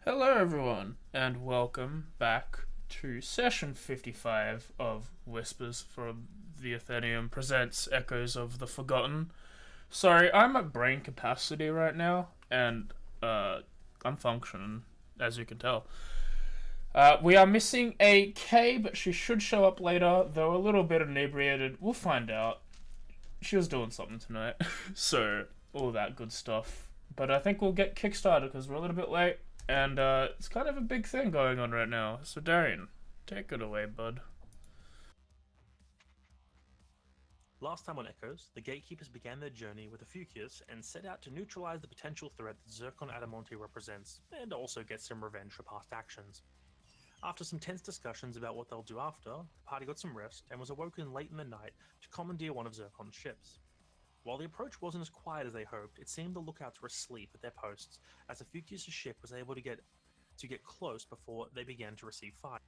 Hello, everyone, and welcome back to session 55 of Whispers from the Athenium presents Echoes of the Forgotten. Sorry, I'm at brain capacity right now, and I'm functioning, as you can tell. We are missing a K, but she should show up later, though a little bit inebriated. We'll find out. She was doing something tonight, so all that good stuff. But I think we'll get kickstarted because we're a little bit late, and it's kind of a big thing going on right now. So Darian, take it away, bud. Last time on Echoes, the Gatekeepers began their journey with Ophiuchus and set out to neutralize the potential threat that Zircon Adamonte represents, and also get some revenge for past actions. After some tense discussions about what they'll do after, the party got some rest and was awoken late in the night to commandeer one of Zircon's ships. While the approach wasn't as quiet as they hoped, it seemed the lookouts were asleep at their posts, as Ophiuchus' ship was able to get close before they began to receive fire.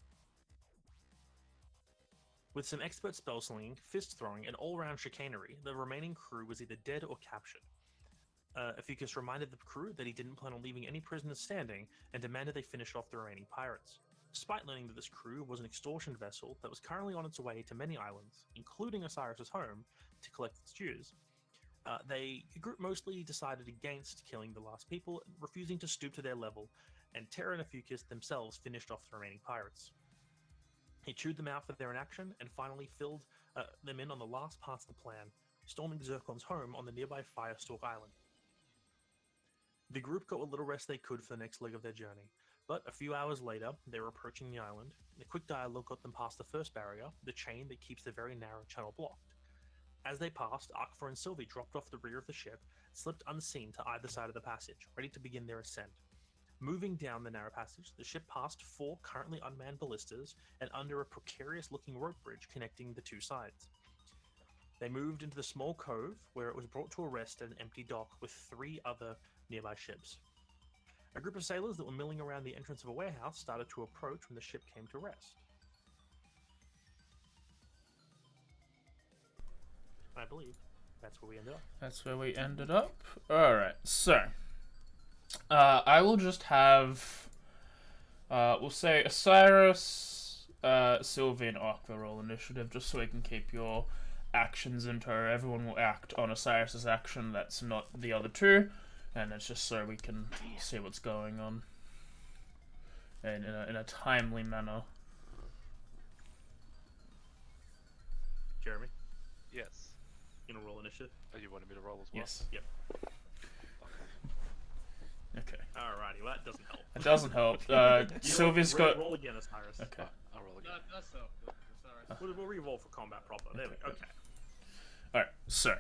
With some expert spell slinging, fist throwing, and all round chicanery, the remaining crew was either dead or captured. Ophiuchus reminded the crew that he didn't plan on leaving any prisoners standing and demanded they finish off the remaining pirates. Despite learning that this crew was an extortion vessel that was currently on its way to many islands, including Osiris' home, to collect its dues, the group mostly decided against killing the last people, refusing to stoop to their level, and Terra and Ophiuchus themselves finished off the remaining pirates. He chewed them out for their inaction and finally filled them in on the last parts of the plan, storming Zircon's home on the nearby Firestalk Island. The group got what little rest they could for the next leg of their journey, but a few hours later, they were approaching the island. A quick dialogue got them past the first barrier, the chain that keeps the very narrow channel blocked. As they passed, Arkfor and Sylvie dropped off the rear of the ship, slipped unseen to either side of the passage, ready to begin their ascent. Moving down the narrow passage, the ship passed four currently unmanned ballistas and under a precarious-looking rope bridge connecting the two sides. They moved into the small cove, where it was brought to a rest at an empty dock with three other nearby ships. A group of sailors that were milling around the entrance of a warehouse started to approach when the ship came to rest. I believe that's where we ended up. That's where we ended up. Alright, so. I will just have. We'll say Osiris, Sylvie, and Aqua roll initiative just so we can keep your actions in tow. Everyone will act on Osiris's action that's not the other two, and it's just so we can see what's going on and in a timely manner. Jeremy, Yes. you gonna roll initiative? Oh, you wanted me to roll as well? Yes. Yep. Okay. Alrighty, well that doesn't help. It doesn't help. Sylvie's got. Roll again, Osiris. Okay. I'll roll again. That's so good. Sorry. We'll re-roll for combat proper. There we go. Okay. Alright, so.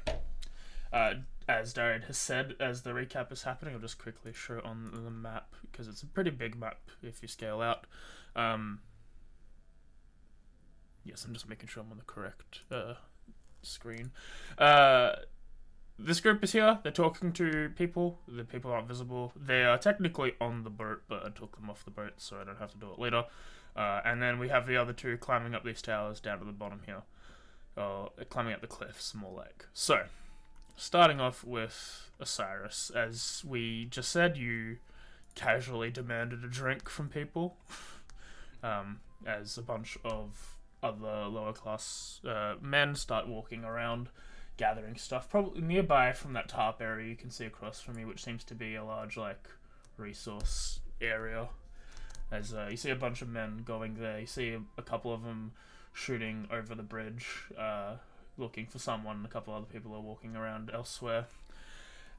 As Darian has said, as the recap is happening, I'll just quickly show it on the map because it's a pretty big map if you scale out. Yes, I'm just making sure I'm on the correct screen. This group is here. They're talking to people. The people aren't visible. They are technically on the boat, but I took them off the boat, so I don't have to do it later. And then we have the other two climbing up these towers down to the bottom here. Climbing up the cliffs, more like. So, starting off with Osiris. As we just said, you casually demanded a drink from people. As a bunch of other lower class men start walking around, gathering stuff. Probably nearby from that tarp area you can see across from me, which seems to be a large, like, resource area. As you see a bunch of men going there. You see a couple of them shooting over the bridge, looking for someone. A couple other people are walking around elsewhere.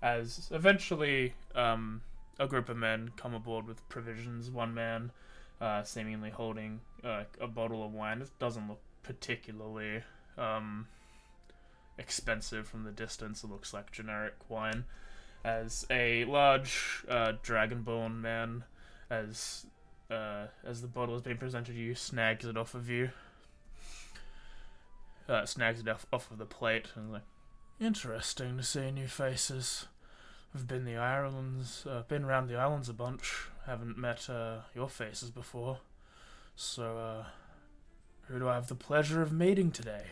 As eventually a group of men come aboard with provisions. One man seemingly holding a bottle of wine. It doesn't look particularly expensive from the distance. It looks like generic wine. As a large dragonborn man, as the bottle is being presented to you, snags it off of you. Snags it off of the plate and like, interesting to see new faces. I've been been around the islands a bunch. Haven't met your faces before. So, who do I have the pleasure of meeting today?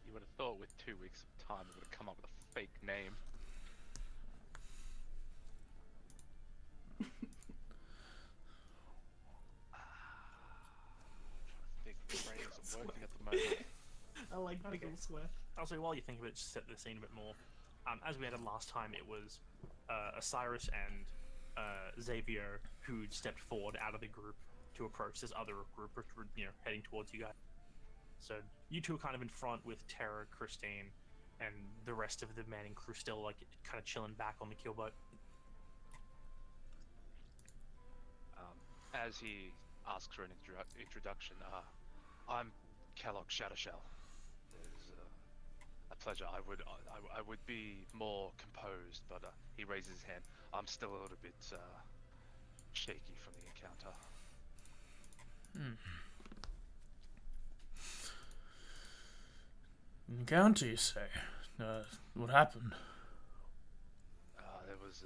You would have thought with 2 weeks of time it would have come up with a fake name. like big Okay. old square. I'll say while you think of it, just set the scene a bit more. As we had last time, it was Osiris and Xavier who stepped forward out of the group to approach this other group, which were heading towards you guys. So you two are kind of in front with Terra, Christine, and the rest of the manning crew still like kind of chilling back on the keelboat. As he asks for an introduction, I'm Kellogg Shadowshell. It's a pleasure. I would be more composed, but he raises his hand. I'm still a little bit shaky from the encounter. Encounter, you say? What happened? There was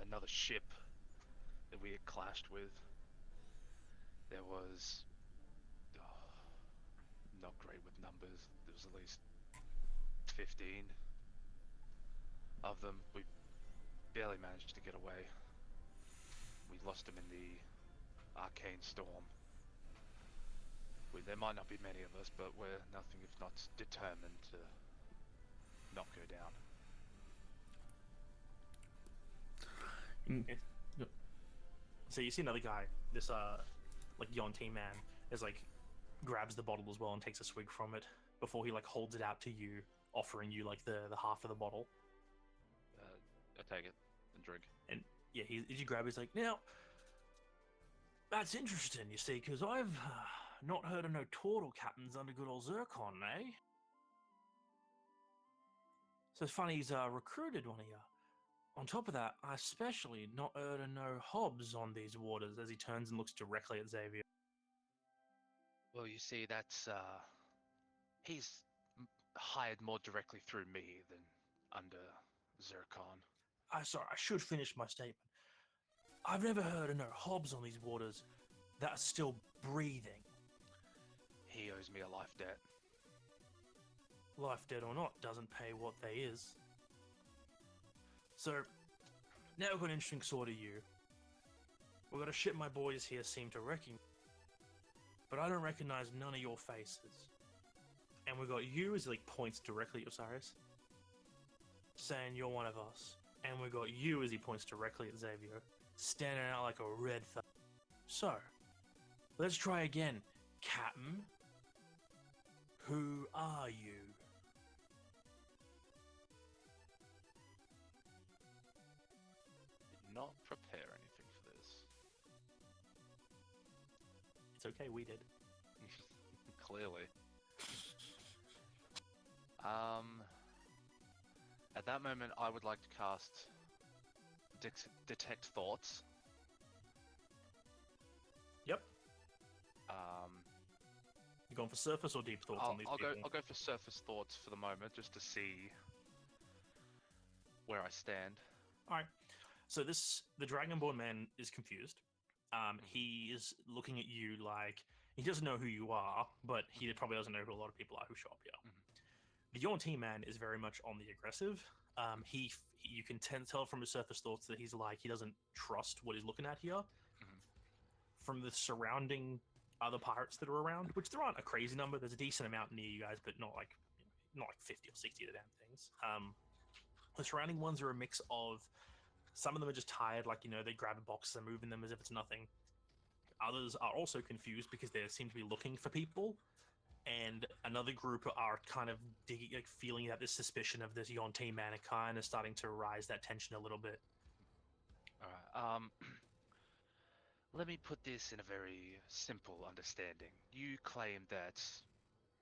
another ship that we had clashed with. There was not great with numbers. There was at least 15 of them. We barely managed to get away. We lost them in the arcane storm. There might not be many of us, but we're nothing if not determined to not go down. Yep. So you see another guy, this like Yonti man, is like grabs the bottle as well and takes a swig from it before he like holds it out to you, offering you like the half of the bottle. I take it and drink. And yeah, as you grab, he's like, now that's interesting, you see, because I've not heard of no turtle captains under good old Zircon, eh? So it's funny he's recruited one of you. On top of that, I especially not heard of no hobs on these waters, as he turns and looks directly at Xavier. Well, you see, that's he's hired more directly through me than under Zircon. Sorry, I should finish my statement. I've never heard of no hobs on these waters that are still breathing. He owes me a life debt. Life dead or not, doesn't pay what they is. So, now we've got an interesting sort of you. We've got a ship my boys here seem to recognize, but I don't recognize none of your faces. And we've got you, as he like points directly at Osiris, saying you're one of us. And we've got you, as he points directly at Xavier, standing out like a red thumb. So, let's try again. Captain, who are you? Did not prepare anything for this. It's okay, we did. Clearly. At that moment, I would like to cast Detect Thoughts. Yep. You going for surface or deep thoughts on these people? I'll go for surface thoughts for the moment, just to see where I stand. All right. So the Dragonborn man is confused. He is looking at you like he doesn't know who you are, but he probably doesn't know who a lot of people are who show up here. The Yonti man is very much on the aggressive. You can tell from his surface thoughts that he's like he doesn't trust what he's looking at here. From the surrounding other pirates that are around, which there aren't a crazy number. There's a decent amount near you guys, but not like 50 or 60 of the damn things. The surrounding ones are a mix of some of them are just tired, like they grab a box and moving them as if it's nothing. Others are also confused because they seem to be looking for people, and another group are kind of digging, like feeling that this suspicion of this Yonti man are kind of starting to rise that tension a little bit. All right. Let me put this in a very simple understanding. You claim that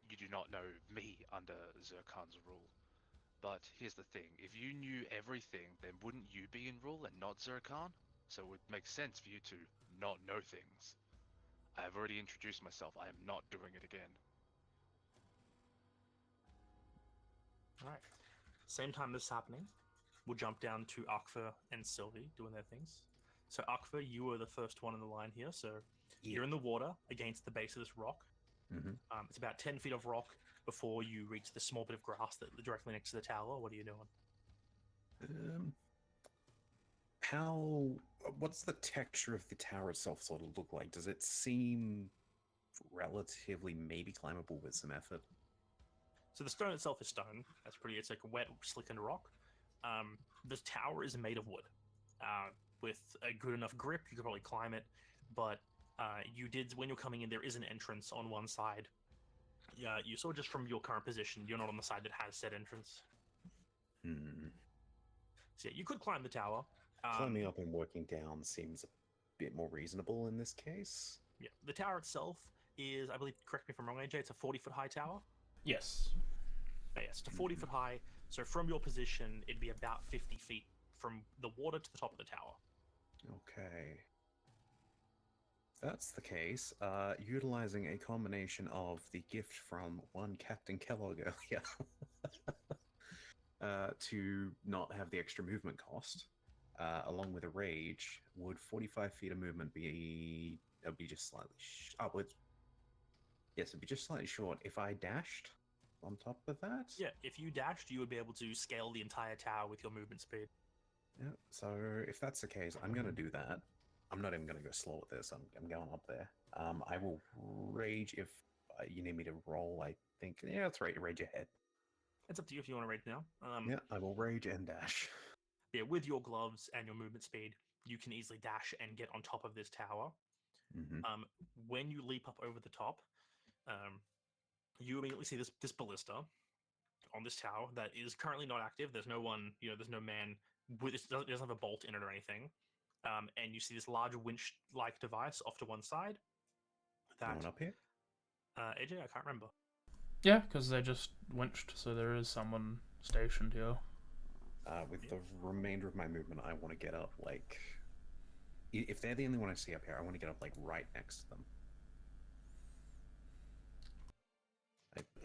you do not know me under Zircon's rule. But here's the thing, if you knew everything, then wouldn't you be in rule and not Zircon? So it would make sense for you to not know things. I have already introduced myself. I am not doing it again. Alright. Same time this is happening, we'll jump down to Akfa and Sylvie doing their things. So Akfa, you were the first one in the line here, so you're in the water against the base of this rock. It's about 10 feet of rock before you reach the small bit of grass that directly next to the tower. What are you doing? What's the texture of the tower itself sort of look like? Does it seem relatively maybe climbable with some effort? So the stone itself is stone. That's pretty. It's like wet, slickened rock. The tower is made of wood. With a good enough grip, you could probably climb it. But you did when you're coming in. There is an entrance on one side. Yeah, you saw just from your current position, you're not on the side that has said entrance. Hmm. So yeah, you could climb the tower. Climbing up and working down seems a bit more reasonable in this case. Yeah, the tower itself is, I believe, correct me if I'm wrong, AJ, it's a 40-foot high tower. Yes. Yes, it's a 40-foot high. So from your position, it'd be about 50 feet from the water to the top of the tower. Okay. If that's the case, utilizing a combination of the gift from one Captain Kellogg earlier to not have the extra movement cost, along with a rage, would 45 feet of movement be... It would be just slightly... upwards. Yes, it'd be just slightly short if I dashed on top of that. Yeah, if you dashed, you would be able to scale the entire tower with your movement speed. Yeah, so if that's the case, I'm going to do that. I'm not even going to go slow with this. I'm going up there. I will rage if you need me to roll. I think, yeah, that's right. Rage ahead. It's up to you if you want to rage now. Yeah, I will rage and dash. Yeah, with your gloves and your movement speed, you can easily dash and get on top of this tower. Mm-hmm. When you leap up over the top, you immediately see this ballista on this tower that is currently not active. There's no one, there's no man with it doesn't have a bolt in it or anything. And you see this large winch-like device off to one side. No one up here? AJ, I can't remember. Yeah, because they just winched, so there is someone stationed here. With the remainder of my movement, I want to get up, like... If they're the only one I see up here, I want to get up, like, right next to them.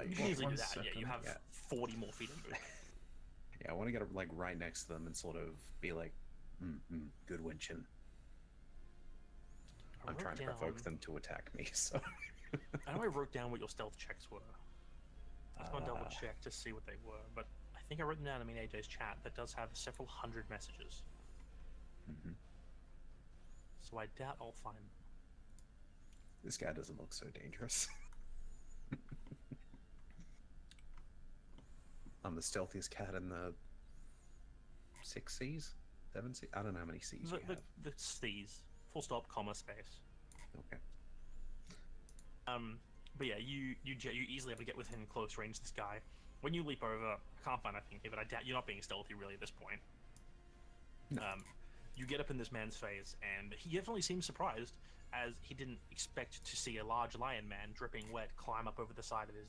You can easily do that. second. Yeah, you have 40 more feet of movement. Yeah, I want to get up, like, right next to them and sort of be like, good winching. I'm trying to provoke them to attack me, so... I know I wrote down what your stealth checks were. I was going to double check to see what they were, but I think I wrote them down in AJ's chat that does have several hundred messages. Mm-hmm. So I doubt I'll find them. This guy doesn't look so dangerous. I'm the stealthiest cat in the 6 C's? 7 C's? I don't know how many C's you have. The C's. Full stop, comma, space. Okay. But yeah, you easily able to get within close range of this guy. When you leap over, I can't find anything here, but I doubt you're not being stealthy really at this point. No. You get up in this man's face, and he definitely seems surprised, as he didn't expect to see a large lion man dripping wet climb up over the side of his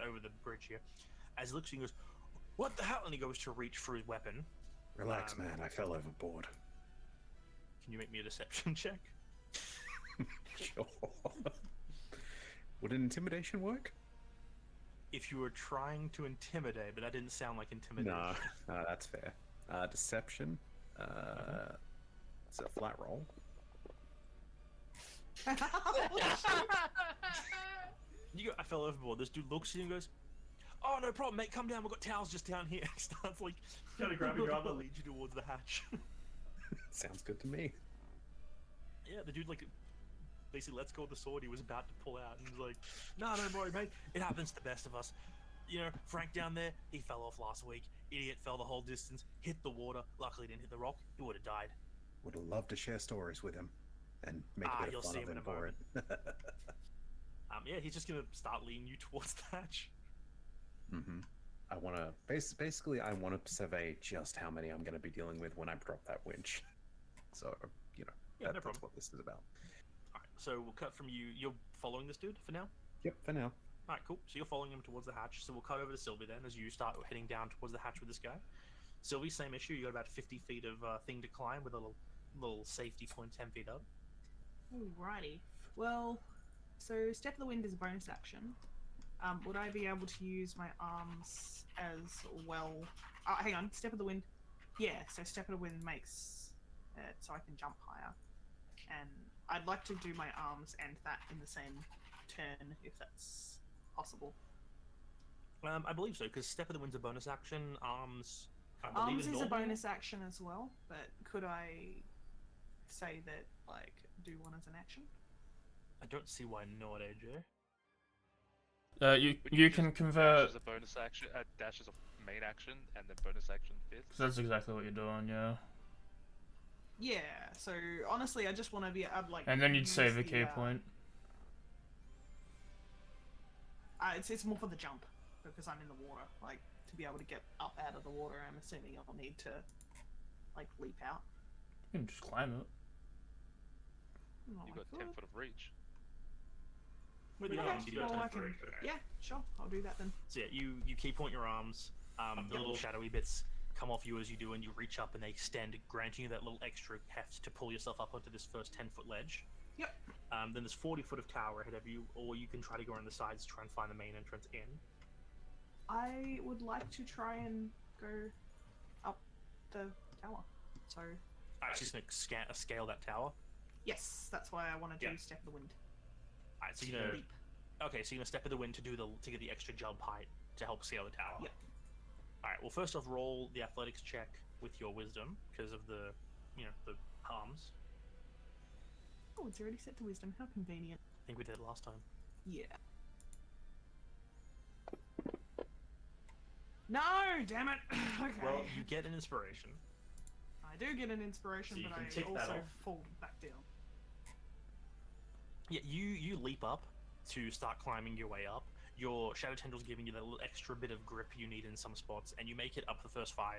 over the bridge here. As he looks, he goes, "What the hell?" And he goes to reach for his weapon. Relax, man. I fell overboard. Can you make me a deception check? Sure. Would an intimidation work? If you were trying to intimidate, but that didn't sound like intimidation. No, that's fair. Deception. It's a flat roll. I fell overboard. This dude looks at you and goes, "Oh, no problem, mate. Come down. We've got towels just down here." He starts like kind of grabbing your arm and leads you towards the hatch. Sounds good to me. Yeah, the dude like basically lets go of the sword he was about to pull out, and he's like, "No, don't worry, mate. It happens to the best of us. Frank down there, he fell off last week. Idiot fell the whole distance, hit the water. Luckily, didn't hit the rock. He would have died." Would have loved to share stories with him and make a bit you'll of fun see of him him in a for it. Yeah, he's just gonna start leading you towards the hatch. Mm-hmm. I want to basically I want to survey just how many I'm going to be dealing with when I drop that winch. So that's what this is about. All right, so we'll cut from you. You're following this dude for now. Yep, for now. All right, cool. So you're following him towards the hatch. So we'll cut over to Sylvie then as you start heading down towards the hatch with this guy. Sylvie, same issue. You got about 50 feet of thing to climb with a little safety point 10 feet up. Alrighty. Well, so Step of the Wind is a bonus action. Would I be able to use my arms as well? Hang on. Step of the Wind. Yeah, so Step of the Wind makes it so I can jump higher. And I'd like to do my arms and that in the same turn, if that's possible. I believe so, because Step of the Wind's a bonus action. Arms Arms is a bonus action as well, but could I say that, like, do one as an action? I don't see why not, AJ. You Would you just can dash convert. as a bonus action, dash as a main action, and then bonus action fists? That's exactly what you're doing, yeah. Yeah. So honestly, I just want to be able like. And then you'd use save a the, key point. It's more for the jump because I'm in the water. Like to be able to get up out of the water, I'm assuming I'll need to like leap out. You can just climb it. Oh, You've I got could. 10 foot of reach. With the Okay, arms, you do have well, I 10 foot can. reach, but okay. Yeah, sure. I'll do that then. So yeah, you key point your arms. The little shadowy bits come off you as you do, and you reach up and they extend, granting you that little extra heft to pull yourself up onto this first 10-foot ledge. Yep. Then there's 40 foot of tower ahead of you, or you can try to go around the sides to try and find the main entrance in. I would like to try and go up the tower. So Alright, so you're just gonna scale that tower. yes, that's why I want to do Yeah. step of the wind. Alright, so you're gonna Leap. okay, so you're gonna step of the wind to get the extra jump height to help scale the tower. Yep. Alright, well first off, roll the athletics check with your wisdom because of the the arms. Oh, it's already set to wisdom. How convenient. I think we did it last time. Yeah. No, damn it. Okay. Well, you get an inspiration. I do get an inspiration, So you but can I tick that also off. fall back down. Yeah, you leap up to start climbing your way up. Your shadow tendrils giving you that little extra bit of grip you need in some spots, and you make it up the first 5,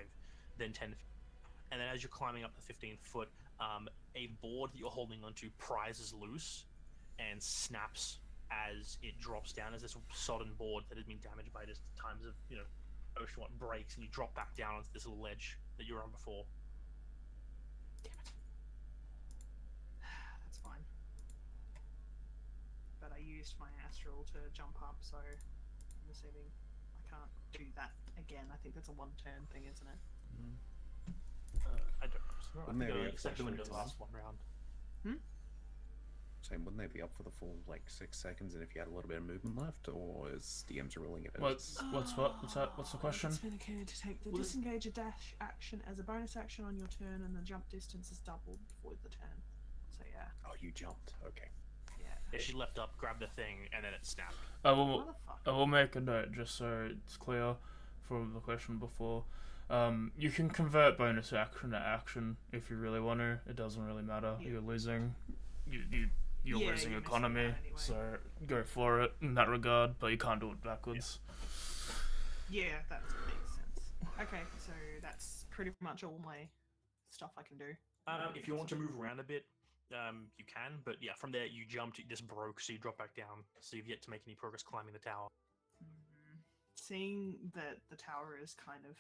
then 10, and then as you're climbing up the 15th foot, a board that you're holding onto prizes loose and snaps as it drops down as this sodden board that has been damaged by just times of ocean water breaks, and you drop back down onto this little ledge that you were on before. Damn it. That's fine. But I used my astral to jump up, so I'm assuming I can't do that again. I think that's a one-turn thing, isn't it? I don't know. I Wouldn't think there be except the actually windows time? last one round. Same, wouldn't they be up for the full like 6 seconds? And if you had a little bit of movement left, or is DMs ruling it? What's that? What's the question? It's indicated to take the Well, disengage a dash action as a bonus action on your turn, and the jump distance is doubled for the turn. So yeah. Oh, you jumped. Okay. Yeah, she leapt up, grabbed the thing, and then it snapped. I will Motherfucker. make a note just so it's clear from the question before. You can convert bonus action to action if you really want to. It doesn't really matter. Yeah. You're losing. You're Yeah, losing you're missing economy, out anyway. so go for it in that regard. But you can't do it backwards. Yeah, that makes sense. Okay, so that's pretty much all my stuff I can do. If you want to move around a bit, you can. But yeah, from there you jumped, it just broke, so you drop back down. So you've yet to make any progress climbing the tower. Seeing that the tower is kind of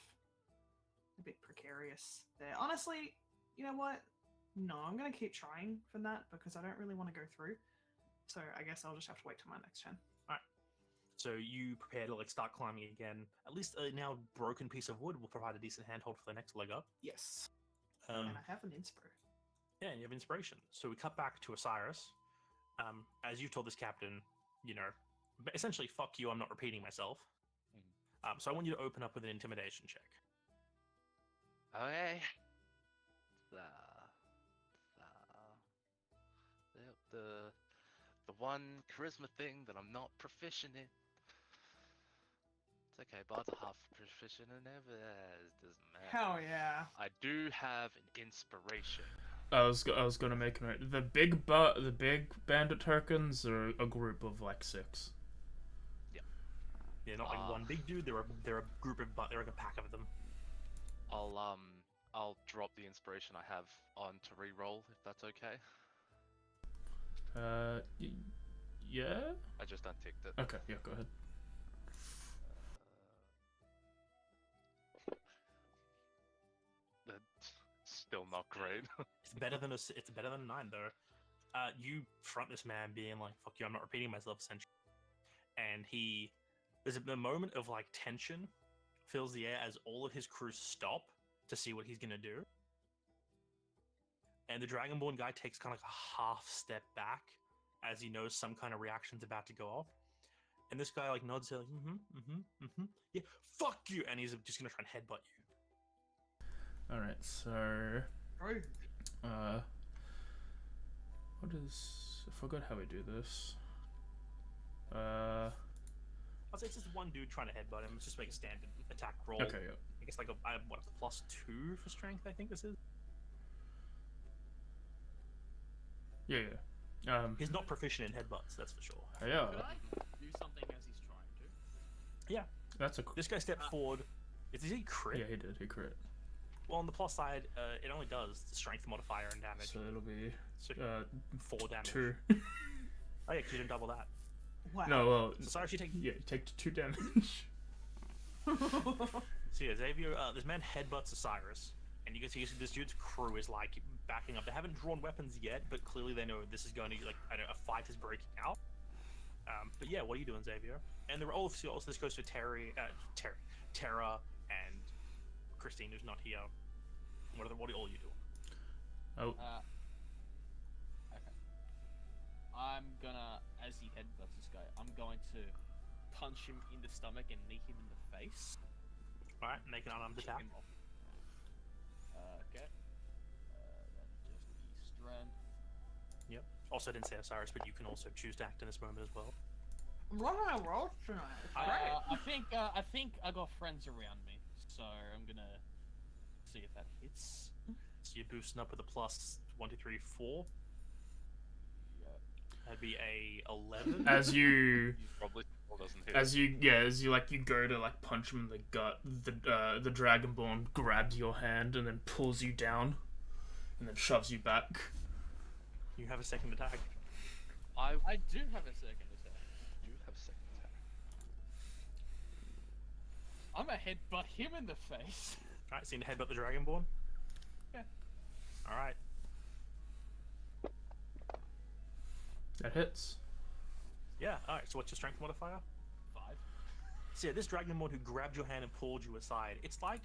a bit precarious there. Honestly, you know what? No, I'm going to keep trying for that because I don't really want to go through. So I guess I'll just have to wait till my next turn. So you prepare to start climbing again. At least a now broken piece of wood will provide a decent handhold for the next leg up. Yes. Um, And I have an inspo. Yeah, and you have inspiration. So we cut back to Osiris. As you've told this captain, essentially, fuck you, I'm not repeating myself. So I want you to open up with an intimidation check. Okay. The one charisma thing that I'm not proficient in. It's okay, bards are half proficient in it, but it doesn't matter. Hell yeah. I do have an inspiration. I was gonna make a note. The big bandit tokens are a group of like 6. Yeah, not like one big dude. They're a group of, they're like a pack of them. I'll drop the inspiration I have on to re-roll if that's okay. Yeah. I just unticked it. Okay, yeah, go ahead. That's still not great. It's better than a 9 though. You front this man being like, "Fuck you, I'm not repeating myself," essentially, and there's a moment of tension fills the air as all of his crew stop to see what he's gonna do, and the Dragonborn guy takes kind of a half step back as he knows some kind of reaction's about to go off, and this guy nods, like, yeah, fuck you, and he's just gonna try and headbutt you. All right, so Oh. what is? I forgot how we do this. I'll say it's just one dude trying to headbutt him. It's just like a standard attack roll. Okay, yeah. I guess like I have what, +2 for strength. I think this is. Yeah, yeah. He's not proficient in headbutts, that's for sure. Yeah. Could I do something as he's trying to? Yeah. That's a. This guy stepped forward. Did he crit? Yeah, he did. He crit. Well, on the plus side, it only does the strength modifier and damage. So it'll be So 4 damage. 2. Oh yeah, 'cause you didn't double that. Wow. No, well, So sorry if you take. yeah, take 2 damage. So yeah, Xavier, this man headbutts Osiris, and you can see this dude's crew is like backing up. They haven't drawn weapons yet, but clearly they know this is going to like I don't know, a fight is breaking out. But yeah, what are you doing, Xavier? And they're also this goes to Tara, and Christine, who's not here. What are all you doing? Oh, Okay. I'm gonna, as he headbutts this guy, I'm going to punch him in the stomach and knee him in the face. All right, make an unarmed Kick attack. him off. Okay. That'd just be strength. Yep. Also, I didn't say Osiris, but you can also choose to act in this moment as well. What am I roll tonight? I think I got friends around me, so I'm gonna see if that hits. So you're boosting up with a plus 1, 2, 3, 4. Yeah. That'd be a 11. as you Probably still doesn't hit. as you like you go to like punch him in the gut, the Dragonborn grabs your hand and then pulls you down, and then shoves you back. You have a second attack. I I do have a second attack. do have a second attack. I'm gonna headbutt him in the face. All right, so you can headbutt the Dragonborn. Yeah. All right. That hits. Yeah. All right. So what's your strength modifier? 5. So yeah, this Dragonborn who grabbed your hand and pulled you aside. It's like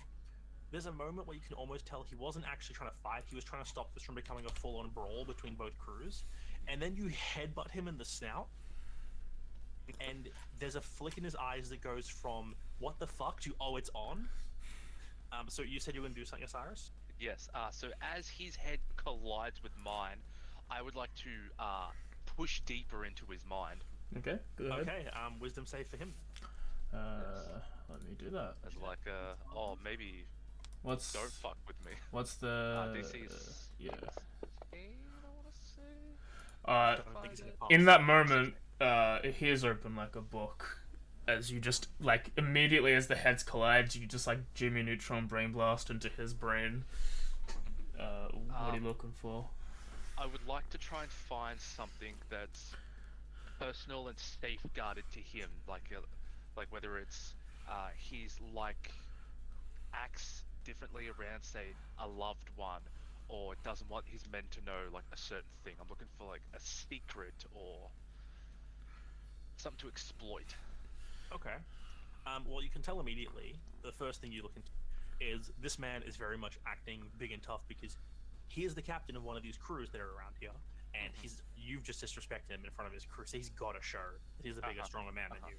there's a moment where you can almost tell he wasn't actually trying to fight. He was trying to stop this from becoming a full-on brawl between both crews. And then you headbutt him in the snout. And there's a flick in his eyes that goes from "What the fuck?" to "Oh, it's on." So you said you were gonna do something, Osiris? Yes. So as his head collides with mine, I would like to push deeper into his mind. Okay, go ahead. Okay. Wisdom save for him. Let me do that. As like maybe What's don't fuck with me. what's the DC is yeah? 16, I wanna say. Don't think he's gonna pass. In that moment, his ears open like a book. As you just like immediately as the heads collide, you just like Jimmy Neutron brain blast into his brain. What are you looking for? I would like to try and find something that's personal and safeguarded to him, like whether it's he's like acts differently around, say, a loved one, or doesn't want his men to know like a certain thing. I'm looking for like a secret or something to exploit. Okay. Well, you can tell immediately. The first thing you look into is this man is very much acting big and tough because he is the captain of one of these crews that are around here, and you've just disrespected him in front of his crew, so he's got to show that he's a bigger, stronger man than you.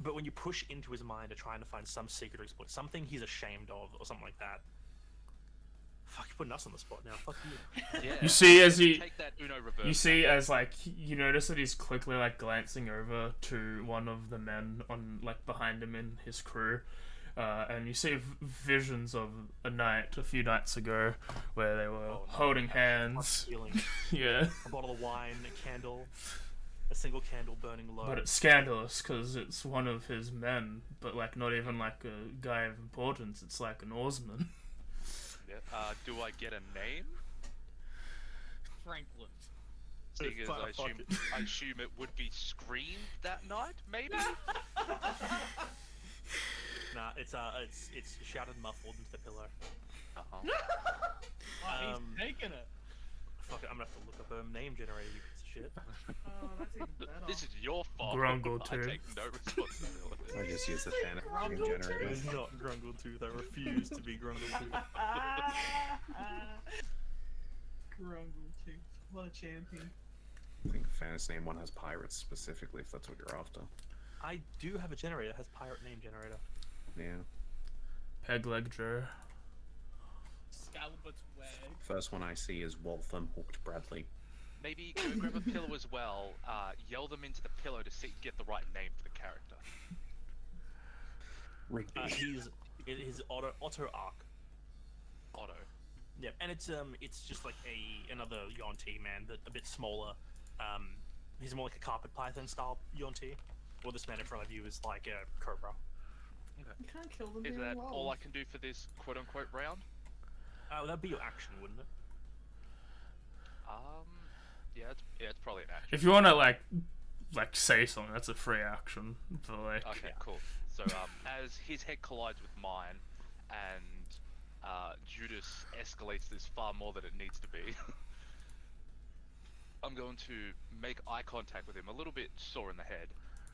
But when you push into his mind to trying to find some secret to exploit, something he's ashamed of, or something like that. Fuck, you're putting us on the spot now. Fuck you. Yeah. You see as he Take that Uno reverse. You see as like you notice that he's quickly like glancing over to one of the men on like behind him in his crew, and you see visions of a few nights ago where they were holding hands. Feeling Yeah, a bottle of wine, a candle, a single candle burning low. but it's scandalous because it's one of his men, but like not even like a guy of importance. It's like an oarsman. Yeah. Do I get a name? Franklin. Seeing as Fuck it. I assume it would be Scream that night, maybe. Nah, it's shouted muffled into the pillow. Uh-huh. Oh, he's taking it. Fuck it, I'm gonna have to look up a name generator, you piece of shit. Oh, that's even better. This is your fault. Grungle I too. take no responsibility. I just use the fan Grumble generator. It's not Grungletooth, I refuse to be Grungletooth. Grumble too. What a champion. I think Fantasy Name 1 has pirates specifically, if that's what you're after. I do have a generator that has pirate name generator. Yeah. Pegleg Joe. Scalibut's wag. First one I see is Waltham Hooked Bradley. maybe go grab a pillow as well. Yell them into the pillow to see, get the right name for the character. Rigby. His Otto Arc. Otto. Yep, and it's just like another Yonti man, but a bit smaller. He's more like a carpet python style Yonti. Or this man in front of you is like a cobra. You can't kill them Is very that well. all I can do for this quote-unquote round? That'd be your action, wouldn't it? Yeah, it's probably an action. If you want to like say something, that's a free action. But like, Okay, cool. So as his head collides with mine, and Judas escalates this far more than it needs to be, I'm going to make eye contact with him, a little bit sore in the head,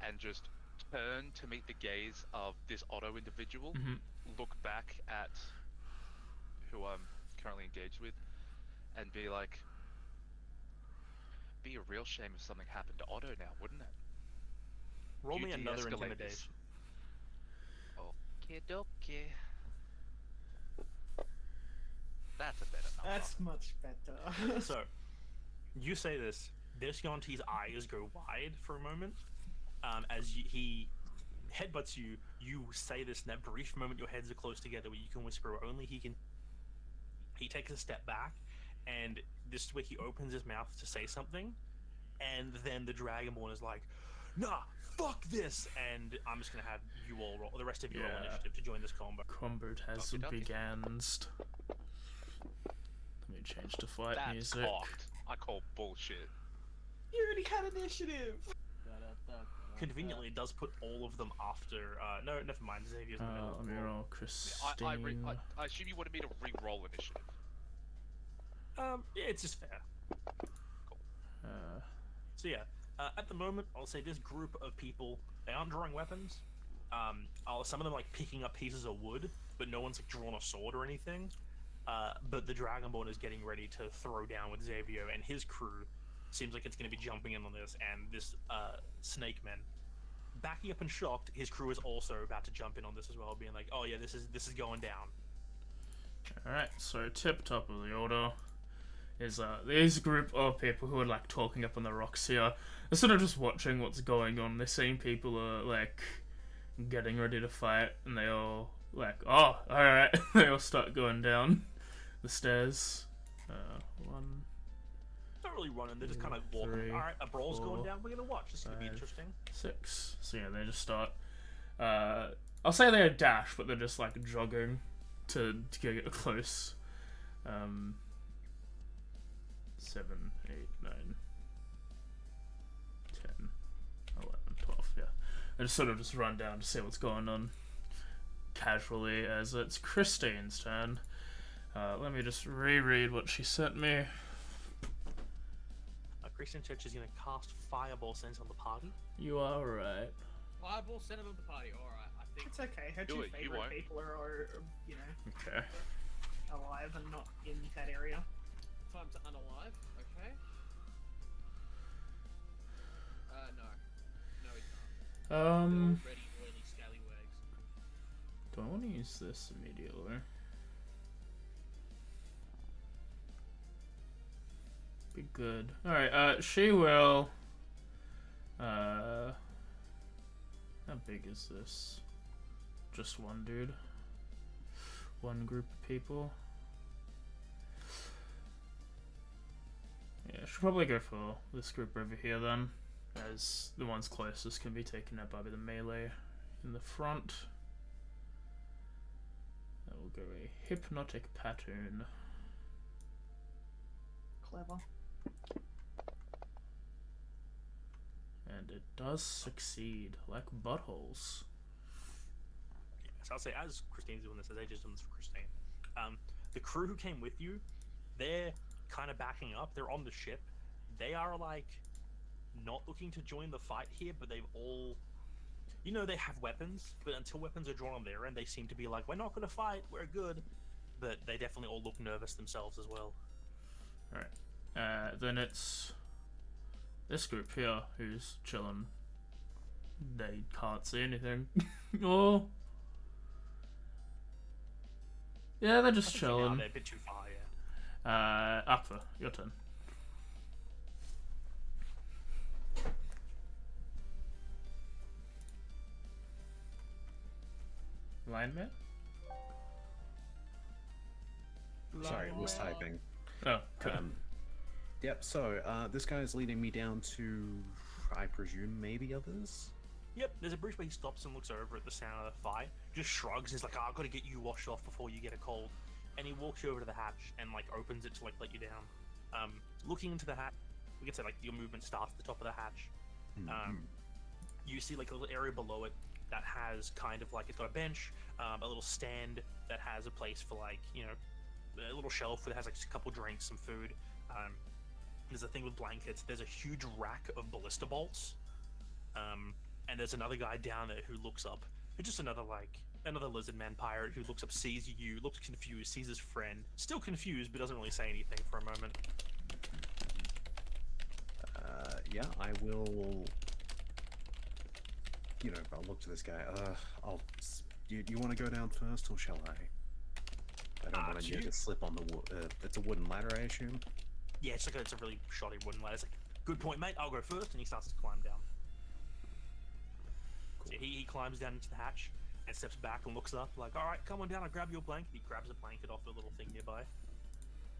and just turn to meet the gaze of this Otto individual, look back at who I'm currently engaged with, and be like, be a real shame if something happened to Otto now, wouldn't it? Roll me You another de-escalate this. intimidation. Okie dokie. That's a better number. That's much better. So, you say this. This Yonti's eyes go wide for a moment. As he headbutts you, you say this in that brief moment your heads are close together where you can whisper what only he can. He takes a step back, and this is where he opens his mouth to say something, and then the Dragonborn is like, nah, fuck this, and I'm just gonna have you all roll, the rest of you roll Yeah. initiative to join this combo. combat has Okie dokie. begun. Let me change to fight That's music. cocked. I call bullshit. You already had initiative. Conveniently, it does put all of them after. No, never mind. Xavier's in the middle. Let me roll I Christine. assume you wanted me to re-roll initiative. Yeah, it's just fair. So yeah, at the moment, I'll say this group of people, they aren't drawing weapons. Some of them like picking up pieces of wood, but no one's like drawn a sword or anything. But the Dragonborn is getting ready to throw down with Xavier and his crew. Seems like it's going to be jumping in on this, and this Snake Man, backing up and shocked, his crew is also about to jump in on this as well, being like, "Oh yeah, this is going down." Alright, so tip top of the order is these group of people who are like talking up on the rocks here. They're sort of just watching what's going on. They're seeing people are like getting ready to fight, and they all like, oh, alright. They all start going down the stairs. One, Not really running; they're just kind of walking. three, All right, a brawl's going 4, down. We're gonna watch. This is gonna be 5. interesting. 6. So yeah, they just start. I'll say they dash, but they're just like jogging to get close. 7, 8, 9, 10, 11, 12. Yeah, they just sort of just run down to see what's going on casually. As it's Christine's turn. Let me just reread what she sent me. Christian Church is gonna cast Fireball Sense on the party. You are right. Fireball center of the party. All right, I think. It's okay. Her Do two it, you favorite won't. people are, Okay. alive and not in that area. Time to unalive. Okay. No, he's not. They're already oily scallywags. Do I want to use this immediately? Be good. Alright, she will. How big is this? Just one dude? One group of people? Yeah, she'll probably go for this group over here then, as the ones closest can be taken out by the melee in the front. That will go a hypnotic pattern. Clever. And it does succeed, like buttholes. Yeah, so I'll say, as Christine's doing this, as AJ's doing this for Christine, the crew who came with you, they're kind of backing up. They're on the ship. They are like not looking to join the fight here, but they've all, they have weapons. But until weapons are drawn on their end, they seem to be like, we're not going to fight. We're good. But they definitely all look nervous themselves as well. Alright. Then it's this group here who's chilling. They can't see anything. Oh. Yeah, they're just I think for now chilling. they're a bit too far, yeah. Aqua, your turn. Lineman? Sorry, I was Lineman. typing. Oh, okay. Yep, so this guy is leading me down to, I presume, maybe others? Yep, there's a bridge where he stops and looks over at the sound of the fire, just shrugs, and he's like, oh, I've got to get you washed off before you get a cold. And he walks you over to the hatch and, like, opens it to, like, let you down. Looking into the hatch, we can say, like, your movement starts at the top of the hatch. You see, like, a little area below it that has kind of, like, it's got a bench, a little stand that has a place for, like, you know, a little shelf that has, like, a couple drinks, some food. There's a thing with blankets. There's a huge rack of ballista bolts. And there's another guy down there who looks up. It's just another lizard man pirate who looks up, sees you, looks confused, sees his friend, still confused, but doesn't really say anything for a moment. Yeah, I will. You know, I'll look to this guy. You want to go down first, or shall I? I don't want you to slip on the wood. It's a wooden ladder, I assume. Yeah, it's a really shoddy wooden ladder. It's like, good point, mate. I'll go first, and he starts to climb down. Cool. So he climbs down into the hatch and steps back and looks up, like, all right, come on down. I'll grab your blanket. He grabs a blanket off the little thing nearby.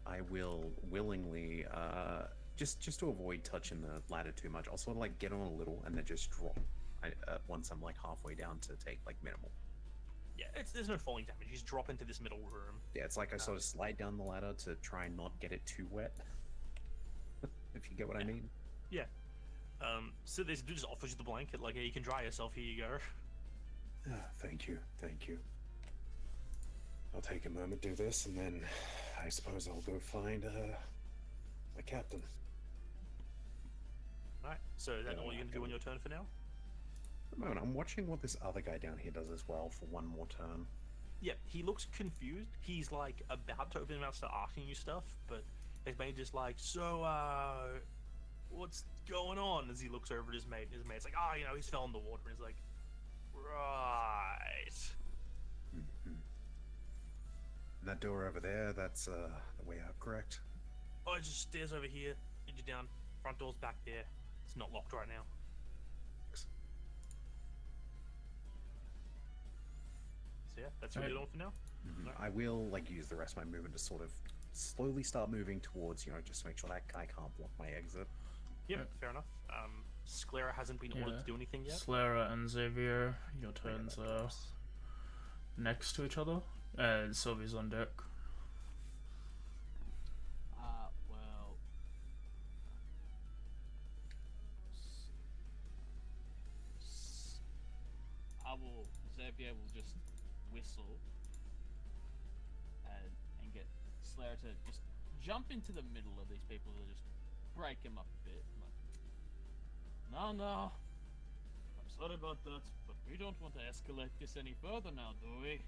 I will willingly, just to avoid touching the ladder too much, I'll sort of like get on a little and then just drop. Once I'm like halfway down to take like minimal. Yeah, there's no falling damage. You just drop into this middle room. Yeah, it's like I sort of slide down the ladder to try and not get it too wet. If you get what I mean. Yeah. So this dude just offers you the blanket, like, hey, you can dry yourself. Here you go. Thank you. I'll take a moment to do this, and then I suppose I'll go find my captain. Alright, so is that all you're gonna do on your turn for now? At the moment, I'm watching what this other guy down here does as well for one more turn. Yeah, he looks confused. He's like about to open his mouth, start asking you stuff, but his mate just like, so what's going on? As he looks over at his mate, and his mate's like, oh, you know, he's fell in the water, and he's like, right. That door over there, that's the way out, correct? Oh, it's just stairs over here. Lead you down. Front door's back there. It's not locked right now. So yeah, that's what you're doing for now. I will like use the rest of my movement to sort of slowly start moving towards, you know, just to make sure that guy can't block my exit. Yep, fair enough. Sclera hasn't been ordered to do anything yet. Slera and Xavier, your turns are next to each other, and Sylvie's on deck. Well, Xavier will just whistle and get Slayer to just jump into the middle of these people to just break him up a bit. Like, no, I'm sorry about that, but we don't want to escalate this any further now, do we?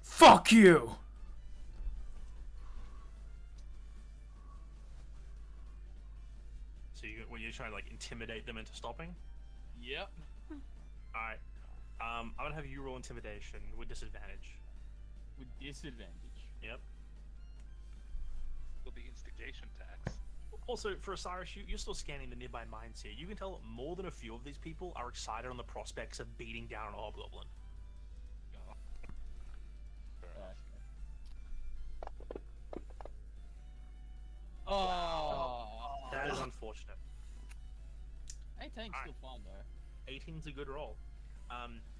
Fuck you! So you're trying to like intimidate them into stopping? Yep. Alright. I'm gonna have you roll intimidation with disadvantage. With disadvantage. Yep. Will be instigation tax. Also, for Osiris, you're still scanning the nearby mines here. You can tell more than a few of these people are excited on the prospects of beating down an hobgoblin. Oh. That is unfortunate. 18's still fine though. 18's a good roll.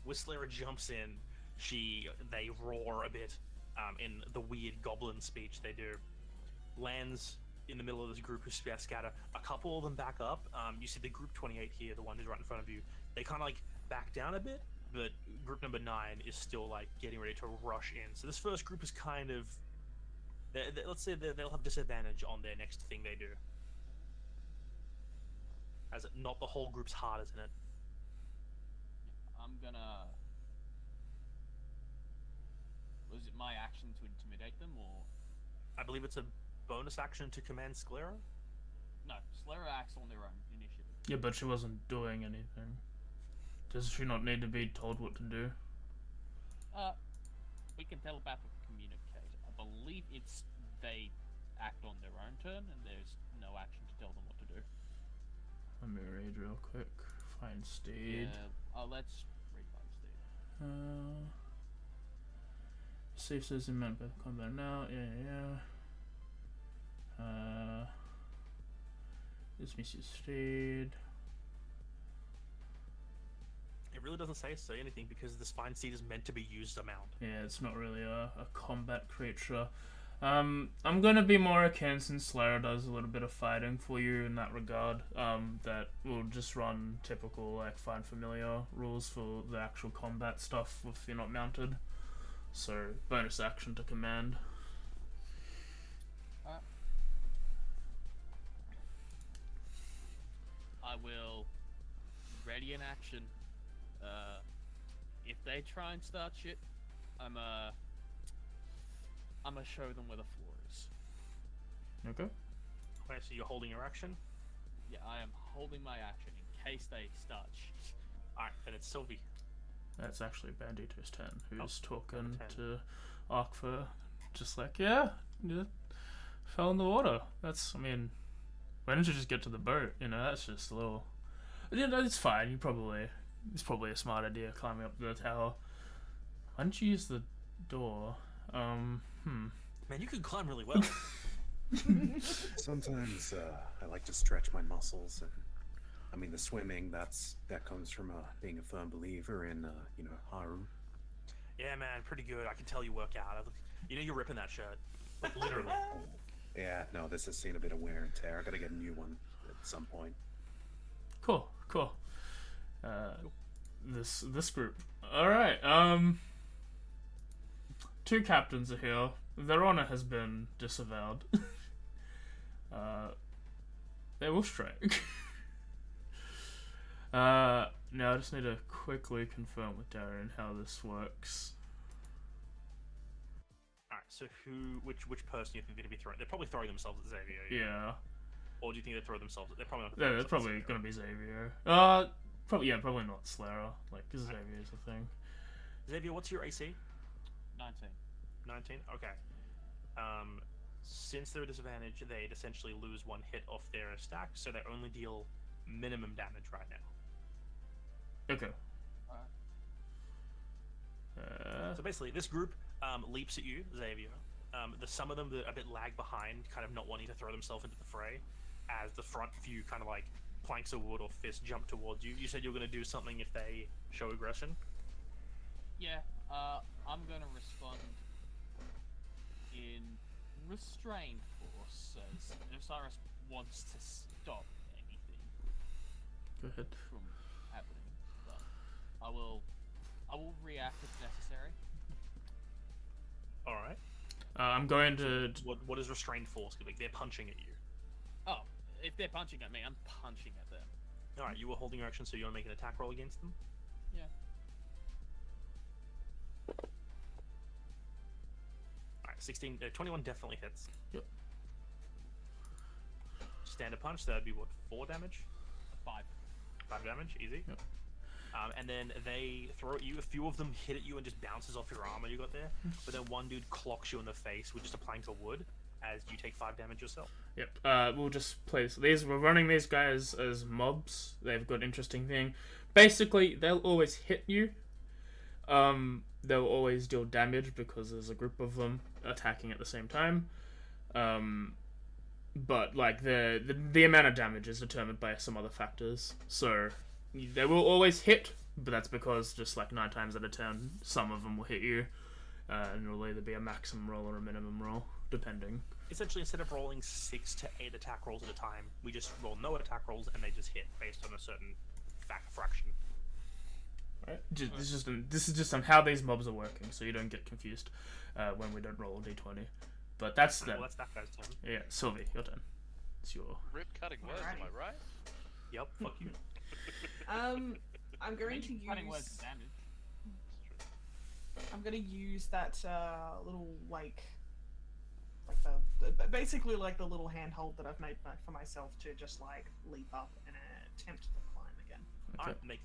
Whistler jumps in. They roar a bit in the weird goblin speech they do. Lands in the middle of this group who scatter. A couple of them back up. You see the group 28 here, the one who's right in front of you. They kind of like back down a bit, but group number 9 is still like getting ready to rush in. So this first group is kind of, let's say they'll have disadvantage on their next thing they do. As not the whole group's heart is in it. I'm gonna... Was it my action to intimidate them, or...? I believe it's a bonus action to command Sclera? No, Slayer acts on their own initiative. Yeah, but she wasn't doing anything. Does she not need to be told what to do? We can telepathically communicate. I believe it's they act on their own turn, and there's no action to tell them what to do. Let me read real quick. Find Steed. Yeah, let's read Find Steed. Safe says in map combat now. This mission stayed. It really doesn't say anything because the spine seed is meant to be used a mount. Yeah, it's not really a combat creature. I'm gonna be more akin since Slayer does a little bit of fighting for you in that regard. That will just run typical like find familiar rules for the actual combat stuff if you're not mounted. So bonus action to command. I will ready in action. If they try and start shit, I'm gonna show them where the floor is. Okay. Okay, so you're holding your action. Yeah, I am holding my action in case they start shit. Alright, then it's Sylvie. That's actually Bandito's 10, who's talking number 10. to Arkfa, just like, yeah, fell in the water. That's, I mean, why didn't you just get to the boat? You know, that's just a little. You know, it's fine. It's probably a smart idea climbing up the tower. Why don't you use the door? Man, you can climb really well. Sometimes I like to stretch my muscles, and I mean the swimming. That comes from being a firm believer in Haru. Yeah, man, pretty good. I can tell you work out. You know you're ripping that shirt, like literally. Yeah, no, this has seen a bit of wear and tear. I gotta get a new one at some point. Cool. This group. All right. 2 captains are here. Their honor has been disavowed. They will strike. Now I just need to quickly confirm with Darren how this works. Alright, so which person do you think they're gonna be throwing? They're probably throwing themselves at Xavier. Yeah. Or do you think they throw themselves? They're probably not. Yeah, it's probably gonna be Xavier. Probably not Slayer. Like Xavier's a thing. Xavier, what's your AC? 19. 19. Okay. Since they're at disadvantage, they'd essentially lose 1 hit off their stack, so they only deal minimum damage right now. Okay. So basically, this group leaps at you, Xavier. Some of them that are a bit lag behind, kind of not wanting to throw themselves into the fray, as the front few kind of like planks of wood or fists jump towards you. You said you were going to do something if they show aggression. Yeah, I'm gonna respond in restrained force, as Osiris wants to stop anything Go ahead. from happening, but I will react if necessary. All right. I'm going to. What is restrained force? Like they're punching at you. Oh, if they're punching at me, I'm punching at them. All right, you were holding your action, so you want to make an attack roll against them. Yeah. All right, 21 definitely hits. Yep. Standard punch, that'd be what, 4 damage? 5. 5 damage, easy. Yep. And then they throw at you. A few of them hit at you and just bounces off your armor you got there. But then one dude clocks you in the face with just a plank of wood, as you take 5 damage yourself. Yep. We'll just place these. We're running these guys as mobs. They've got interesting thing. Basically, they'll always hit you. They'll always deal damage because there's a group of them attacking at the same time. But like the amount of damage is determined by some other factors. So they will always hit, but that's because just like 9 times out of 10, some of them will hit you, and it'll either be a maximum roll or a minimum roll, depending. Essentially, instead of rolling 6 to 8 attack rolls at a time, we just roll no attack rolls and they just hit based on a certain fraction. Right? This is just on how these mobs are working, so you don't get confused when we don't roll a d20. But that's them. Well, that's that guy's turn. Yeah, Sylvie, your turn. It's your. Rip cutting words, am I right? Yep, fuck you. I'm going to Cutting words use. damage. I'm gonna use that little like basically like the little handhold that I've made for myself to just like leap up and attempt to climb again. Alright, make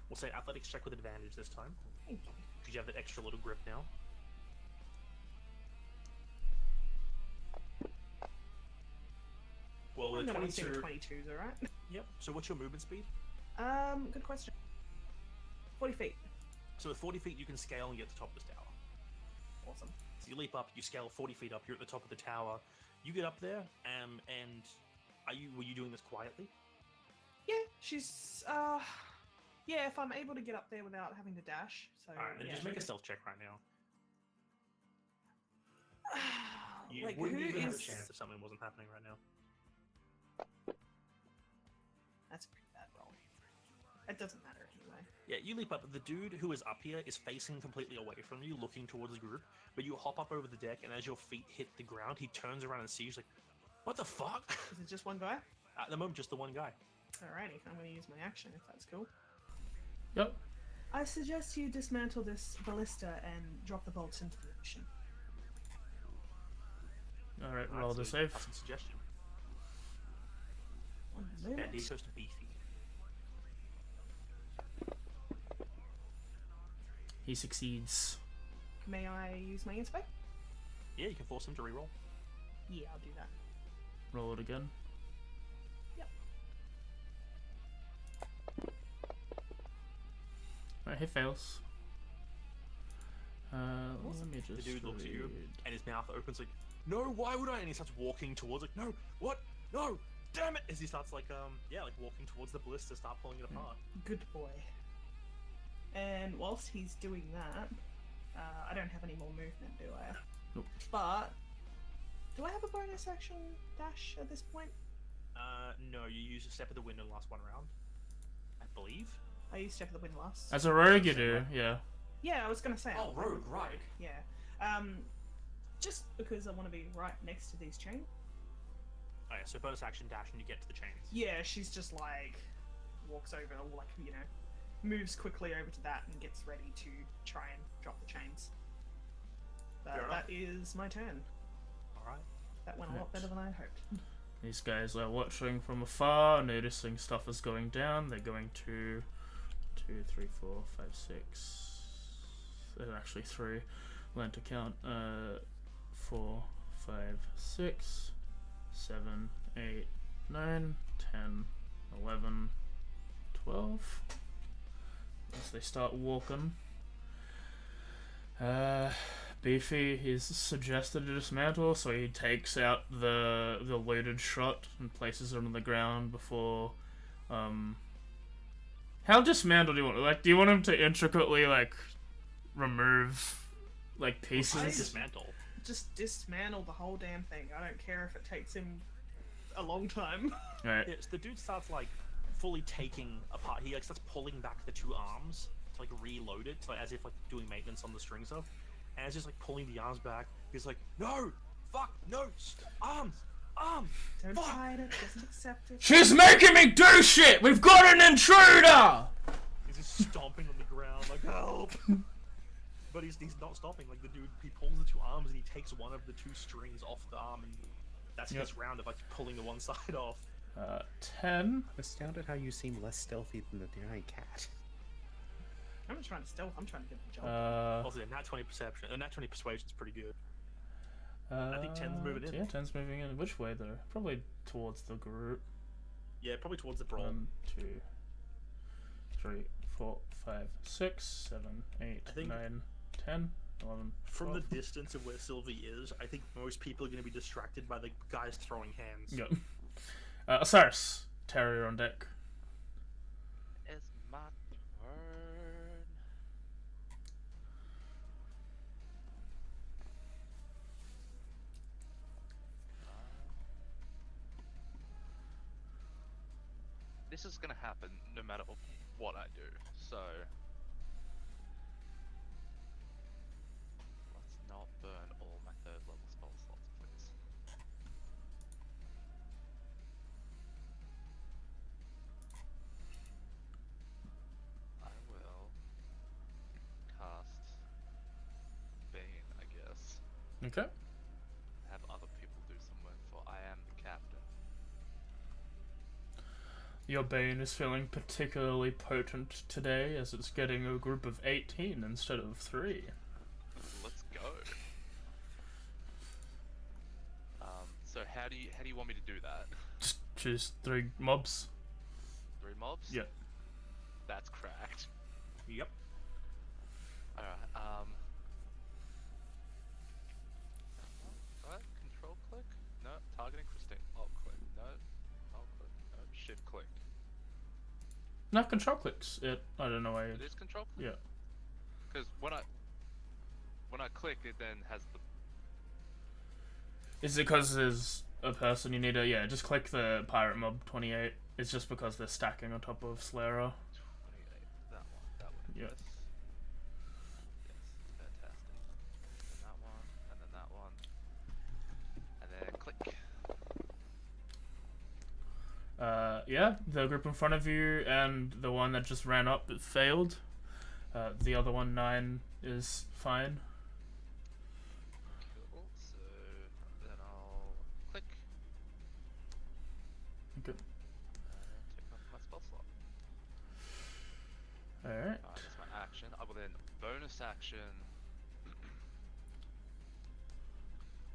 we'll say athletics check with advantage this time. Thank you. Because you have that extra little grip now. Well, I'm the gonna say 22. the 22s, alright? Yep. So what's your movement speed? Good question. 40 feet. So with 40 feet, you can scale and get to the top of this tower. Awesome. So you leap up, you scale 40 feet up, you're at the top of the tower. You get up there, and were you doing this quietly? Yeah, she's yeah, if I'm able to get up there without having to dash. So Alright, then yeah. just make a stealth check right now. You like, wouldn't who even have a is- chance if something wasn't happening right now. That's a pretty bad roll. It doesn't matter anyway. Yeah, you leap up. The dude who is up here is facing completely away from you, looking towards the group. But you hop up over the deck, and as your feet hit the ground, he turns around and sees you. He's like, "What the fuck?" Is it just one guy? At the moment, just the one guy. Alrighty, I'm gonna use my action if that's cool. Yep. I suggest you dismantle this ballista and drop the bolts into the ocean. Alright, Alright, roll so the save. that's a suggestion. One Yeah, moment. he's supposed to beefy. He succeeds. May I use my inspo? Yeah, you can force him to reroll. Yeah, I'll do that. Roll it again. Yep. Alright, he fails. Let me The just dude looks at you, read. and his mouth opens like, "No, why would I?" And he starts walking towards like, "No, what? No, damn it!" As he starts like walking towards the ballista, start pulling it apart. Good boy. And whilst he's doing that, I don't have any more movement, do I? Nope. But do I have a bonus action dash at this point? No, you use a step of the wind in the last one round, I believe. I used Step of the Wind last. As a rogue, you do, yeah. Yeah, I was gonna say. Oh, rogue, right. Yeah. Just because I want to be right next to these chains. Oh yeah, so bonus action dash and you get to the chains. Yeah, she's just like walks over, like, you know, moves quickly over to that and gets ready to try and drop the chains. But Fair enough. that is my turn. All right. That went a lot better than I hoped. These guys are watching from afar, noticing stuff is going down. They're going to 2, 3, 4, 5, 6. There's actually 3. Learn to count. 4, 5, 6, 7, 8, 9, 10, 11, 12. As they start walking. Beefy is suggested to dismantle, so he takes out the loaded shot and places it on the ground before. How dismantled do you want? Like, do you want him to intricately remove I pieces? dismantle. Just dismantle the whole damn thing. I don't care if it takes him a long time. Right. It's the dude starts fully taking apart. He starts pulling back the two arms to reload it, as if doing maintenance on the string stuff. And as he's pulling the arms back, he's like, "No, fuck, no, arms. Don't Fuck. fight it. Just accept it. She's making me do shit! We've got an intruder! He's just stomping on the ground like, "Help!" But he's not stopping. The dude, he pulls the two arms and he takes one of the two strings off the arm, and that's his round of pulling the one side off. 10. Astounded how you seem less stealthy than the giant cat. I'm not trying to stealth. I'm trying to get the job. Also, nat 20 perception, nat 20 persuasion's pretty good. I think 10's moving in. Yeah, 10's moving in. Which way though? Probably towards the group. Yeah, probably towards the brawl. 1, 2, 3, 4, 5, 6, 7, 8, I think- 9, 10, 11. From the 12. distance of where Sylvie is, I think most people are going to be distracted by the guys throwing hands. Yep. Osiris, Terrier on deck. It's my turn. This is gonna happen no matter what I do, so let's not burn all my third level spell slots, please. I will cast Bane, I guess. Okay. Have other people do some work, for I am the captain. Your Bane is feeling particularly potent today, as it's getting a group of 18 instead of 3. Let's go. So how do you want me to do that? Just choose 3 mobs. 3 mobs? Yep. That's cracked. Yep. No, control clicks it. I don't know why. It is control click? Yeah. Because when I click, it then has the... Is it because there's a person you need to... Yeah, just click the Pirate Mob 28. It's just because they're stacking on top of Slayer. 28. That one. Yeah. Yes. Yes. Fantastic. And that one, and then that one. And then click. Yeah, the group in front of you and the one that just ran up it failed. The other one, 9, is fine. Cool. So then I'll click. Okay. And take my spell slot. Alright. That's my action. I will then bonus action.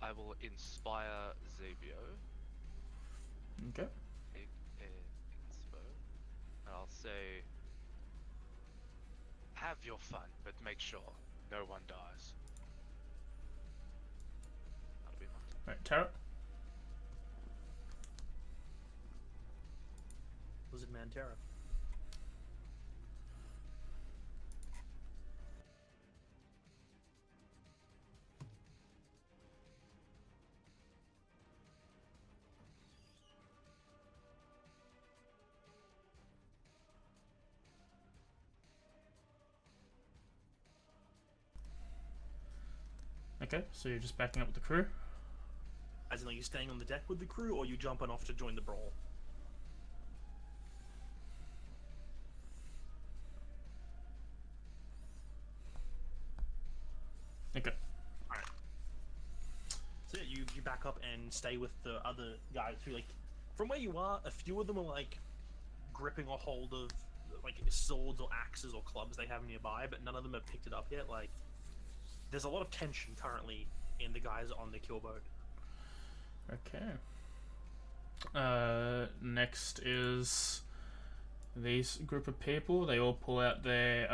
I will inspire Xavier. Okay. Inspo. And I'll say, have your fun, but make sure no one dies. That'll be my Alright, Tara. Lizard Man Terra. Okay, so you're just backing up with the crew. As in, like, you staying on the deck with the crew, or you jumping off to join the brawl? Okay. Alright. So yeah, you back up and stay with the other guys who, like, from where you are, a few of them are, like, gripping a hold of, like, swords or axes or clubs they have nearby, but none of them have picked it up yet. Like, there's a lot of tension currently in the guys on the kill boat. Okay. Next is these group of people. They all pull out their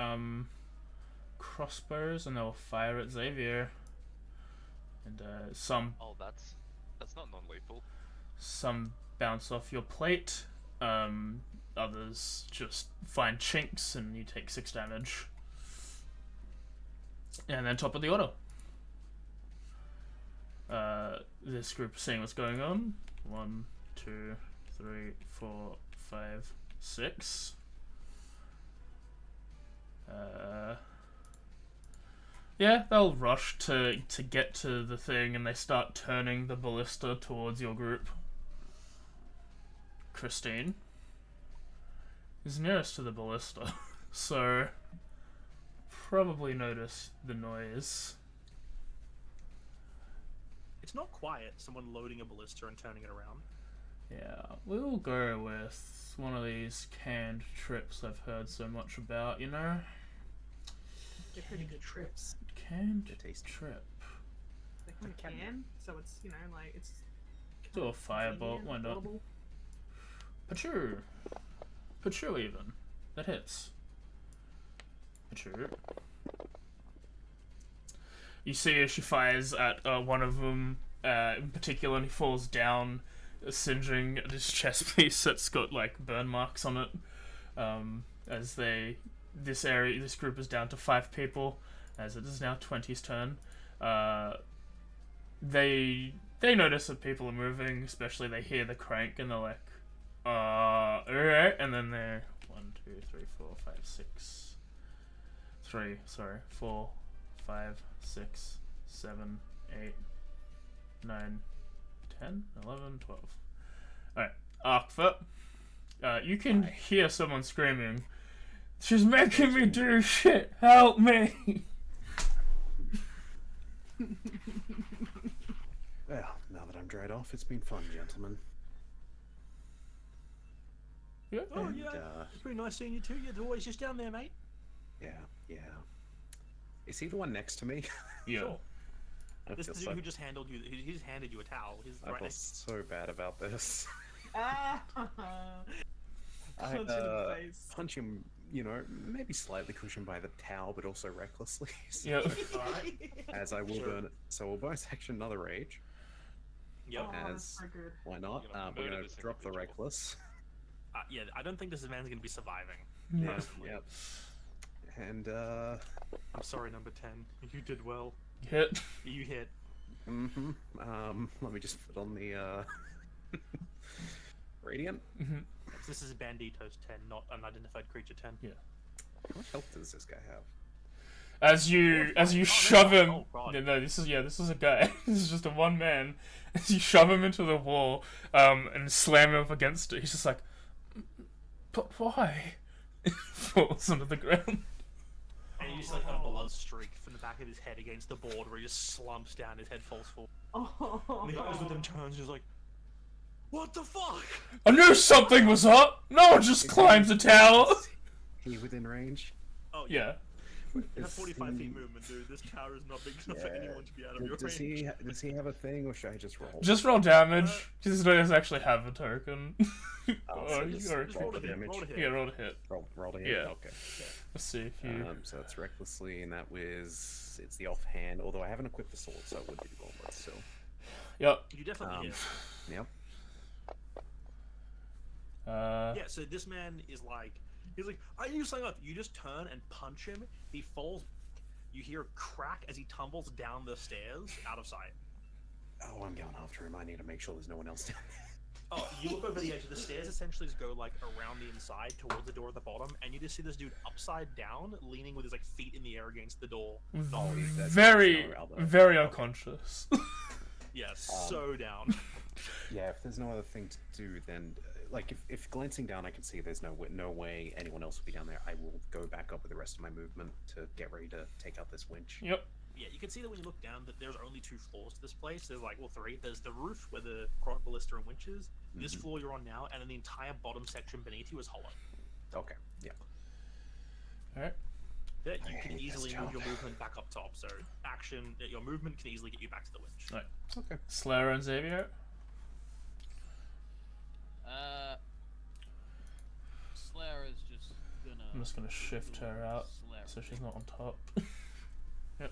crossbows and they'll fire at Xavier. And some that's not non-lethal. some bounce off your plate. Others just find chinks and you take 6 damage. And then top of the order. This group seeing what's going on. 1, 2, 3, 4, 5, 6. Yeah, they'll rush to get to the thing and they start turning the ballista towards your group. Christine is nearest to the ballista, so probably notice the noise. It's not quiet, someone loading a ballista and turning it around. Yeah, we'll go with one of these canned trips I've heard so much about, you know? They're pretty good trips. Canned They're tasty. trip. They come in a can, so it's, you know, like, it's... Do a firebolt, why not? affordable. Pachoo! Pachoo even. That hits. Pachoo. You see as she fires at one of them in particular and he falls down, singeing at his chest piece that's got like burn marks on it. As this group is down to 5 people, as it is now 20's turn. They notice that people are moving, especially they hear the crank and they're like, alright, and then they're 1, 2, 3, 4, 5, 6, 3, sorry, 4, 5, 6, 7, 8, 9, 10, 11, 12. Alright, Arkfoot, you can hear someone screaming, she's making me do shit, help me! Well, now that I'm dried off, it's been fun, gentlemen. Yeah. Oh, And, yeah. It's pretty nice seeing you too. You're always just down there, mate. yeah. Is he the one next to me? Yeah. Sure. I This feel is the dude who just handled you. He just handed you a towel. He's I right feel next. so bad about this. Ah! I Punch in the face. punch him, maybe slightly cushioned by the towel, but also recklessly. So, Yeah. as I will Sure. burn it. So we'll bonus action another rage. Yep. Oh, that's As so good. why not? You're gonna We're murder gonna this drop the individual. reckless. Yeah, I don't think this man's gonna be surviving. Yeah, yep. And I'm sorry, number 10. You did well. Hit. You hit. let me just put on the radiant. This is Bandito's 10, not unidentified creature 10. Yeah. How much health does this guy have? As you Oh, shove no. him. Oh, God. No, this is a guy. This is just a one man. As you shove him into the wall, and slam him up against it, he's just like, but why? Falls onto the ground. And you just like a blood streak from the back of his head against the board where he just slumps down, his head falls forward. Oh. And the guys with him turns just like, what the fuck? I knew something was up. No one just climbs a tower. He within range? Oh, Yeah. You have 45 feet movement, dude. This tower is not big enough for anyone to be out of your Does range. does he have a thing, or should I just roll? Just roll damage. He doesn't actually have a token. So Just roll to hit. Roll to hit. Yeah, roll to hit. Roll to hit? Yeah. Okay. Let's see if you. So it's recklessly, and that was... It's the offhand, although I haven't equipped the sword, so it would be wrong, but still. Yep. You definitely hit. Yep. Yeah, so this man is like, he's like, I knew something up. You just turn and punch him. He falls. You hear a crack as he tumbles down the stairs out of sight. Oh, I'm going after him. I need to make sure there's no one else down there. Oh, you look over the edge of the stairs, essentially just go like around the inside towards the door at the bottom, and you just see this dude upside down, leaning with his like feet in the air against the door. Oh, that's Very, no elbow. very unconscious. Yeah, so down. Yeah, if there's no other thing to do, then like if glancing down, I can see there's no way anyone else will be down there. I will go back up with the rest of my movement to get ready to take out this winch. Yep. Yeah, you can see that when you look down that there's only 2 floors to this place. There's like, well, 3. There's the roof where the ballista and winches. This floor you're on now, and then the entire bottom section beneath you is hollow. Okay. Yeah. All right. Yeah, you I can hate easily this move your job. movement back up top. So your movement can easily get you back to the winch. Right. Okay. Slayer and Xavier. Slayer is just gonna. I'm just gonna shift her out Slayer. so she's not on top. Yep.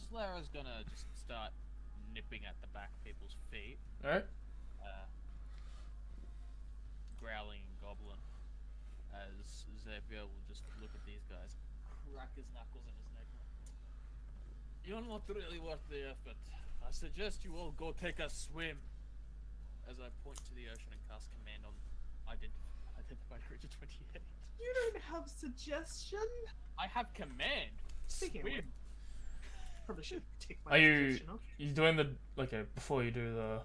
Slayer is gonna just start nipping at the back of people's feet, All right. growling and gobbling. As Xavier will just look at these guys, crack his knuckles in his neck. You're not really worth the effort. I suggest you all go take a swim. As I point to the ocean and cast command on identified creature 28. You don't have suggestion? I have command. Speaking of Swim. which, probably should take my Are you suggestion off. doing the okay before you do the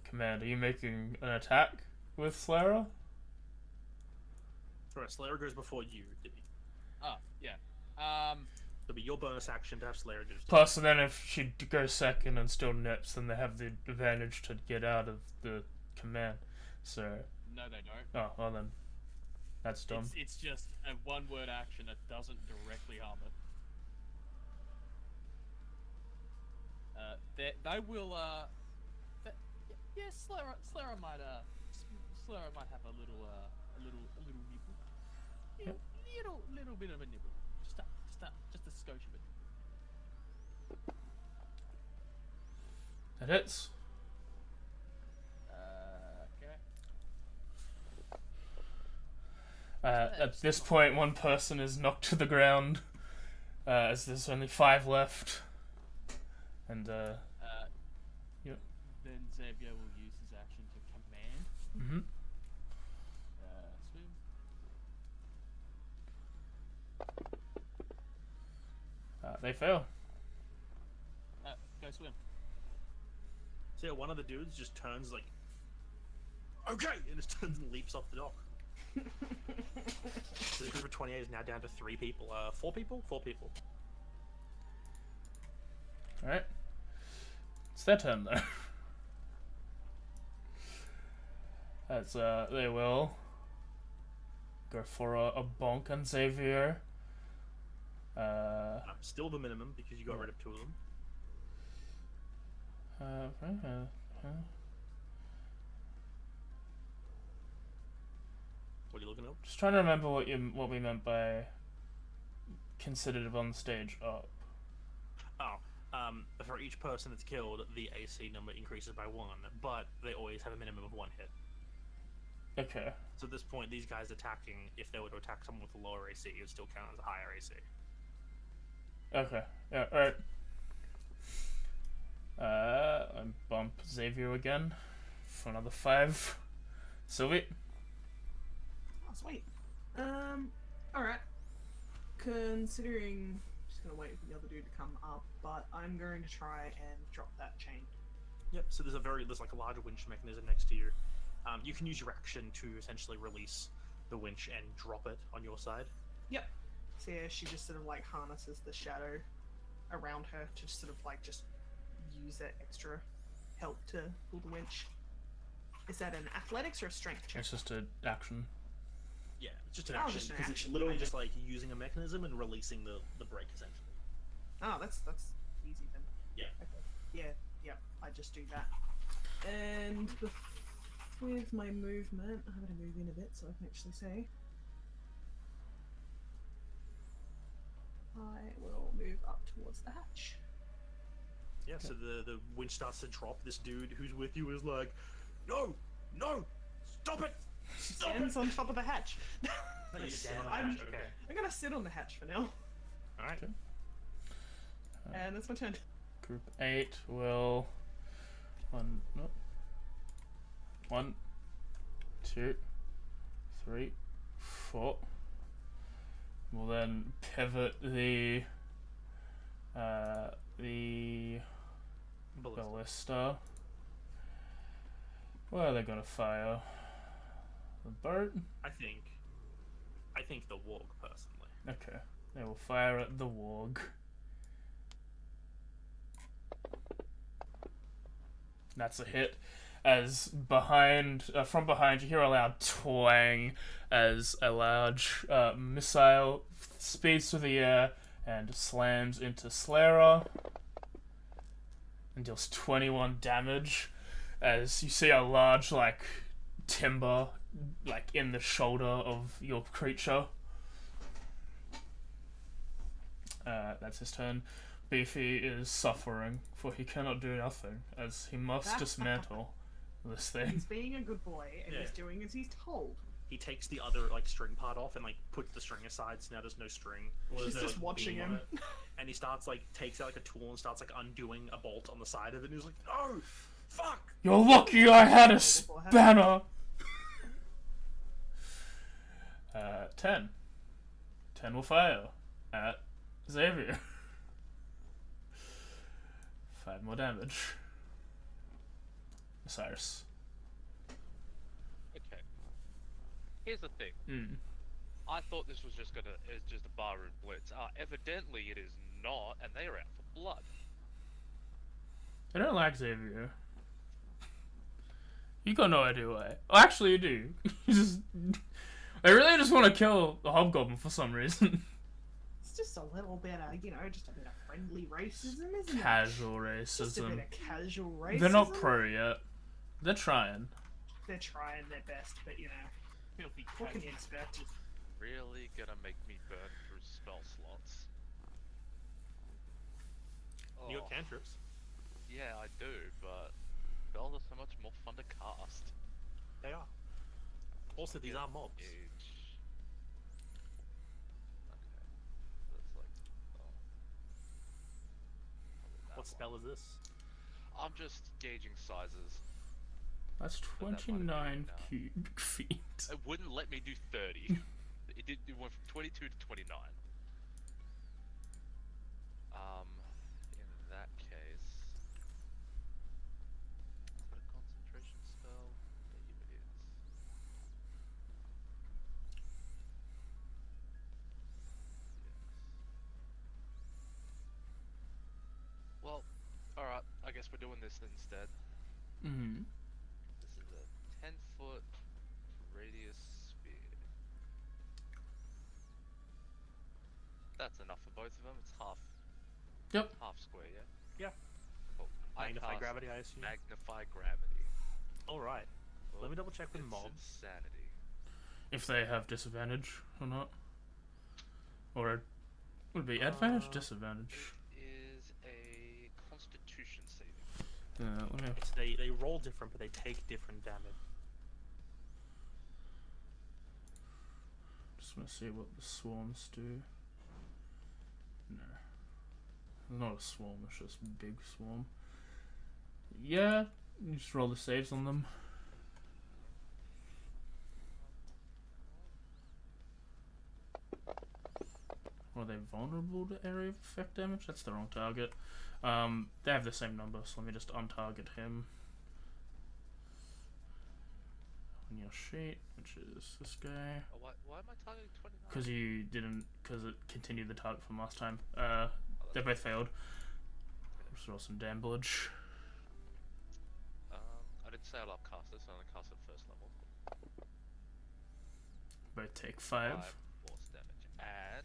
command? Are you making an attack with Slayer? Alright, Slayer goes before you, Dibby. Oh, yeah. It'll be your bonus action to have Slayer do stuff. Plus, and then if she goes second and still nips, then they have the advantage to get out of the command. So, No, they don't. oh well then, that's dumb. It's just a one-word action that doesn't directly harm it. They will. Yeah, Slayer might have a little nibble. Little bit of a nibble. Just a skosh of it. That hits. Okay. At this point, one person is knocked to the ground, as there's only 5 left. And, Then Xavier will use his action to command. mm-hmm. Swim. They fail. Go swim. So yeah, one of the dudes just turns like, okay, and just turns and leaps off the dock. So the group of 28 is now down to 3 people. 4 people? 4 people. Alright. It's their turn, though. That's, they will go for a bonk on Xavier. Still the minimum because you got rid of 2 of them. What are you looking at? Just trying to remember what we meant by considered on stage up. For each person that's killed, the AC number increases by 1, but they always have a minimum of 1 hit. Okay. So at this point, these guys attacking, if they were to attack someone with a lower AC, it would still count as a higher AC. Okay. Yeah. All right. I bump Xavier again for another 5. Sylvie. Oh, sweet. Alright. Considering, just gonna wait for the other dude to come up, but I'm going to try and drop that chain. Yep. So there's like a larger winch mechanism next to you. You can use your action to essentially release the winch and drop it on your side. Yep. So yeah, she just sort of like harnesses the shadow around her to sort of like just use that extra help to pull the winch. Is that an athletics or a strength check? It's just an action. Yeah, it's just an Oh, action just an because it's action. literally just like using a mechanism and releasing the brake essentially. Oh, that's easy then. Yeah. Okay. Yeah. I just do that. And with my movement, I'm going to move in a bit so I can actually say. I will move up towards the hatch. Yeah. So the winch starts to drop. This dude who's with you is like, no, stop it, stop it. Stands on top of the hatch. No, you stand on the I'm, hatch, okay. I'm gonna sit on the hatch for now. All right. Okay. And that's my turn. Group 8 will... 1, 2, 3, 4. We'll then pivot the ballista. Where are they gonna fire? The boat? I think the warg personally. Okay. They will fire at the warg. That's a hit. As from behind, you hear a loud twang as a large missile speeds through the air and slams into Slayer and deals 21 damage. As you see a large, timber, in the shoulder of your creature. That's his turn. Beefy is suffering, for he cannot do nothing, as he must dismantle this thing. He's being a good boy and Yeah. he's doing as he's told. He takes the other string part off and puts the string aside, so now there's no string. Well, She's there's no, just watching beam on him. it. And he starts takes out a tool and starts undoing a bolt on the side of it. And he's like, "No, fuck!" You're lucky I had a spanner. 10. 10 will fire at Xavier. 5 more damage. Cyrus. Okay. Here's the thing. I thought this was just a barroom blitz. Evidently it is not, and they are out for blood. I don't like Xavier. You got no idea why. Oh, actually, you do. I really just want to kill the hobgoblin for some reason. It's just a little bit of, just a bit of friendly racism, isn't it? Casual Just a bit racism. of casual racism. They're not pro yet. They're trying. They're trying their best, but Filthy what can you casual. expect? Really gonna make me burn through spell slots. You Oh, got cantrips. yeah, I do, but spells are so much more fun to cast. They are. Also, these are mobs. Gauge. Okay. That's oh. Probably that What one. spell is this? I'm just gauging sizes. That's But that might have 29 been, cubic feet. It wouldn't let me do 30. It went from 22 to 29. In that case, is it a concentration spell? Maybe it is. Yes. Well, alright, I guess we're doing this instead. Mm-hmm. This is a 10-foot radius sphere. That's enough for both of them. It's half. Yep. Half square, yeah. Yeah. Cool. I Magnify cast gravity, I assume. Magnify gravity. All right. Let me double check with It's mobs. insanity. If they have disadvantage or not. Or would it be advantage or disadvantage? It is a Constitution saving. Let me. They roll different, but they take different damage. just want to see what the swarms do. No. It's not a swarm, it's just a big swarm. Yeah, you just roll the saves on them. Are they vulnerable to area of effect damage? That's the wrong target. They have the same number, so let me just untarget him. On your sheet, which is this guy. Oh, why am I targeting 29? Because you didn't, because it continued the target from last time. They both failed. Just roll some damage. I didn't say I'll upcast this, I only cast it first level. Both take 5. 5 force damage. And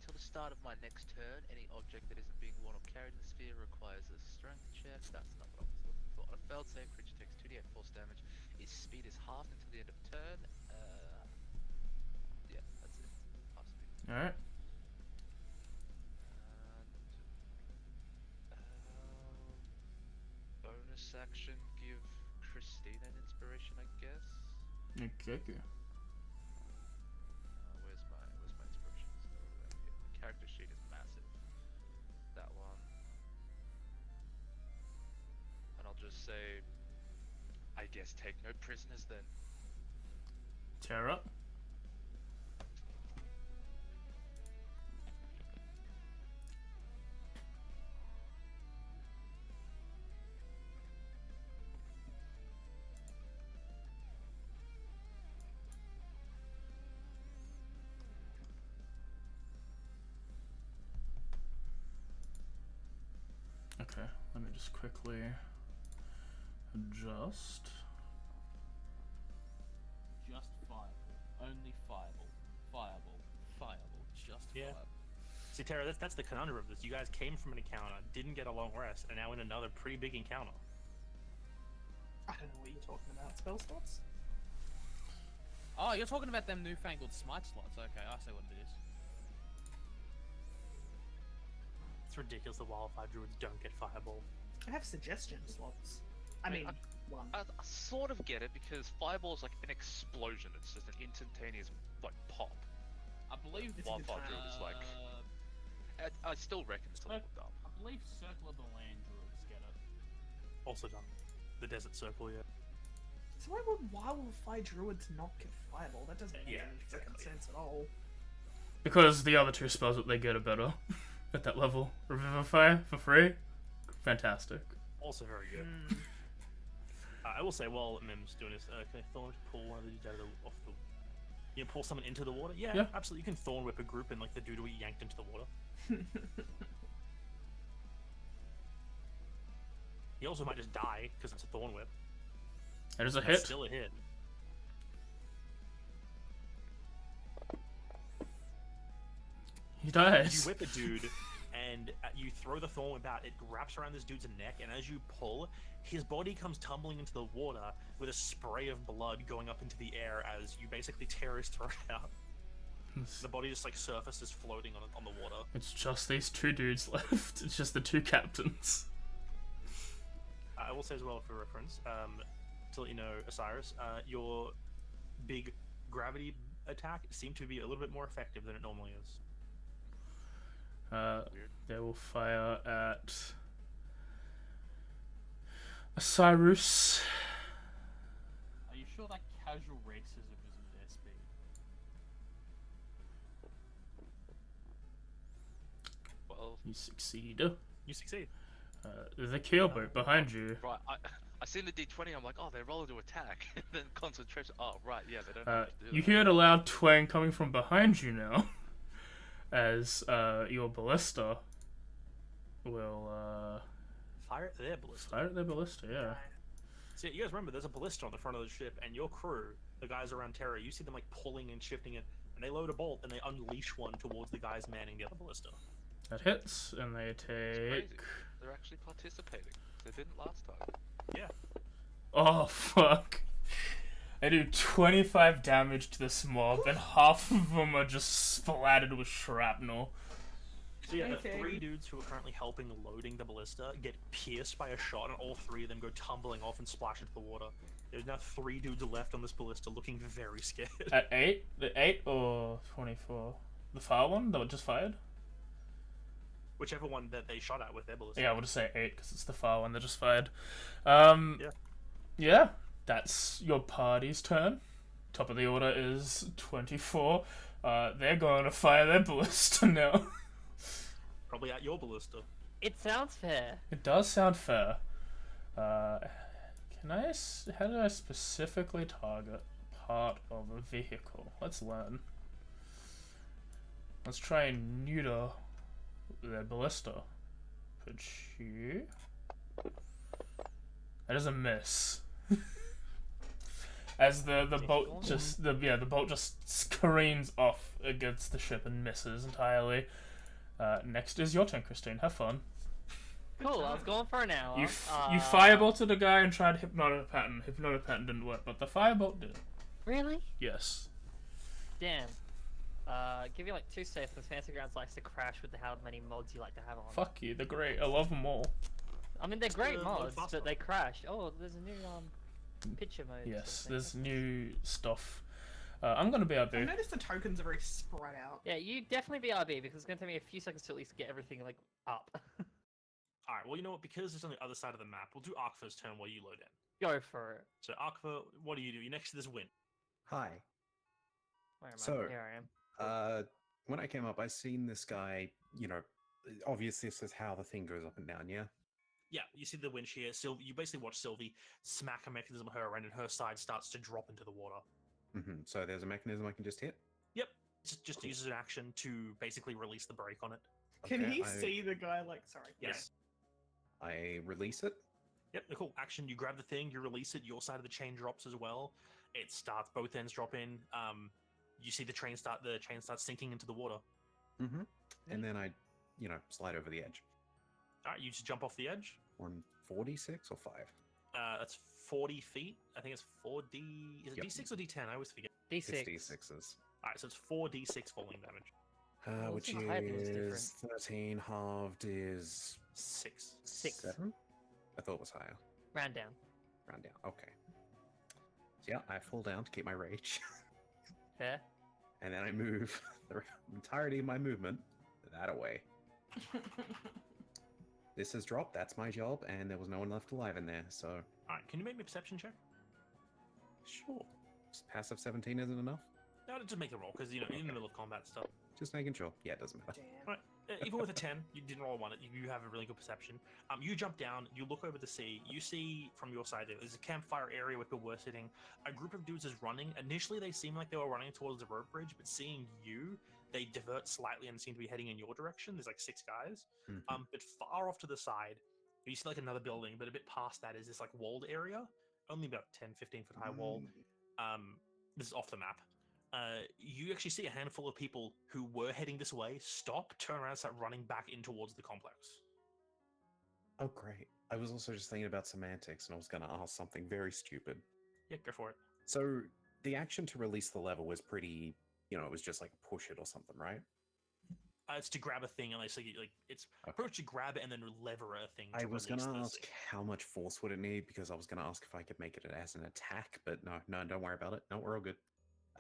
till the start of my next turn, any object that isn't being worn or carried in the sphere requires a strength check. That's not what I was looking for. On a failed save, creature takes 2d8 force damage. His speed is halved until the end of turn. Yeah, that's it. Half speed. Alright. Bonus action, give Christine an inspiration, I guess. Okay. Where's my inspiration? It's over there. Yeah, the character sheet is massive. That one. And I'll just say, I guess take no prisoners then. Tear up. Okay, let me just quickly adjust. Just fireball. Only fireball. Fireball. Fireball. Just Yeah. fireball. See, Tara, that's the conundrum of this. You guys came from an encounter, didn't get a long rest, and now in another pretty big encounter. I don't know what you're talking about. Spell slots? Oh, you're talking about them newfangled smite slots. Okay, I see what it is. It's ridiculous the wildfire druids don't get fireball. I have suggestion slots. I mean, one. I sort of get it because fireball is like an explosion. It's just an instantaneous like pop. I believe It's a good Wildfire time. druid is like. I still reckon it's a little dumb. I believe Circle of the Land druids get it. Also done. The desert circle, yeah. So why would wildfire druids not get fireball? That doesn't make Yeah, any freaking exactly. sense at all. Because the other two spells that they get are better at that level. Revivify for free. Fantastic. Also very good. I will say, while Mim's doing this, can I thorn pull one of the dudes off the... You know, pull someone into the water? Yeah, Yeah. absolutely. You can thorn whip a group and like the dude will get yanked into the water. He also might just die because it's a thorn whip. That is a It's hit. still a hit. He You dies. whip a dude and you throw the thorn whip out. It wraps around this dude's neck, and as you pull, his body comes tumbling into the water with a spray of blood going up into the air as you basically tear his throat out. The body just like surfaces floating on the water. It's just these two dudes left. It's just the two captains. I will say as well for reference, to let you know, Osiris, your big gravity attack seemed to be a little bit more effective than it normally is. They will fire at Osiris. Are you sure that casual racism isn't their speed? Well, You succeed. You succeed. The keelboat behind you. right. I seen the D20. I'm like, oh, they're rolling to attack. And then concentration. Oh, right. Yeah, they don't know what to do. You hear a loud twang coming from behind you now, as your ballista will Fire at their ballista. fire at their ballista. Yeah. See, you guys remember there's a ballista on the front of the ship, and your crew, the guys around Terra, you see them like pulling and shifting it, and they load a bolt and they unleash one towards the guys manning the other ballista. That hits, and they It's crazy. take. They're actually participating. They didn't last time. Yeah. Oh fuck! They do 25 damage to this mob, and half of them are just splattered with shrapnel. So yeah, Okay. the 3 dudes who are currently helping loading the ballista get pierced by a shot, and all 3 of them go tumbling off and splash into the water. There's now 3 dudes left on this ballista looking very scared. At 8? The 8 or 24? The far one that just fired? Whichever one that they shot at with their ballista. Yeah, I would say 8 because it's the far one that just fired. Yeah. Yeah, that's your party's turn. Top of the order is 24. They're going to fire their ballista now. Probably at your ballista. It sounds fair. It does sound fair. How do I specifically target part of a vehicle? Let's learn. Let's try and neuter their ballista. Put you. That is a miss. As the bolt the bolt just careens off against the ship and misses entirely. Next is your turn, Christine. Have fun. Cool, I was going for an hour. You firebolted a guy and tried Hypnotopatin. Hypnotopatin didn't work, but the firebolt did. Really? Yes. Damn. Give you like 2 saves because Fancy Grounds likes to crash with how many mods you like to have on. Fuck you, they're great. I love them all. I mean, they're great Load mods, faster. but they crash. Oh, there's a new picture mode. Yes, sort of thing. there's new stuff. I'm gonna be I BRB. noticed the tokens are very spread out. Yeah, you definitely BRB because it's going to take me a few seconds to at least get everything like up. Alright, well, you know what? Because it's on the other side of the map, we'll do Arkva's turn while you load in. Go for it. So, Arkva, what do? You're next to this win. Hi. Where am I? So, Here I am. When I came up, I seen this guy. Obviously this is how the thing goes up and down. Yeah. Yeah, you see the winch here. You basically watch Sylvie smack a mechanism at her end, and her side starts to drop into the water. So there's a mechanism I can just hit. Yep, just Cool. uses an action to basically release the brake on it. Can Okay, he I- see the guy? Like, sorry. Yes. I release it. Yep, cool. Action, you grab the thing, you release it, your side of the chain drops as well. It starts, both ends drop in. You see the chain starts sinking into the water. And then I, slide over the edge. Alright, you just jump off the edge. 146 or 5? That's 40 feet. I think it's 4D. Is it Yep. D6 or D10? I always forget. D6. 56s. Alright, so it's 4D6 falling damage. Well, Which since height was is 13 halved is 6. 6. 7? I thought it was higher. Round down. Round down. Okay. So yeah, I fall down to keep my rage. Fair. And then I move the entirety of my movement that away. This has dropped, that's my job, and there was no one left alive in there, so Alright, can you make me a perception check? sure. Just passive 17 isn't enough? No, just make a roll, because, you're in the middle of combat stuff. Just making sure. Yeah, it doesn't matter. Damn. Even with a 10, you didn't roll a 1, you have a really good perception. You jump down, you look over the sea, you see from your side there's a campfire area where people were sitting. A group of dudes is running. Initially, they seem like they were running towards the rope bridge, but seeing you, they divert slightly and seem to be heading in your direction. There's like 6 guys. Mhm. But far off to the side, you see like another building, but a bit past that is this like walled area, only about 10, 15 foot high wall. This is off the map. You actually see a handful of people who were heading this way stop, turn around, and start running back in towards the complex. Oh, great. I was also just thinking about semantics, and I was going to ask something very stupid. Yeah, go for it. So, the action to release the lever was pretty, it was just like push it or something, right? It's to grab a thing, and it's Okay. approach to grab it and then lever a thing. I was going to release the ask thing. how much force would it need, because I was going to ask if I could make it as an attack, but no, don't worry about it. No, we're all good.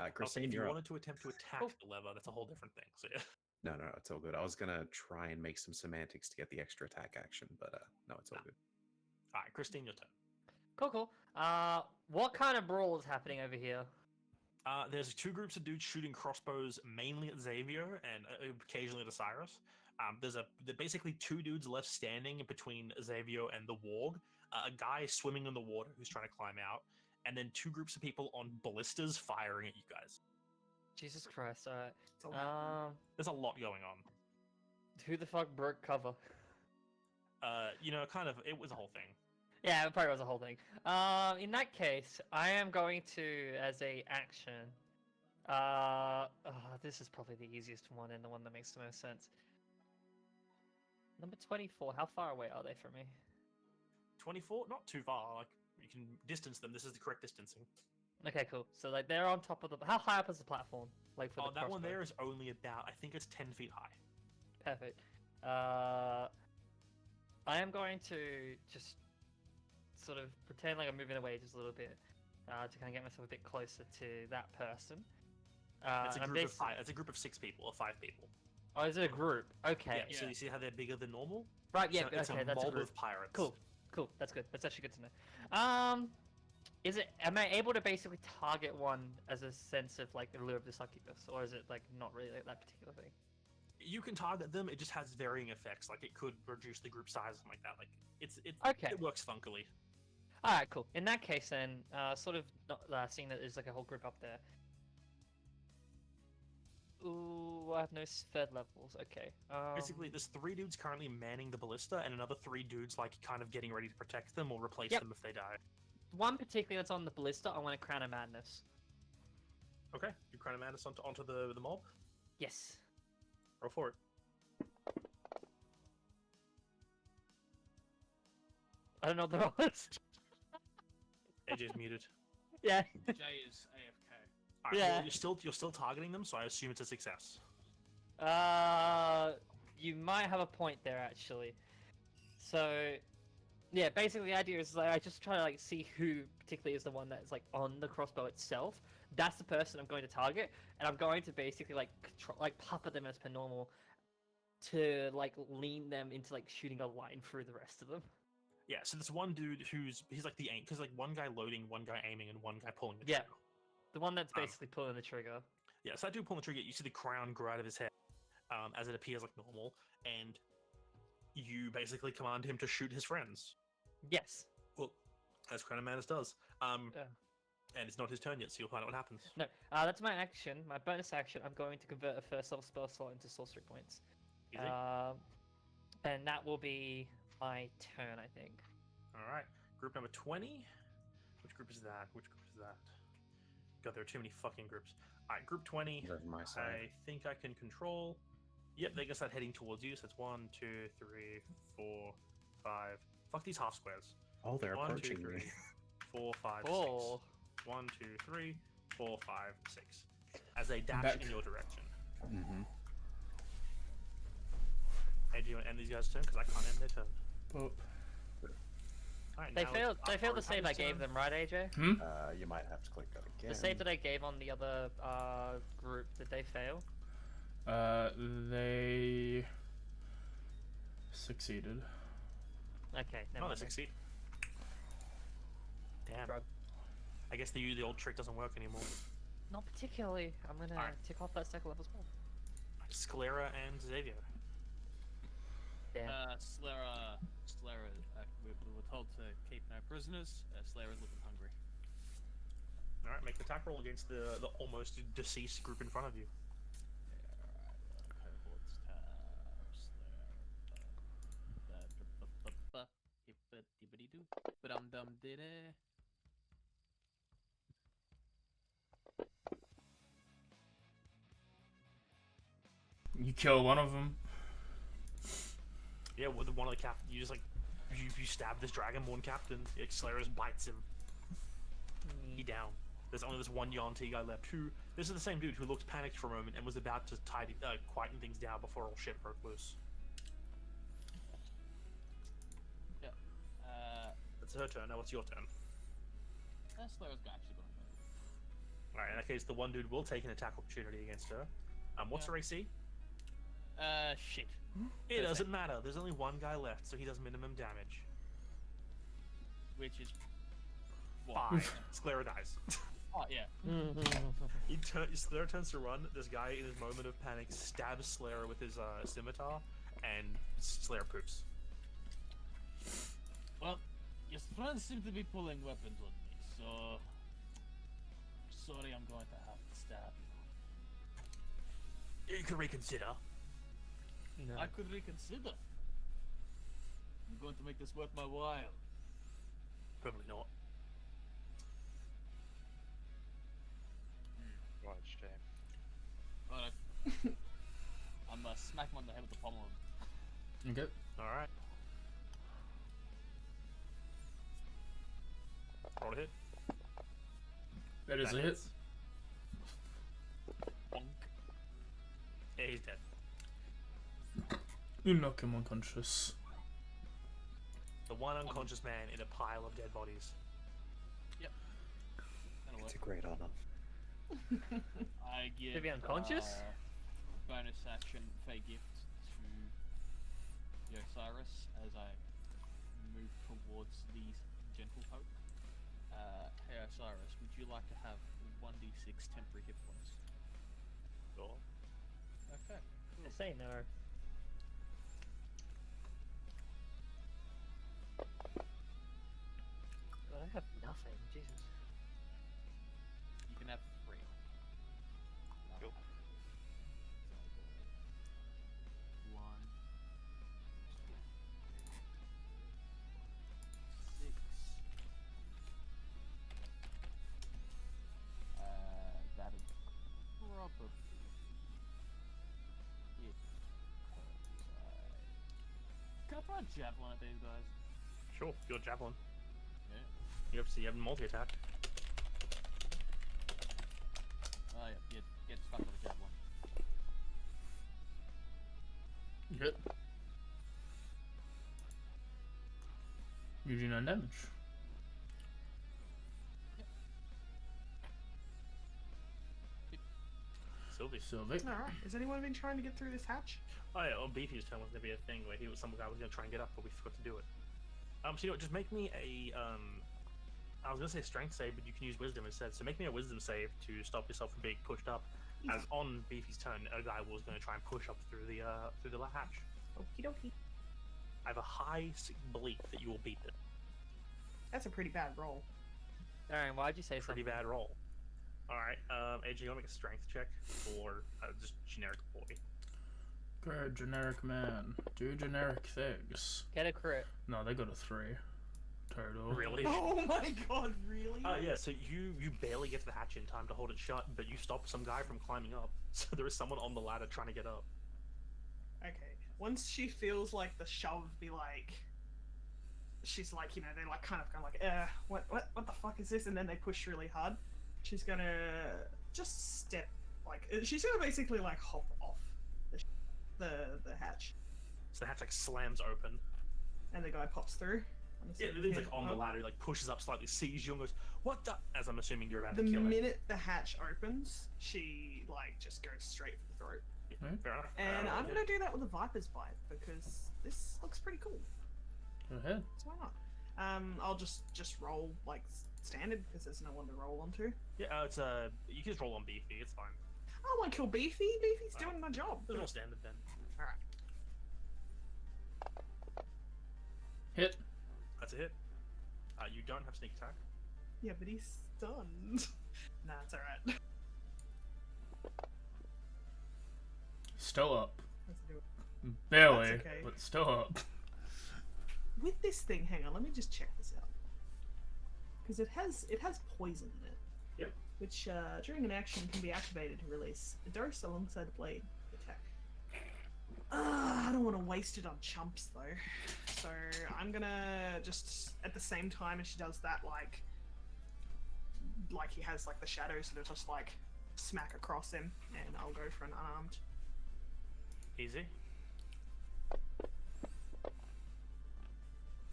Also, Christine, if you you're up. wanted to attempt to attack the lever, that's a whole different thing. So yeah. No, it's all good. I was going to try and make some semantics to get the extra attack action, but no, it's all good. All right, Christine, your turn. Cool. What kind of brawl is happening over here? There's 2 groups of dudes shooting crossbows, mainly at Xavier and occasionally at Osiris. There's basically 2 dudes left standing between Xavier and the Warg. A guy swimming in the water who's trying to climb out, and then 2 groups of people on ballistas firing at you guys. Jesus Christ, alright. It's a lot. There's a lot going on. Who the fuck broke cover? It was a whole thing. Yeah, it probably was a whole thing. In that case, I am going to, as a action, this is probably the easiest one and the one that makes the most sense. Number 24, how far away are they from me? 24, not too far. Like, you can distance them. This is the correct distancing. Okay, cool. So, like, they're on top of the... How high up is the platform? Like, for Oh, the that one crossbow? there is only about, I think it's 10 feet high. Perfect. I am going to just sort of pretend like I'm moving away just a little bit. to kind of get myself a bit closer to that person. It's a and I'm group of basi- five. It's a group of 6 people or 5 people. Oh, is it a group? Okay. Yeah. So Yeah. you see how they're bigger than normal? Right. Yeah. So it's okay. a That's a mob group. of pirates. Cool. Cool. That's good. That's actually good to know. Am I able to basically target one as a sense of like the lure of the succubus, or is it like not really like, that particular thing? You can target them. It just has varying effects. Like it could reduce the group size, something like that. Like Okay. it works funkily. All right. Cool. In that case, then, sort of seeing that there's like a whole group up there. Ooh, I have no third levels. Okay. Basically, there's 3 dudes currently manning the ballista, and another 3 dudes like kind of getting ready to protect them or replace Yep. them if they die. One particularly that's on the ballista, I want to Crown of Madness. Okay, you crown a madness onto the mob. Yes. Roll for it. I don't know what the roll is. AJ's muted. Yeah. Jay is AFK. Alright, Yeah. well, you're still targeting them, so I assume it's a success. You might have a point there actually. So, yeah, basically the idea is like I just try to like see who particularly is the one that's like on the crossbow itself. That's the person I'm going to target, and I'm going to basically like puppet them as per normal to like lean them into like shooting a line through the rest of them. Yeah, so this one dude he's like the aim, because like one guy loading, one guy aiming, and one guy pulling the Yeah. trigger. The one that's basically pulling the trigger. Yeah, so that dude pulling the trigger, you see the crown grow out of his head as it appears like normal, and you basically command him to shoot his friends. Yes. Well, as Crown of Madness does. Yeah. And it's not his turn yet, so you'll find out what happens. No, that's my action. My bonus action, I'm going to convert a first level spell slot into sorcery points. Easy. And that will be my turn, I think. Alright, group number 20. Which group is that? Which group is that? God, there are too many fucking groups. Alright, group 20. Over my side. I think I can control. Yep, they can start heading towards you. So it's 1, 2, 3, 4, 5. Fuck these half squares. Oh, they're 1, 2, approaching 3, me. 4, 5, 6. Oh. 1, 2, 3, 4, 5, 6. As they dash Back. in your direction. Mm-hmm. Hey, do you want to end these guys' turn? Because I can't end their turn. Boop. Alright, They now failed. it's They up failed the on save I Harry's gave turn. them, right, AJ? Hmm? You might have to click that again. The save that I gave on the other group, did they fail? They succeeded. Okay, never Oh, they mind. succeed. Damn. Drug. I guess the old trick doesn't work anymore. Not particularly. I'm gonna Alright. tick off that second level spell. Sclera and Xavier. Damn. Slera, we were told to keep no prisoners. Slera's looking hungry. Alright, make the attack roll against the almost deceased group in front of you. Cohorts tab, Slera. Ba-dum-dum-diddy. You kill one of them. Yeah, with one of the captain, you just like you stab this dragonborn captain. Like, Sclera bites him. He down. There's only this one Yuan-Ti guy left. This is the same dude who looked panicked for a moment and was about to quieten things down before all shit broke loose. Yeah. That's her turn. Now what's your turn? Slera's actually going to move. Alright, in that case, the one dude will take an attack opportunity against her. What's Yeah. her AC? Shit. It Does doesn't matter. There's only one guy left, so he does minimum damage. Which is what? 5. Sclera dies. Oh yeah. Sclera turns to run. This guy, in his moment of panic, stabs Sclera with his scimitar, and Sclera poofs. Well, your friends seem to be pulling weapons on me, so sorry, I'm going to have to stab you. You can reconsider. No. I could reconsider. I'm going to make this worth my while. Probably not. Right, Jay. Alright. I'm smack him on the head with the pommel. Okay. Alright. Roll a hit. That is That a hit. hits. Bonk. Yeah, he's dead. You knock him unconscious. The one unconscious man in a pile of dead bodies. roll It's it. a great honor. I give To be unconscious? bonus action fey gift to the Osiris as I move towards these gentle folk. Hey Osiris, would you like to have 1d6 temporary hit points? Sure. Okay. I say no. God, I have nothing. Jesus. You can have 3. Cool. So I go 1, 2, 6. That'd probably it. Can I throw a javelin at these guys? Sure. Your javelin. Yeah. You have multi-attack. Oh yeah, get stuck with a javelin. Hit. You do 9 damage. Sylvie. Sylvie. Alright, has anyone been trying to get through this hatch? Oh yeah, on Beefy's turn was gonna be a thing where some guy was gonna try and get up, but we forgot to do it. So you know what, just make me a I was gonna say strength save, but you can use wisdom instead. So make me a wisdom save to stop yourself from being pushed up. As on Beefy's turn, a guy was gonna try and push up through the hatch. Okie dokie. I have a high belief that you will beat it. That's a pretty bad roll. Darren, why'd you say Pretty something? bad roll. Alright, AJ, you wanna make a strength check for just generic boy? Good generic man. Do generic things. Get a crit. No, they go to 3 total. Really? Oh my god, really? Yeah, so you barely get to the hatch in time to hold it shut, but you stop some guy from climbing up. So there is someone on the ladder trying to get up. Okay. Once she feels like the shove be like, she's like, you know, they're like kind of going like, what the fuck is this? And then they push really hard. She's gonna just step like she's gonna basically like hop off the hatch, So the hatch like slams open. and the guy pops through. Yeah, he's like on the ladder, like pushes up slightly, sees you and goes, "What the?" As I'm assuming you're about The to kill him. minute the hatch opens, she like just goes straight for the throat. Fair enough. And I'm gonna do that with a viper's bite because this looks pretty cool. Go ahead. So why not? I'll just roll like standard because there's no one to roll onto. Yeah, it's you can just roll on Beefy. It's fine. I don't want to kill Beefy. Beefy's doing my job. It's all standard then. All right. Hit. That's a hit. You don't have sneak attack. Yeah, but he's stunned. Nah, it's all right. Still up. Let's do it. Barely, That's okay. but still up. With this thing, hang on, let me just check this out. Because it has poison in it. Yep. Which during an action can be activated to release a dose alongside a blade attack. I don't want to waste it on chumps though. So I'm gonna just at the same time as she does that, like he has like the shadows, so they'll just like smack across him, and I'll go for an unarmed. Easy.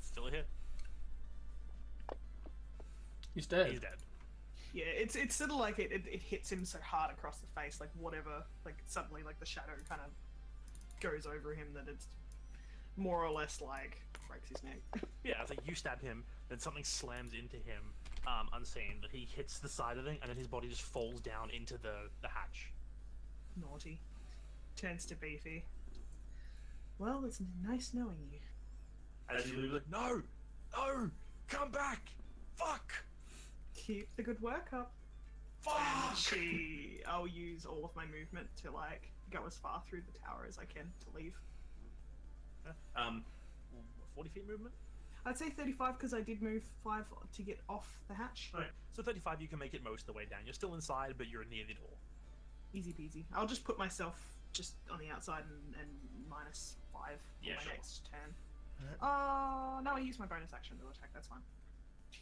Still a hit. He's dead. He's dead. Yeah, it's sort of like it hits him so hard across the face, like whatever, like suddenly like the shadow kind of goes over him that it's more or less like breaks his neck. Yeah, it's like you stab him, then something slams into him, unseen, but he hits the side of it, and then his body just falls down into the hatch. Naughty. Turns to Beefy. Well, it's nice knowing you. As you leave, like, no, come back, fuck, Keep the good work up. fuck. I'll use all of my movement to like go as far through the tower as I can to leave. 40 feet movement. I'd say 35 because I did move 5 to get off the hatch. Right. So 35, you can make it most of the way down. You're still inside, but you're near the door. Easy peasy. I'll just put myself just on the outside and minus 5 on Yeah, my sure. next turn. Alright. No, I use my bonus action to attack. That's fine.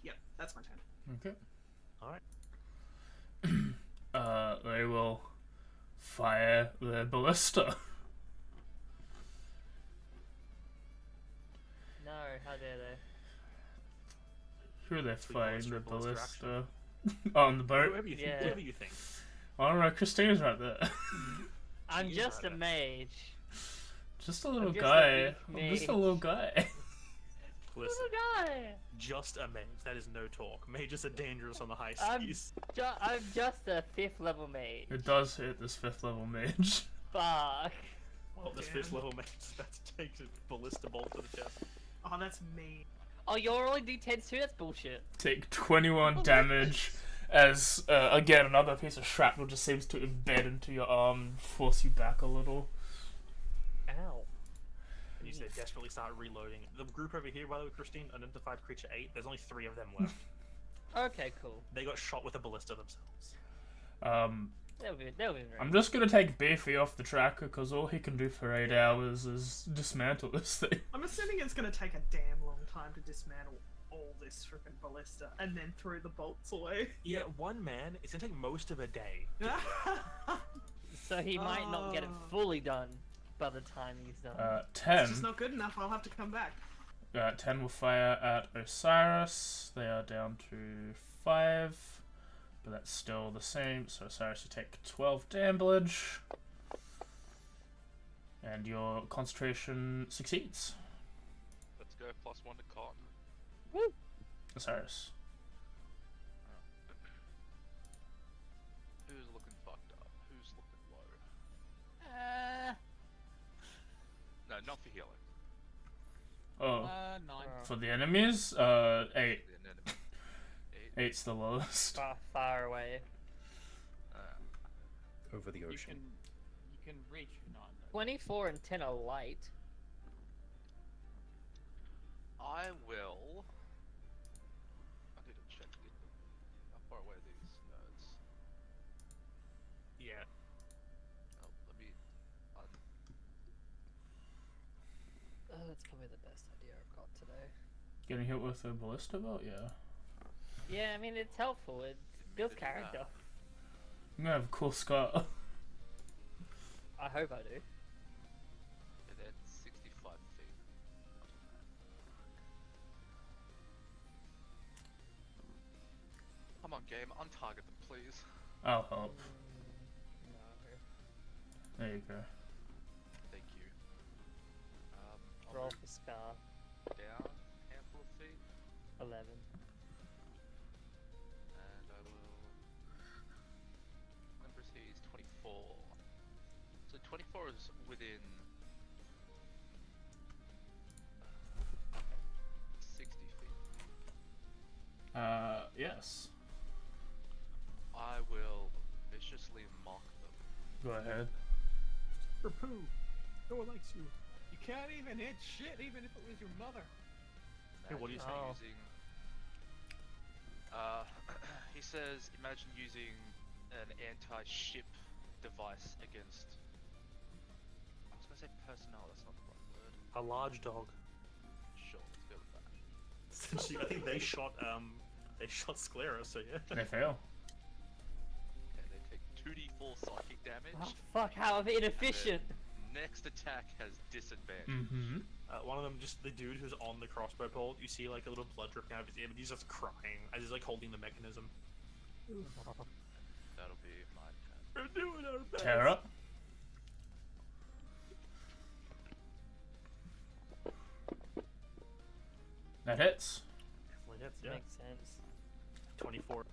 Yep, that's my turn. Okay. All right. They will fire their ballista. No, how dare they? Who are they We call it firing the triple ballista? On the boat. Whoever you think. Yeah. Whoever you think. I don't know, Christina's right there. I'm He's just a right. mage. Just a little just a guy. weak I'm just a mage. little guy. Listen, Little guy. just a mage. That is no talk. Mages are dangerous on the high I'm seas. I'm just a 5th level mage. It does hit this 5th level mage. Fuck. Well, this Damn. 5th level mage is about to take a ballista bolt to the chest. Oh, that's mean. Oh, you're rolling d10s too? That's bullshit. Take 21 damage as, again, another piece of shrapnel just seems to embed into your arm and force you back a little. Ow. And you say desperately start reloading. The group over here, by the way, Christine, identified creature 8. There's only 3 of them left. Okay, cool. They got shot with a ballista themselves. That'll be very I'm just gonna take Beefy off the tracker because all he can do for 8 hours is dismantle this thing. I'm assuming it's gonna take a damn long time to dismantle all this freaking ballista and then throw the bolts away. Yeah, one man, it's gonna take most of a day. So he might not get it Oh. fully done by the time he's done. 10. It's just not good enough. I'll have to come back. 10 will fire at Osiris. They are down to 5. But that's still the same. So Osiris, you take 12 damage. And your concentration succeeds. Let's go +1 to con. Woo! Osiris. Who's looking fucked up? Who's looking low? No, not for healing. Oh, 9. for the enemies? 8. The enemy. 8. 8's the lowest. Far away. Over the You ocean. can reach 9. 24 and 10 are light. I will. I need to check how far away are these nerds. Yeah. Oh, let me. Oh, that's probably the best idea I've got today. Getting hit with a ballista bolt? Yeah. Yeah, I mean, it's helpful. It builds character. I'm gonna have a cool scar. I hope I do. Yeah, they're at 65 feet. Come on, game, untarget them, please. I'll help. No. There you go. Thank you. I'll Roll move for scar. down a handful of feet, 11. and I will. Number C is 24. So 24 is within 60 feet. Yes. I will viciously mock them. Go ahead. For poo. No one likes you. You can't even hit shit, even if it was your mother. Hey, what do you Imagine say? using, he says, imagine using an anti-ship device against. I was gonna say personnel. That's not the right word. A large dog. Sure, let's go with that. Essentially, I think they shot Sclera, so yeah. They fail. Okay, they take 2d4 psychic damage. Oh, fuck, how inefficient! Next attack has disadvantage. Mm-hmm. One of them, just the dude who's on the crossbow bolt, you see like a little blood dripping out of his ear, but he's just crying as he's like holding the mechanism. That'll be my turn. We're doing our best. Terra. That hits. Definitely hits, yeah. Makes sense. 24.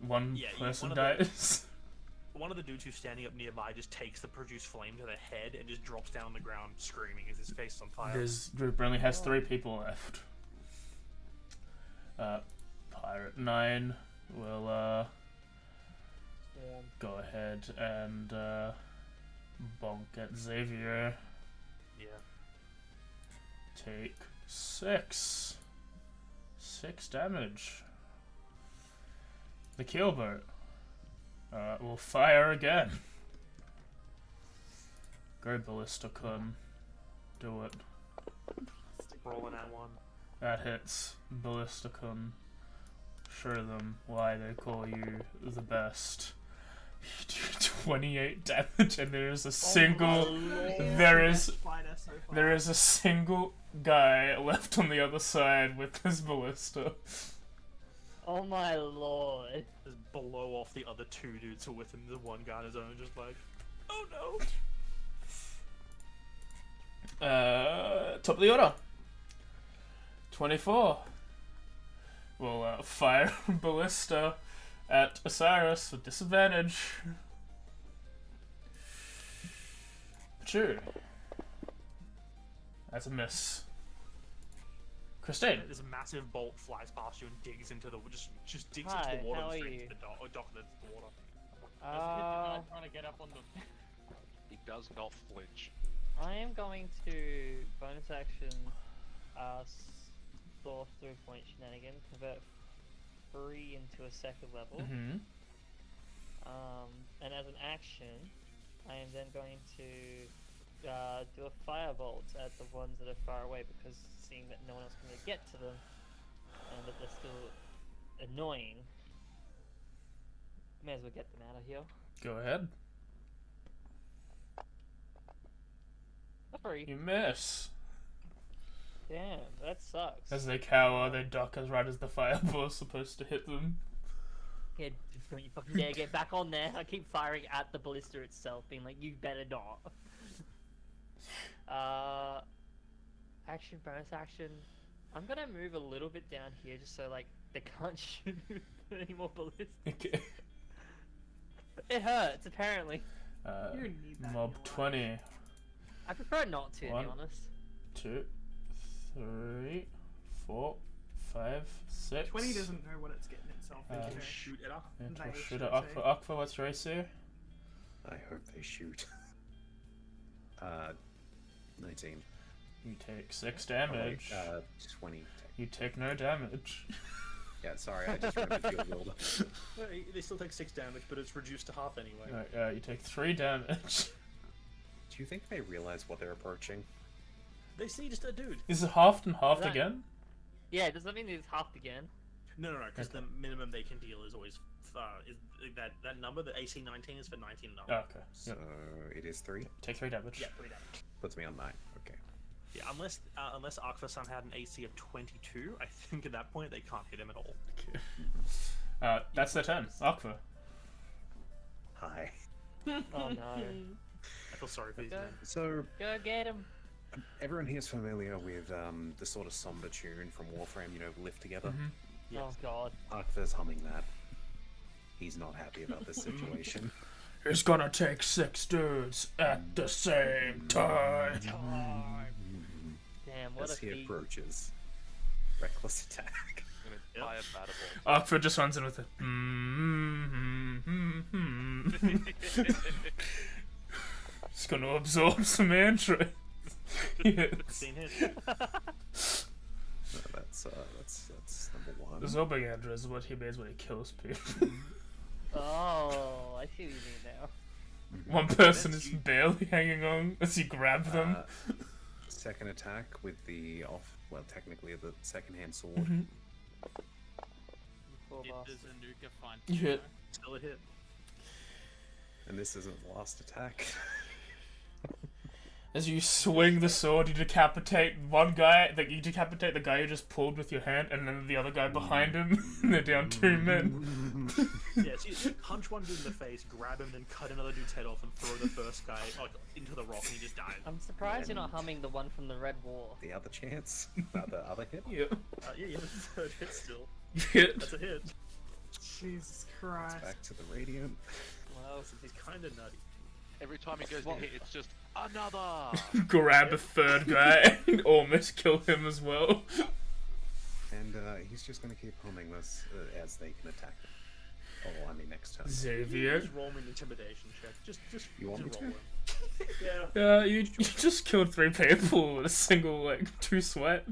One Yeah, person one of the- dies. One of the dudes who's standing up nearby just takes the produced flame to the head and just drops down on the ground screaming as his face is on fire. This group only has 3 people left. Pirate 9 will go ahead and bonk at Xavier. Yeah. Take 6 damage. The keelboat will fire again. Go ballista, kun. Do it. Rolling at one. That hits ballista, kun. Show them why they call you the best. You do 28 damage, and there is a single. There is There is a single guy left on the other side with his ballista. Oh my lord. Just blow off the other two dudes who are with him. The one guy on his own, just like, oh no. Top of the order. 24. We'll fire ballista at Osiris with disadvantage. 2. That's a miss. Christine. There's a massive bolt flies past you and digs into the just digs Hi, into the water how and are straight you? into the dock and into the water. Does it hit the guy trying to get up on the... He does not flinch. I am going to bonus action Source 3-point shenanigan, convert 3 into a second level. Mm-hmm. And as an action, I am then going to do a firebolt at the ones that are far away, because seeing that no one else can really get to them and that they're still annoying, may as well get them out of here. Go ahead. A 3. You miss. Damn, that sucks. As they cower, they duck as right as the fireball is supposed to hit them. Yeah, don't you fucking dare get back on there. I keep firing at the ballista itself, being like, you better not. Action, bonus action. I'm gonna move a little bit down here just so, like, they can't shoot any more ballistas. Okay. It hurts, apparently. You don't need that in Mob your 20. I prefer not to, to One. be honest. 2, 3, 4, 5, 6. 20 doesn't know what it's getting itself into. Shoot it up. And They shoot should it. say. Aqua, what's your AC? I hope they shoot. 19. You take 6 Oh, wait, damage. 20. You take no damage. Yeah, sorry, I just remembered your builder. Well, they still take 6 damage, but it's reduced to half anyway. Right, you take 3 damage. Do you think they realize what they're approaching? They see just a dude. Is it halved and halved Right. again? Yeah, does that mean it's halved again? No, because Okay. the minimum they can deal is always is that number. The AC 19 is for 19 and up. Oh, okay. So Yep. Uh, it is 3. Take 3 damage. Yeah, 3 damage. Puts me on 9. Okay. Yeah, unless Arkva-san had an AC of 22, I think at that point they can't hit him at all. Okay. That's their turn. Aqua. Hi. Oh no. I feel sorry for these Okay. men. So Go get him. everyone here is familiar with the sort of somber tune from Warframe, you know, Live Together. Mm-hmm. Oh god. Arkva's humming that. He's not happy about this situation. It's gonna take 6 dudes at the same time. Damn, what As a he feat. approaches. Reckless attack. I'm gonna fire battle Aqua just runs in with it. Just gonna absorb some androids. Yes. Seen hit. No, that's number 1. Absorbing androids is what he means when he kills people. Oh, I see what you mean now. One person is barely hanging on as you grab them. Second attack with the technically the second hand sword. Mm-hmm. Poor Did boss. the Zanuka find You hit. Still a hit. And this isn't the last attack. As you swing the sword, you decapitate one guy. You decapitate the guy you just pulled with your hand, and then the other guy behind him. And they're down 2 men. Yeah, so you punch one dude in the face, grab him, then cut another dude's head off and throw the first guy like into the rock, and he just dies. I'm surprised you're not humming the one from the Red Wall. The other chance. The other hit. Yeah. Yeah, the third hit still. You hit. That's a hit. Jesus Christ. Back to the radiant. Well, He's kind of nutty. Every time he goes to hit, it's just another. Grab a third guy and almost kill him as well. And he's just going to keep humming this as they can attack him. Oh, I mean next turn. Xavier. Just roll me an intimidation check. Just You want me roll to? him. Yeah. You just killed 3 people with a single 2 sweat.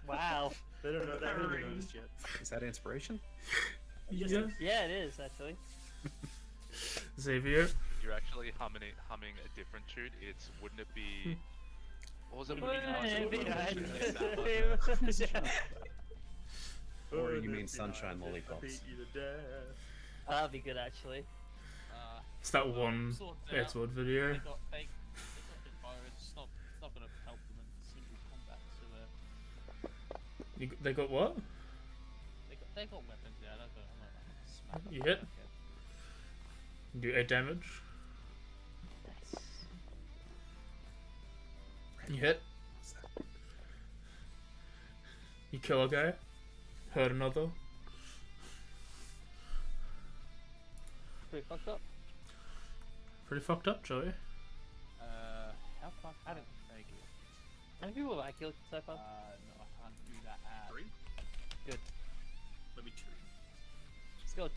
wow. They don't know that really noticed yet. Is that inspiration? Yes, Yeah. Yeah, it is actually. Xavier. You're actually humming a different tune. It's wouldn't it be? What was it? Or you mean Sunshine Lollipops? That'd be good actually. It's that one Swords out. Edward video. They got their bow. It's not gonna help them in single combat. So They got what? they They got weapons. Yeah, I'm gonna smack them. You hit? Okay. Do 8 damage. Nice. You hit. You kill a guy. Hurt another. Pretty fucked up. Pretty fucked up, Joey. How far I can don't- I take it? How many people have I killed so far? No, I can't do that at. 3? Good. Maybe 2. Let's go 2.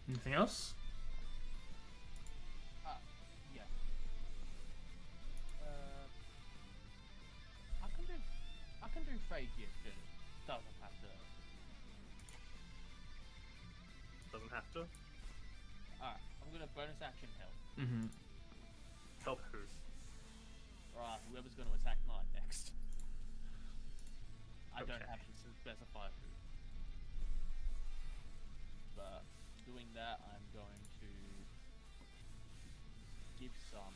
Anything else? Yeah. I can do fake gift. It doesn't have to. Doesn't have to. Alright, I'm gonna bonus action help. Mm-hmm. Help who? Right, whoever's gonna attack Knight next. I don't Okay. have to specify who. But doing that, I'm going to give some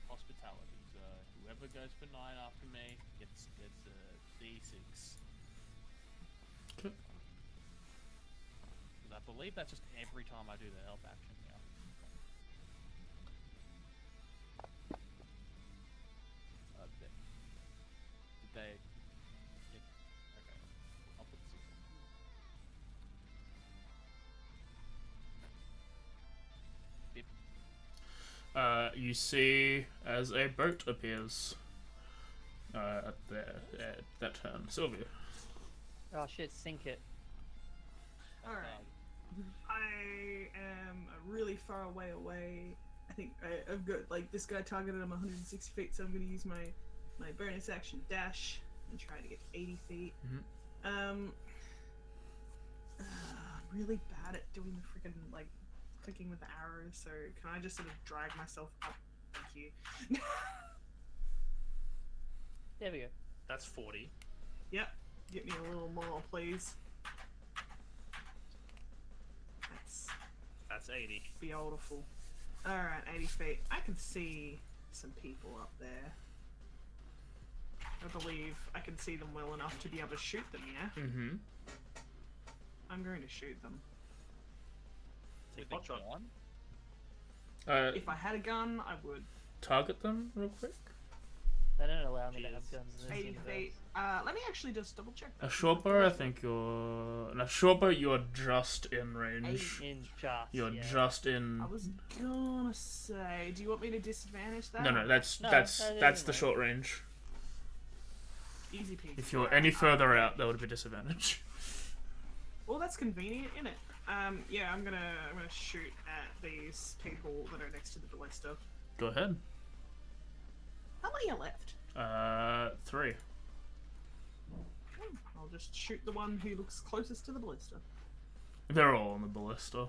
hospitality. So whoever goes for 9 after me gets a D6. Okay. Because I believe that's just every time I do the help action now. Did they? Okay. I'll put 6 on. You see as a boat appears at that turn. Sylvia. Oh shit, sink it. Alright. I am really far away. I think I've got, like, this guy targeted him 160 feet, so I'm going to use my bonus action dash and try to get to 80 feet. Mhm. I'm really bad at doing the freaking, like, clicking with the arrows, so can I just sort of drag myself up? Thank you. There we go. That's 40. Yep. Get me a little more, please. That's 80. Beautiful. Alright, 80 feet. I can see some people up there. I believe I can see them well enough to be able to shoot them, yeah? Mm-hmm. I'm going to shoot them. Take With pot the shot. gun? If I had a gun, I would. Target them real quick. They don't allow me to have Jeez. guns in this 80 universe. feet. Let me actually just double check A that. short bow, I think you're... A short bow, you're just in range. In just. You're yeah. just in... I was gonna say, do you want me to disadvantage that? No, that's No, that's that that's isn't the right. short range. Easy peasy. If you're Alright, any further out, that would be disadvantage. Well, that's convenient, isn't it? Yeah, I'm gonna shoot at these people that are next to the ballista. Go ahead. How many are left? 3. I'll just shoot the one who looks closest to the ballista. They're all on the ballista.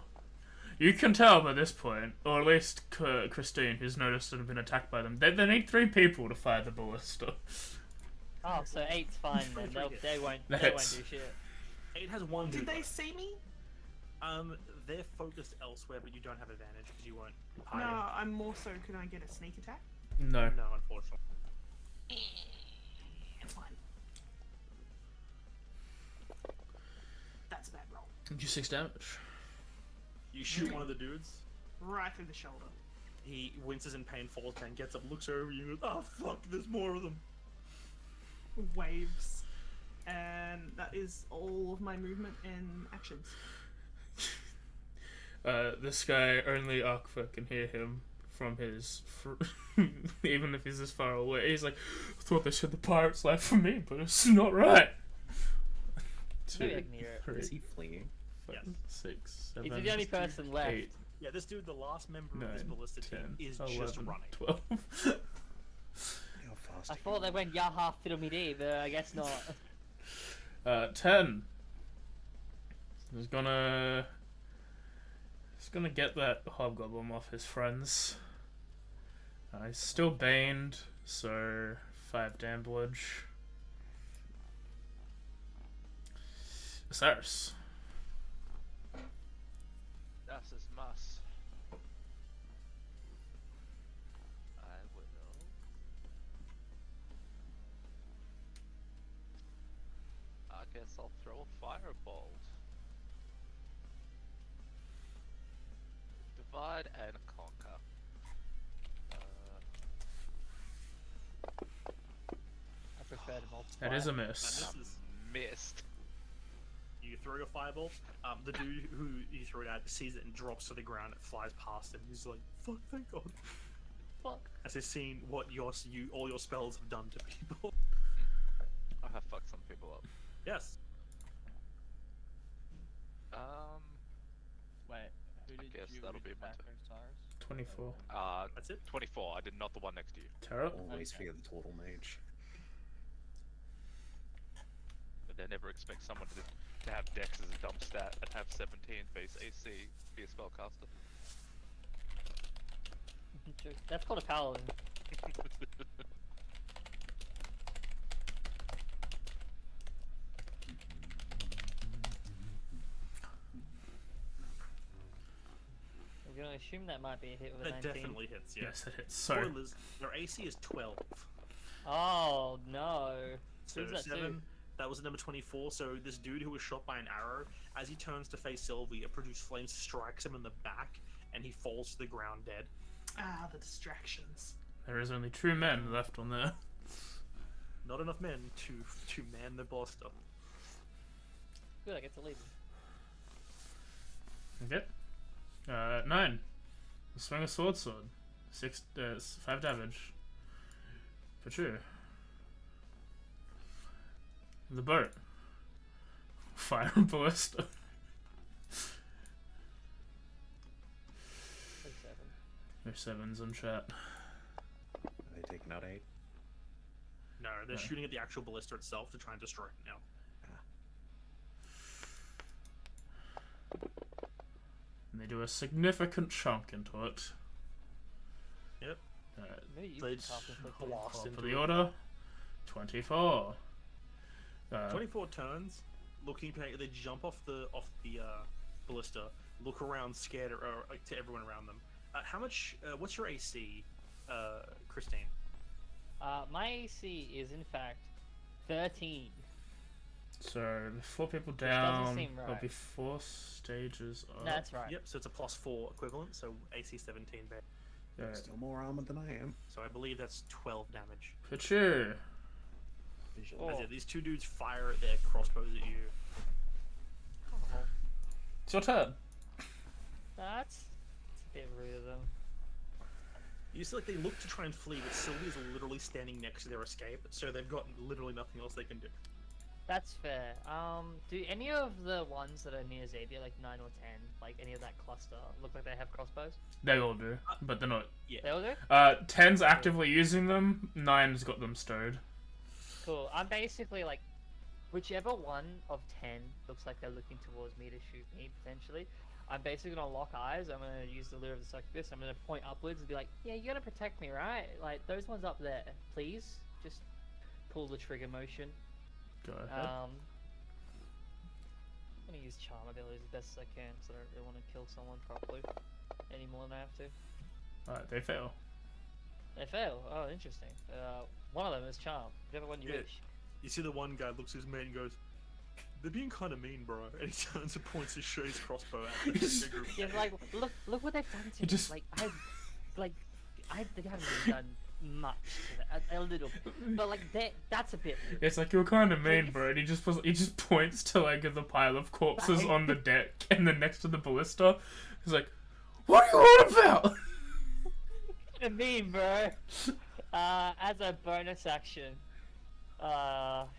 You can tell by this point, or at least Christine, who's noticed and been attacked by them, they need 3 people to fire the ballista. Oh, so 8's fine then. 23 hits. They won't That's- do shit. 8 has 1 Did dude they left. see me? They're focused elsewhere, but you don't have advantage because you weren't No, hiding. I'm more so. Can I get a sneak attack? No. No, unfortunately. It's fine. That's a bad roll. Do 6 damage. You shoot one of the dudes. Right through the shoulder. He winces in pain, falls down, gets up, looks over you, and goes, "Oh fuck, there's more of them." Waves. And that is all of my movement and actions. This guy, only Arkva can hear him from his... even if he's this far away. He's like, I thought they said the pirates left for me, but it's not right. Maybe I 2, can hear it. 3, Is he fleeing? 5, Yes. 6, 7, He's the only person left. 8, Yeah, this dude, the last member 9, of this ballista 10, team, is 11, just running. 12. How fast I are you thought they went Yaha Fiddle Me but I guess not. 10. He's gonna get that hobgoblin off his friends. He's still baned, so 5 damage. Osiris. Das ist Mass. I will guess I'll throw a firebolt. Divide and conquer. I prefer to multiply. That is a And miss. this is Missed. you throw your fireball. The dude who you threw it at sees it and drops to the ground. It flies past him. He's like, "Fuck! Thank God!" Fuck. As he's seen what all your spells have done to people. I have fucked some people up. Yes. Wait, who did guess you that'll be my attack, turn. Osiris? 24. That's it. 24. I did not the one next to you. Tara? Always Okay. fear the total mage. But they never expect someone to have Dex as a dumb stat and have 17 base AC be a spellcaster. True. That's called a paladin. We're gonna assume that might be a hit with a That 19. definitely hits. Yeah. Yes, it hits. So, Spoilers. Their AC is 12. Oh no. So Who's that 7. to? That was number 24. So this dude who was shot by an arrow, as he turns to face Sylvie, a produce flame strikes him in the back, and he falls to the ground dead. Ah, the distractions. there is only 2 men left on there. Not enough men to man the ballista. Good, I get to leave. Okay. 9. Swing a sword. 5 damage. For sure. The boat. Fire and ballista. 37. No 7s on chat. Are they taking out 8? No, they're No. shooting at the actual ballista itself to try and destroy it now. And they do a significant chunk into it. Yep. Maybe you They can talk and click on blast Call into for the it. order. 24. 24 turns, looking. They jump off the ballista, look around, scared to everyone around them. How much? What's your AC, Christine? My AC is in fact 13. So 4 people doesn't down. seem There'll right. be 4 stages up. That's right. Yep. So it's a +4 equivalent. So AC 17. Still more armored than I am. So I believe that's 12 damage. Picture. Oh. As if these two dudes fire their crossbows at you. Oh, It's your turn. that's a bit rude of them. You see, like they look to try and flee, but Sylvia's literally standing next to their escape, so they've got literally nothing else they can do. That's fair. Do any of the ones that are near Xavier, like 9 or 10, like any of that cluster, look like they have crossbows? They all do, but they're not. They all do? 10's actively using them. 9's got them stowed. Cool. I'm basically like, whichever one of 10 looks like they're looking towards me to shoot me, potentially, I'm basically gonna lock eyes. I'm gonna use the lure of the succubus. I'm gonna point upwards and be like, yeah, you're gonna protect me, right? Like, those ones up there, please. Just pull the trigger motion. Go ahead. I'm gonna use charm abilities as best as I can, so I don't really want to kill someone properly any more than I have to. Alright, they fail. They fail. Oh, interesting. One of them is charm. Whichever one you Yeah. wish. You see the one guy looks at his mate and goes, "They're being kind of mean, bro." And he turns and points his crossbow at the group. Yeah, like look what they've done to You me. just- Like they haven't really done much to that. A little bit, but like that's a bit. It's like you're kind of mean, bro. And he just points to like the pile of corpses on the deck, and then next to the ballista, he's like, "What are you on about?" I mean, bro. As a bonus action, don't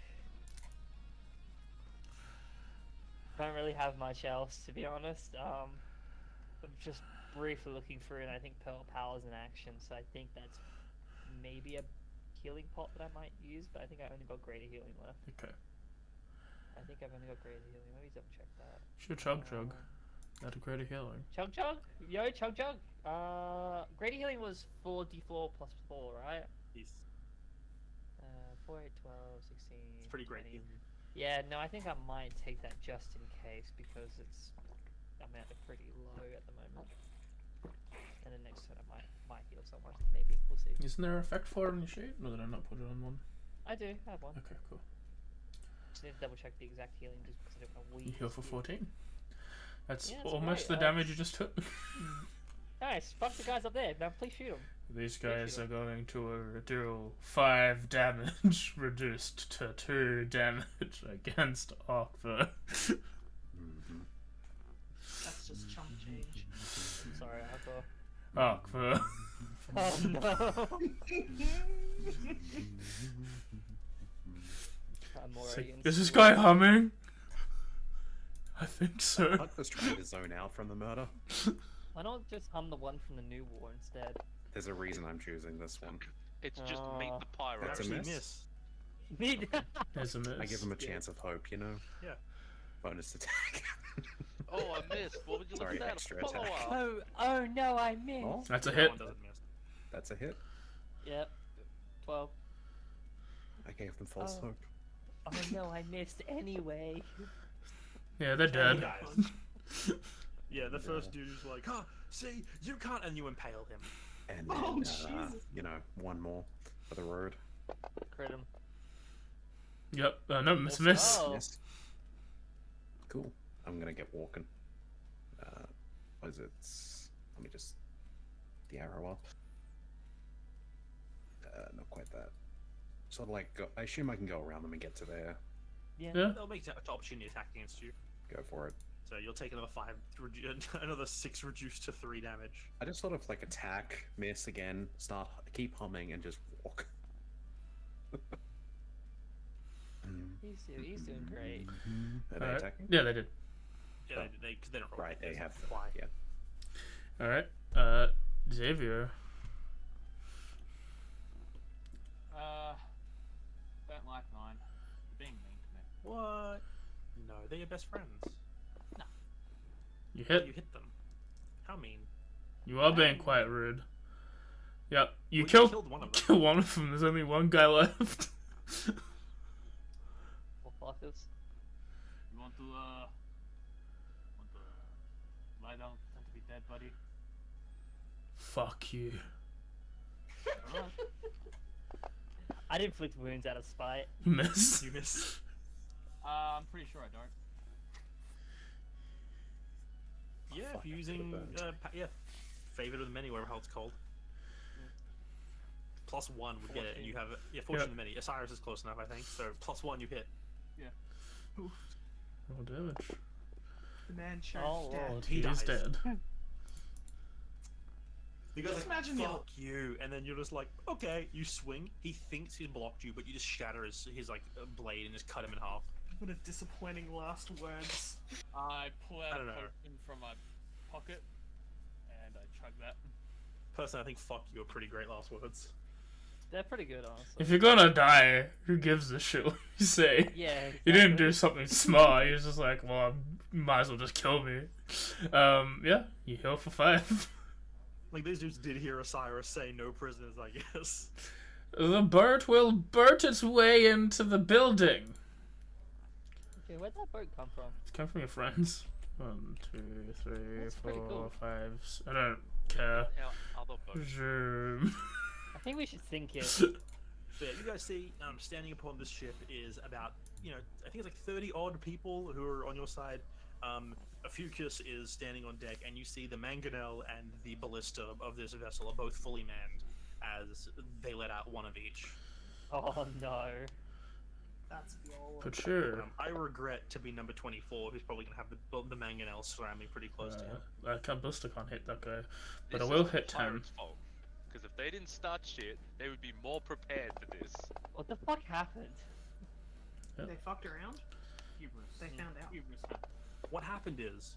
really have much else, to be honest. I'm just briefly looking through, and I think Pearl Power's in action, so I think that's maybe a healing pot that I might use, but I think I only got greater healing left. Okay. I think I've only got greater healing. Let me double check that. Sure, chug. That a greater healing. Chug chug? Yo, chug chug! Greater healing was 4d4 plus 4, right? He's 4, 8, 12, 16. it's pretty great. 20. Yeah, no, I think I might take that just in case because I'm at a pretty low at the moment. And then next turn I might heal someone. Maybe. We'll see. Isn't there an effect for it on your sheet? No, did I not put it on one? I do have one. Okay, cool. just need to double check the exact healing just because I don't want to You heal for 14. That's Yeah, that's almost great. the damage you just took. Nice. Fuck the guys up there. Now please shoot them. These guys are going to do 5 damage reduced to 2 damage against Arkver. Mhm. That's just chump change. I'm sorry, Alpha. Arkver. Oh no. I'm already in Is this school. guy humming? I think so. Huck was trying to zone out from the murder. Why not just hum the one from the new war instead? There's a reason I'm choosing this one. It's just meet the pyro. That's a Actually miss. Need. There's a miss. I give him a chance of hope, you know? Yeah. Bonus attack. Oh, I missed. What would you Sorry, look at that? extra Follow attack. up. Oh no, I missed. Oh, That's a That hit. one doesn't miss. that's a hit. Yep. 12. I gave them false Oh. hope. Oh no, I missed anyway. Yeah, they're He dead. dies. Yeah, the first dude is like, huh, see, you can't, and you impale him. And Oh, then, Jesus. you know, one more for the road. Crit him. Yep. No, miss. Oh. Yes. Cool. I'm gonna get walking. What is it? Let me just the arrow up. Not quite that. Sort of like I assume I can go around them and get to there. Yeah. Yeah. They'll make an opportunity attack against you. Go for it. So you'll take another 5, another 6 reduced to 3 damage. I just sort of like attack, miss again, keep humming, and just walk. He's doing great. Are they Alright. attacking? Yeah, they did. Yeah, Oh. cause they don't roll. Right, they have fly. yeah. Alright. Xavier. Don't like mine. You're being mean to me. What? No, they're your best friends. You Oh, hit. you hit them. How mean? You are being quite rude. Yep. You Well, killed one of them. kill one of them. There's only one guy left. What fuckers? You want to lie down, pretend to be dead, buddy? Fuck you. Alright. I'd inflict wounds out of spite. You miss. You miss. I'm pretty sure I don't. Yeah, fuck, if you're I using could've yeah, favored of the many, whatever how it's called. +1 would get it, and you have it. Yeah, fortune of the many. Osiris is close enough, I think. So +1, you hit. Roll damage. The man chose Oh, death. Lord, He he is dies. dead. You guys Just like, imagine the fuck you, and then you're just like, okay, you swing. He thinks he's blocked you, but you just shatter his like blade and just cut him in half. What a disappointing last words. I pull out I a don't know. potion from my pocket and I chug that. Personally, I think "fuck you" are pretty great last words. They're pretty good, honestly. If you're gonna die, who gives a shit what you say? Yeah. You didn't exactly. do something smart. You're just like, well, you might as well just kill me. Yeah, you heal for 5. Like these dudes did hear Osiris say "no prisoners," I guess. The bird will bird its way into the building. Okay, where'd that boat come from? It's come from your friends. 1, 2, 3, That's pretty 4, cool. 5. I don't care. Our other boat. Zoom. I think we should think it. So yeah, you guys see, standing upon this ship is about, I think it's like 30 odd people who are on your side. Ophiuchus is standing on deck, and you see the mangonel and the ballista of this vessel are both fully manned as they let out one of each. Oh no. That's the old. But sure. I regret to be number 24, who's probably going to have the mangonel slamming pretty close to him. Ballista can't hit that guy. But This I will is hit the 10. pirates' fault. Because if they didn't start shit, they would be more prepared for this. What the fuck happened? They fucked around. Hubris. They found out. Hubris. What happened is,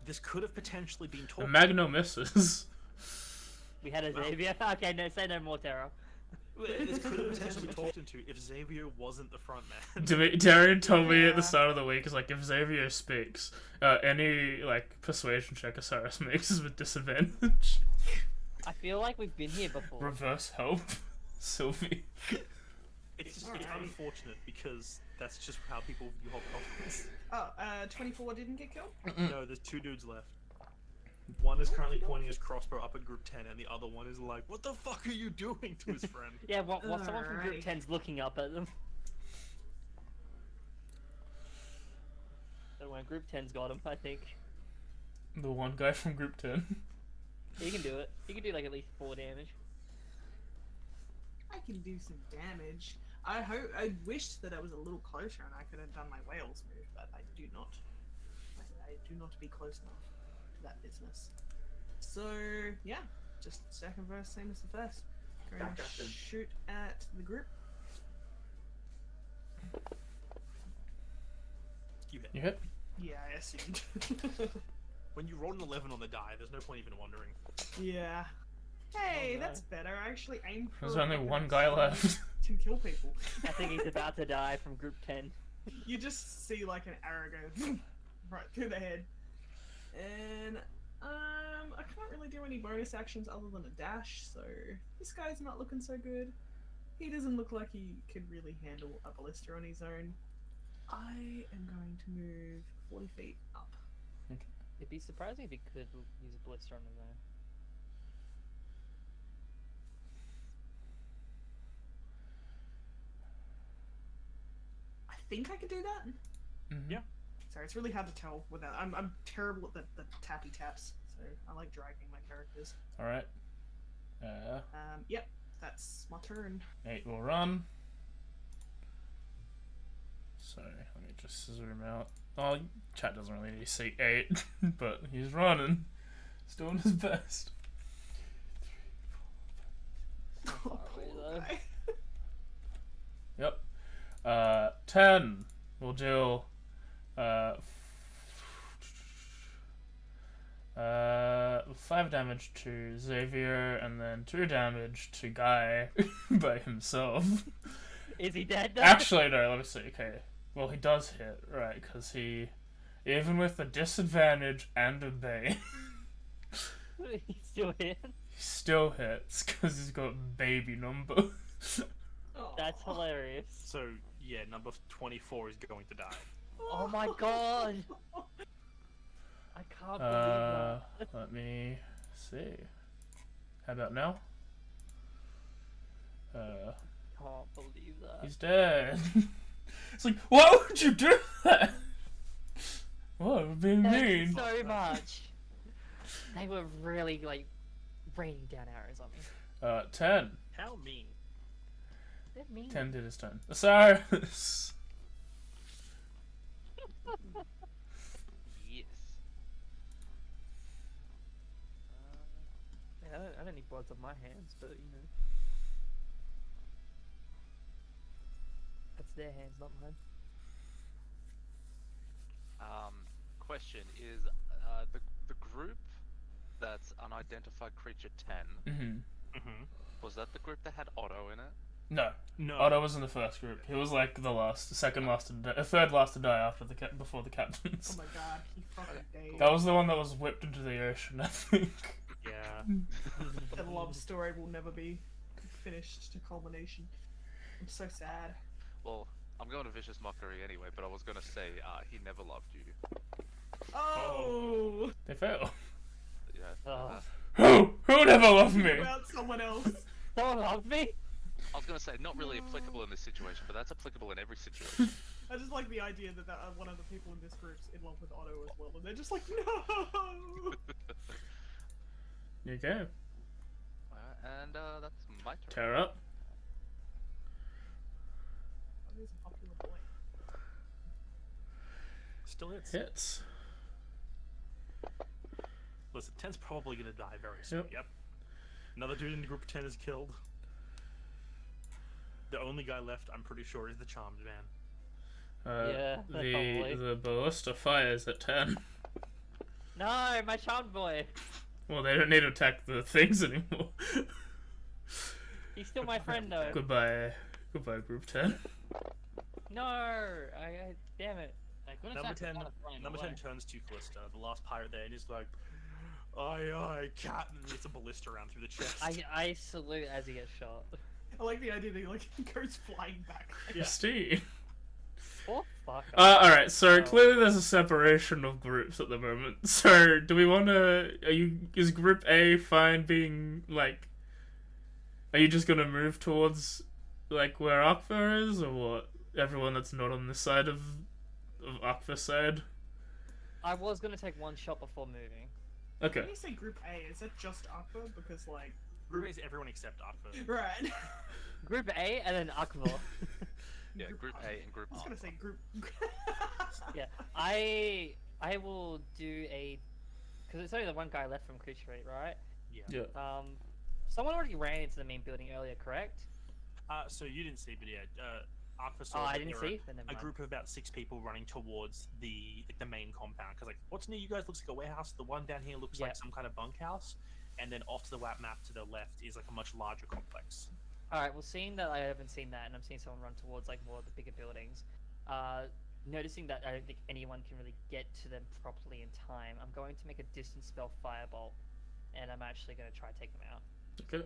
this could have potentially been The talked Magno misses. We had a Well- Xavier. Okay, no, say no more, Terra. This could have potentially been talked into if Xavier wasn't the front man. Darren told me at the Yeah. start of the week, is like, if Xavier speaks, any like persuasion check Osiris makes is with disadvantage. I feel like we've been here before. Reverse help, Sylvie. It's Alright. unfortunate because that's just how people view hobgoblins. Oh, 24 didn't get killed? No, there's 2 dudes left. One is currently pointing his crossbow up at group 10, and the other one is like, what the fuck are you doing to his friend? Yeah, what someone from Group Alright. 10's looking up at them. mind. Group 10's got him, I think. The one guy from Group 10. He can do it. He can do like at least 4 damage. I can do some damage. I wished that I was a little closer and I could have done my whales move, but I do not. I do not be close enough to that business. So yeah, just second verse, same as the first. Going to shoot at the group. You hit. You hit? Yeah, I assumed. When you roll an 11 on the die, there's no point even wondering. Yeah. Hey, Oh, no. that's better. I actually aimed for. There's a only weapon one guy left. to kill people. I think he's about to die from Group 10. You just see like an arrow go right through the head, and I can't really do any bonus actions other than a dash. So this guy's not looking so good. He doesn't look like he could really handle a ballista on his own. I am going to move 40 feet up. It'd be surprising if he could use a blister on his own. I think I could do that. Mm-hmm. Yeah. Sorry, it's really hard to tell without. I'm terrible at the tappy taps, so I like dragging my characters. Alright. Yep, that's my turn. 8 will run. So, let me just zoom out. Oh, chat doesn't really need to see 8, but he's running. He's doing his best. Oh, though. guy. Yep. 10 will do 5 damage to Xavier, and then 2 damage to Guy by himself. Is he dead though? Actually, no, let me see. Okay. Well, he does hit, right, because he, even with the disadvantage and a bane, He's still here. he still hits, because he's got baby number. Oh. That's hilarious. So, yeah, number 24 is going to die. Oh my god! I can't believe that. Let me see. How about now? Can't believe that. He's dead. It's like, why would you do that? What, we're being Thank you mean. so much. They were really like raining down arrows on me. 10. How mean. They're mean. 10 did his turn. Osiris. Yes. Man, I don't need bloods on my hands, but you know. That's their hands, not mine. Question is, the group that's unidentified creature 10, Mm-hmm. Mm-hmm. was that the group that had Otto in it? No. No. Otto was in the first group. He was like the second last to die, third last to die after before the captains. Oh my god, he fucking died. That was the one that was whipped into the ocean, I think. Yeah. The love story will never be finished to culmination. I'm so sad. Well, I'm going to Vicious Mockery anyway, but I was going to say, he never loved you. Oh! They fail. Yeah. Oh. Who never loved me? About someone else. Someone loved me? I was going to say, not really applicable in this situation, but that's applicable in every situation. I just like the idea that one of the people in this group's in love with Otto as well, and they're just like, no! You go. And that's my turn. Tear up. Otto's a popular boy. Still hits. Hits. Listen, 10's probably going to die very soon. Yep. Another dude in group 10 is killed. The only guy left, I'm pretty sure, is the Charmed Man. Yeah, probably. The ballista fires at 10. No, my charmed boy. Well, they don't need to attack the things anymore. He's still my friend though. Goodbye, group 10. No, I damn it. I couldn't Number attack 10, the one running number away. 10 turns to Callista, the last pirate there, and he's like, aye, cat, and hits a ballista round through the chest. I salute as he gets shot. I like the idea that he like goes flying back. Yeah. Steve. Oh fuck. Alright, so Oh. clearly there's a separation of groups at the moment. So, do we want to... Is Group A fine being, like... Are you just going to move towards, like, where Akfa is, or what? Everyone that's not on this side of Akfa's side? I was gonna take one shot before moving. Okay. When you say Group A, is that just Aqua? Because like, Group A is everyone except Aqua. right? Group A and then Akvor. Yeah, Group A and Group I was gonna say Group. Yeah, I will do a, because it's only the one guy left from Kucherate, right? Yeah. Yeah. Someone already ran into the main building earlier, correct? So you didn't see, but yeah, Aqua Oh, saw I that didn't there were see. Then never a mind. group of about 6 people running towards the main compound. Because like, what's near you guys looks like a warehouse. The one down here looks like Yeah. some kind of bunkhouse, and then off to the map to the left is like a much larger complex. All right. Well, seeing that I haven't seen that, and I'm seeing someone run towards like more of the bigger buildings, noticing that I don't think anyone can really get to them properly in time, I'm going to make a distance spell firebolt, and I'm actually going to try to take them out. Okay.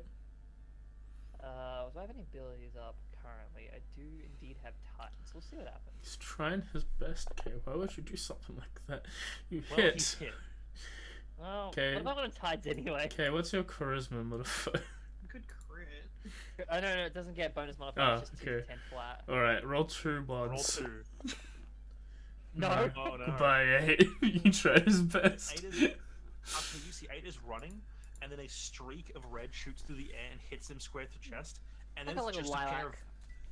Do I have any abilities up currently? I do indeed have Titans. We'll see what happens. He's trying his best, okay? Why would you do something like that? You Well, hit. he's hit. Well, Okay. what about on Tides anyway? Okay, what's your charisma modifier? Good crit. Oh no, it doesn't get bonus modifier. Oh, It's just okay. 2d10 flat. Alright, roll 2 Roll bloods. 2. No. Oh no. Goodbye, 8. You tried his best. 8 is. After you see 8 is running, and then a streak of red shoots through the air and hits him square to the chest, and then Like it's a just a pair of. lilac.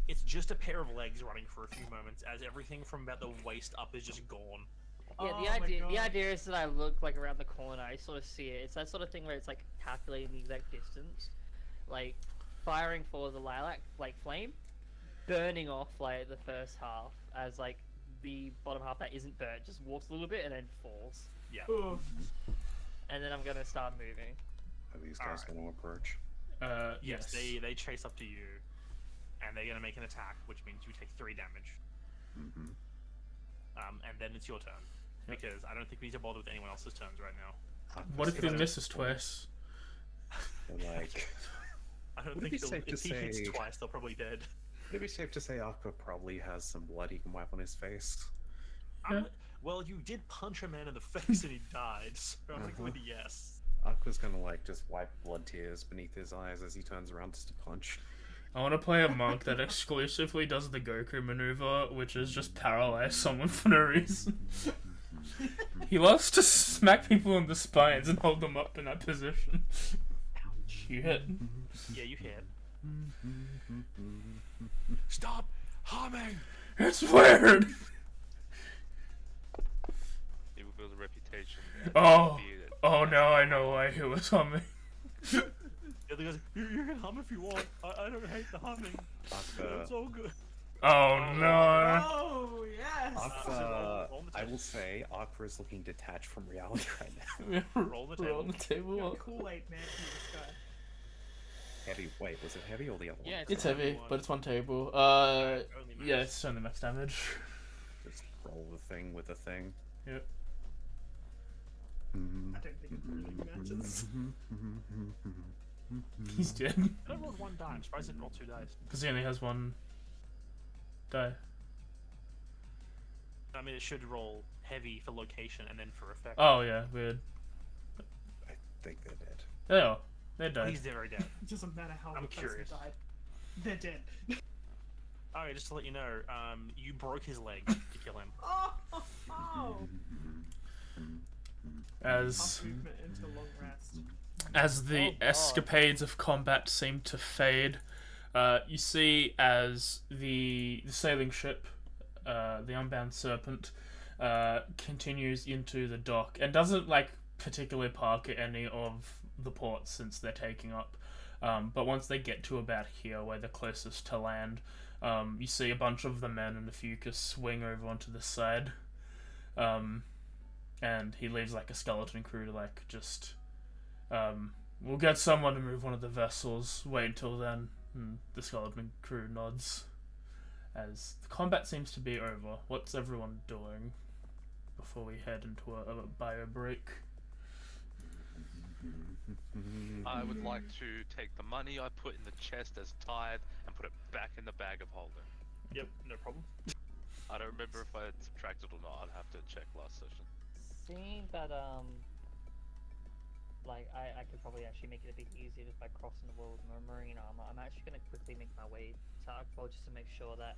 It's just a pair of legs running for a few moments, as everything from about the waist up is just gone. Yeah, Oh the my the God. idea is that I look like around the corner. I sort of see it. It's that sort of thing where it's like calculating the exact distance, like firing for the lilac like flame, burning off like the first half as like the bottom half that isn't burnt just walks a little bit and then falls. Yeah. Ooh. And then I'm gonna start moving. Are these guys Alright. going to approach? Yes, they chase up to you, and they're gonna make an attack, which means you take 3 damage. Mm-hmm. And then it's your turn, because I don't think we need to bother with anyone else's turns right now. What if he Yeah. misses twice? Like, I don't Would it think be safe to if he hits say- twice, they're probably dead. would it be safe to say Aqua probably has some blood he can wipe on his face? Yeah. Well, you did punch a man in the face and he died, so I'm gonna go with a yes. Aqua's gonna like just wipe blood tears beneath his eyes as he turns around just to punch. I want to play a monk that exclusively does the Goku maneuver, which is just paralyze someone for no reason. He loves to smack people in the spines and hold them up in that position. You hit. Yeah, you hit. Stop humming! It's weird! He will build a reputation. Oh. Be it. Oh, now I know why he was humming. The other guy's you can hum if you want. I don't hate the humming. Aqua, It's all good. Oh no. Oh yes. Aqua, roll the I table. will say, Aqua is looking detached from reality right now. Roll the Roll the table. table. Kool-Aid man from this guy. Heavy. Wait, was it heavy or the other one? Yeah, It's only heavy, one. but it's one table. Only Yeah, max. it's only max damage. Just roll the thing with the thing. Yep. I don't think it really matters. He's dead. I rolled 1 die. I'm surprised I didn't roll 2 dice. Because he only has one die. I mean, it should roll heavy for location and then for effect. Oh yeah, weird. I think they're dead. They are. They're But dead. he's very dead. It doesn't matter how I'm the person curious. died. They're dead. Alright, just to let you know, you broke his leg to kill him. Oh, oh, oh. As Half movement into long rest. as the Oh, God. escapades of combat seem to fade, you see as the sailing ship, the Unbound Serpent, continues into the dock and doesn't like particularly park at any of the ports since they're taking up. But once they get to about here, where they're closest to land, you see a bunch of the men and the Fucus swing over onto the side. And he leaves like a skeleton crew to like just we'll get someone to move one of the vessels, wait until then. And the skeleton crew nods as the combat seems to be over. What's everyone doing before we head into a bio break? I would like to take the money I put in the chest as tied and put it back in the bag of holding. Yep, no problem. I don't remember if I had subtracted or not. I'd have to check last session. Seeing that like I could probably actually make it a bit easier just by crossing the world with my marine armor, I'm actually gonna quickly make my way to Akbol just to make sure that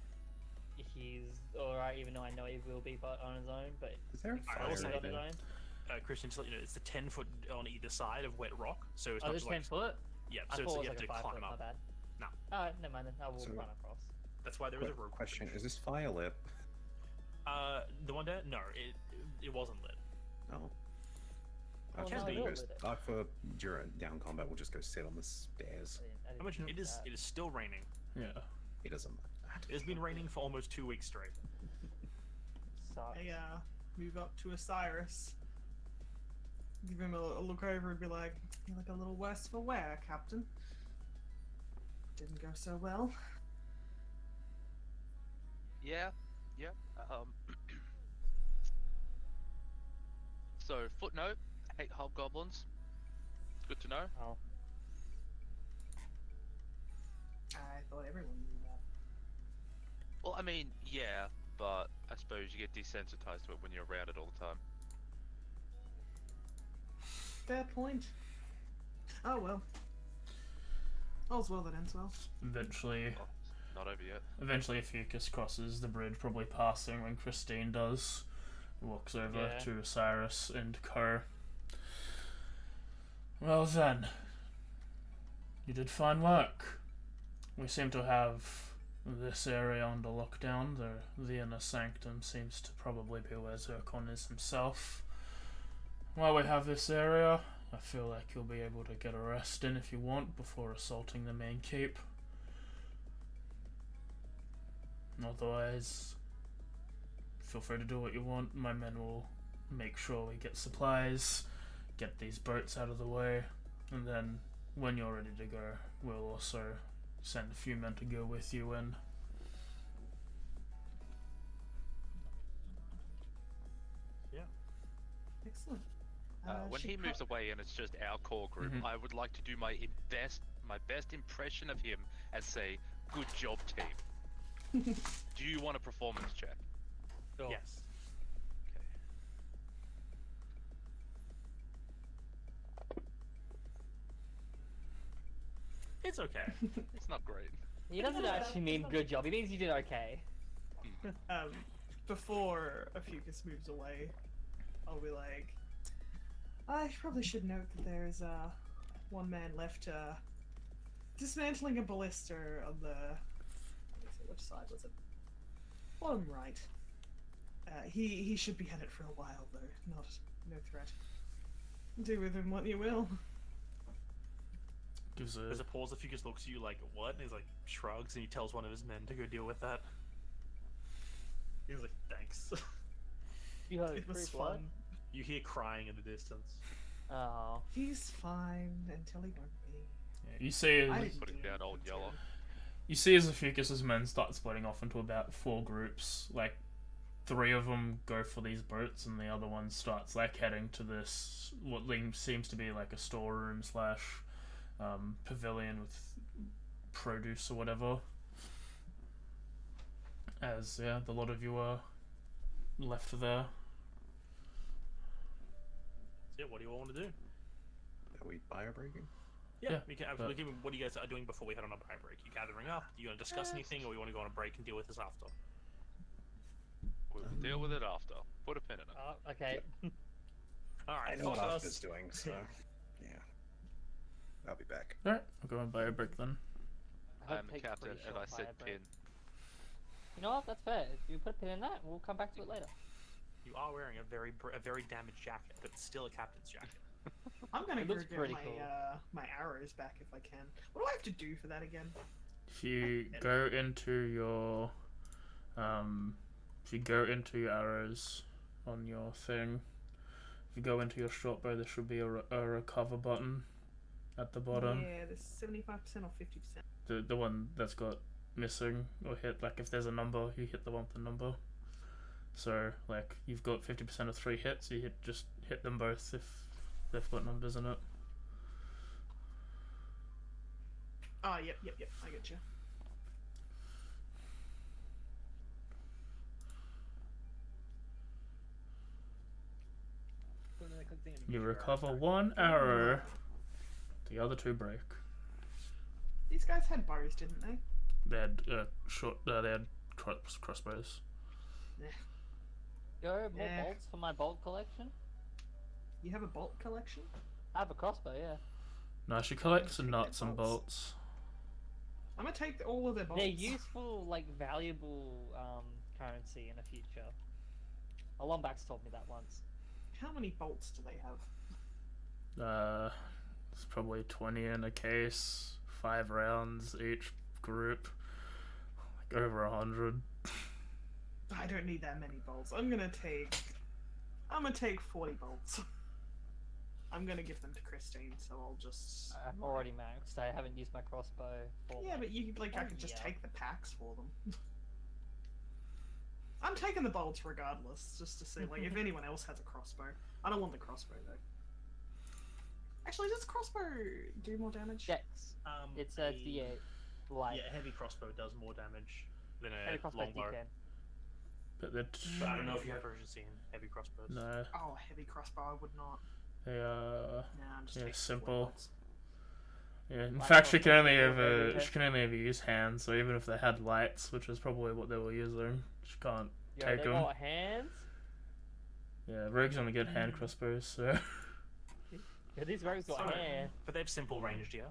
he's alright, even though I know he will be but on his own. But Is there a I fire also right on his there? own. Christian, just to let you know, it's the 10-foot on either side of wet rock, so it's Oh, not this just like 10 foot. yeah. I So thought it's it like was you like have a to 5 foot. climb My up. bad. No. Alright, never mind. Then I will So- run across. That's why there is a Quick rope. question: is this fire lit? The one there? No, it wasn't lit. Oh. Oh, no, Actually, it we'll go, for during down combat, we'll just go sit on the stairs. I How much? didn't It do is. that. It is still raining. Yeah. He doesn't like that. It has been raining for almost 2 weeks straight. Sucks. I move up to Osiris, give him a look over and be like, "You look a little worse for wear, Captain. Didn't go so well." Yeah. So footnote: hate hobgoblins. Good to know. Oh. I thought everyone knew that. Well, I mean, yeah, but I suppose you get desensitized to it when you're around it all the time. Fair point. Oh well. All's well that ends well. Eventually, Oh, not over yet. Fucus crosses the bridge, probably passing when Christine does. Walks over Yeah. to Osiris and Co. Well then, you did fine work. We seem to have this area under lockdown. The inner sanctum seems to probably be where Zircon is himself. While we have this area, I feel like you'll be able to get a rest in if you want before assaulting the main keep. Otherwise, feel free to do what you want. My men will make sure we get supplies, get these boats out of the way, and then when you're ready to go, we'll also send a few men to go with you in. Excellent. When she he moves away and it's just our core group, Mhm. I would like to do my best impression of him and say, "Good job, team." Do you want a performance check? Sure. Yes. Okay. It's okay. It's not great. He doesn't actually mean good job. He means you did okay. Before Fucus moves away, I'll be like, I probably should note that there's one man left dismantling a ballista on the which side was it? Bottom right. He should be at it for a while though. No threat. Do with him what you will. Gives There's a a pause. If you just looks at you like, what? And he's like, shrugs, and he tells one of his men to go deal with that. He's like, thanks. You had It was free blood. fun. You hear crying in the distance. Oh. He's fine until he won't be. you see I as, didn't Putting do down old anything to Yellow. him. you see as the Fucus's men start splitting off into about 4 groups. Like 3 of them go for these boats, and the other one starts like heading to this what seems to be like a storeroom slash pavilion with produce or whatever. As the lot of you are left there. So yeah, what do you all want to do? Are we fire breaking? Yeah, Yeah, we can absolutely. What do you guys are doing before we head on a fire break? You gathering up? You want to discuss anything, or we want to go on a break and deal with this after? We'll deal with it after. Put a pin in it. Oh, okay. All right. I know what fuck Arthur's us. doing, so yeah. I'll be back. Alright, I'll go and buy a brick then. I hope am it the takes a captain, pretty and short I said fire break. pin. You know what? That's fair. If you put a pin in that, we'll come back to it later. You are wearing a very damaged jacket, but it's still a captain's jacket. I'm gonna It go looks get pretty my cool. my arrows back if I can. What do I have to do for that again? If you go into your arrows on your thing, if you go into your short bow, there should be a recover button at the bottom. Yeah, there's 75% or 50%. The one that's got missing or hit, like if there's a number, you hit the one with the number. So like you've got 50% of 3 hits, you just hit them both if they've got numbers in it. Oh, yep, I get you. You recover 1 arrow, the other 2 break. These guys had bows, didn't they? They had they had crossbows. Go more Yeah. bolts for my bolt collection. You have a bolt collection? I have a crossbow, yeah. No, she collects Take their nuts and bolts. bolts. I'm gonna take all of their bolts. They're useful, like valuable currency in the future. A Lombax told me that once. How many bolts do they have? It's probably 20 in a case. 5 rounds each group. Like over 100. I don't need that many bolts. I'm gonna take 40 bolts. I'm gonna give them to Christine, so I'll just. I'm already maxed. I haven't used my crossbow for. Yeah, but you like I could just yeah. take the packs for them. I'm taking the bolts regardless, just to see like if anyone else has a crossbow. I don't want the crossbow though. Actually, does crossbow do more damage? Yes. It's a D8 light. Yeah, a heavy crossbow does more damage than Heavy a crossbow longbow. D10. But they're But I don't know if you have proficiency in heavy crossbows. no, Oh, heavy crossbow, I would not. they are Nah, I'm just yeah, taking simple. 40 bolts. Yeah, in Light fact, she can crossbow only is ever okay. she can only ever use hands. So even if they had lights, which is probably what they were using, she can't Yo, take they them. got hands. Yeah, rogues only get hand crossbows, so Yeah, these rogues got Sorry. hands. But they have simple ranged, yeah?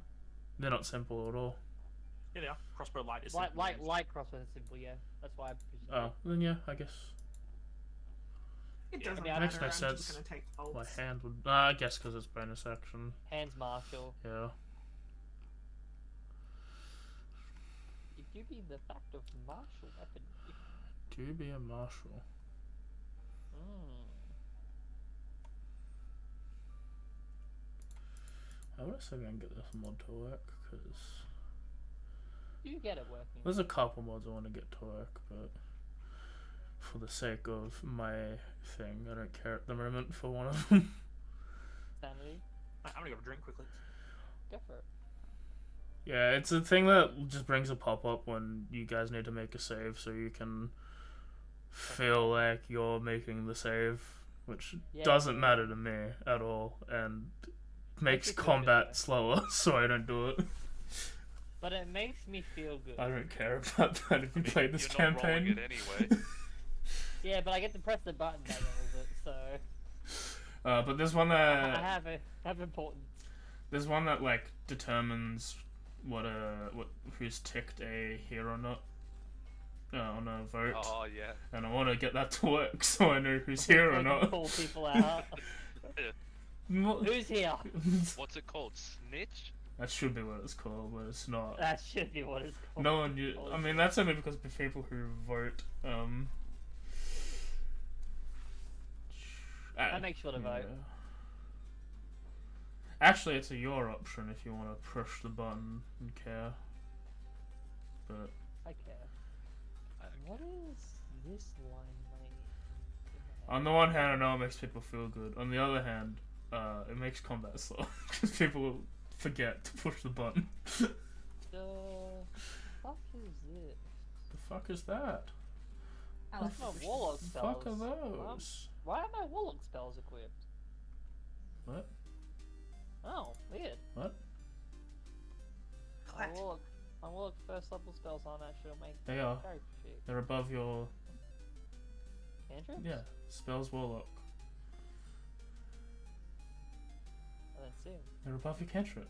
they're not simple at all. Yeah, they are. Crossbow light is Light, simple ranged. light crossbow is simple. Yeah, that's why I. Oh, then yeah, I guess It Yeah, doesn't I mean, matter. makes no I'm sense. just gonna take the bolts. my hand would. I guess because it's bonus action. Hands martial. Yeah. If you be the fact of martial weapon. Do be a marshal. I want to see if I can get this mod to work because You get it working. there's a couple mods I want to get to work, but for the sake of my thing, I don't care at the moment for one of them. Sanity. I'm gonna go for a drink quickly. Go for it. Yeah, it's a thing that just brings a pop up when you guys need to make a save, so you can feel like you're making the save, which Yeah. doesn't matter to me at all, and makes you feel good, combat though. slower, so I don't do it. But it makes me feel good. I don't care about that if you play this You're not rolling campaign. it anyway. Yeah, but I get to press the button that rolls it, so But there's one I that have importance. there's one that like determines what who's ticked a here or not on a vote, Oh yeah. and I want to get that to work so I know who's here or I can not. Call people out. Who's here? What's it called? Snitch? That should be what it's called, but it's not. That should be what it's called. No one. I mean, that's only because of people who vote. I make sure to vote. Actually, it's a your option if you want to push the button and care. But I care. What is this line lane? on the one hand, I know it makes people feel good. On the other hand, it makes combat slow because people forget to push the button. The fuck is this? The fuck is that? I like That's my the warlock The spells. fuck are those? Why are my warlock spells equipped? What? Oh, weird. What? My warlock first level spells aren't actually make They are. character sheet. They're above your Cantrips? yeah spells warlock. I don't see 'em. They're above your cantrip.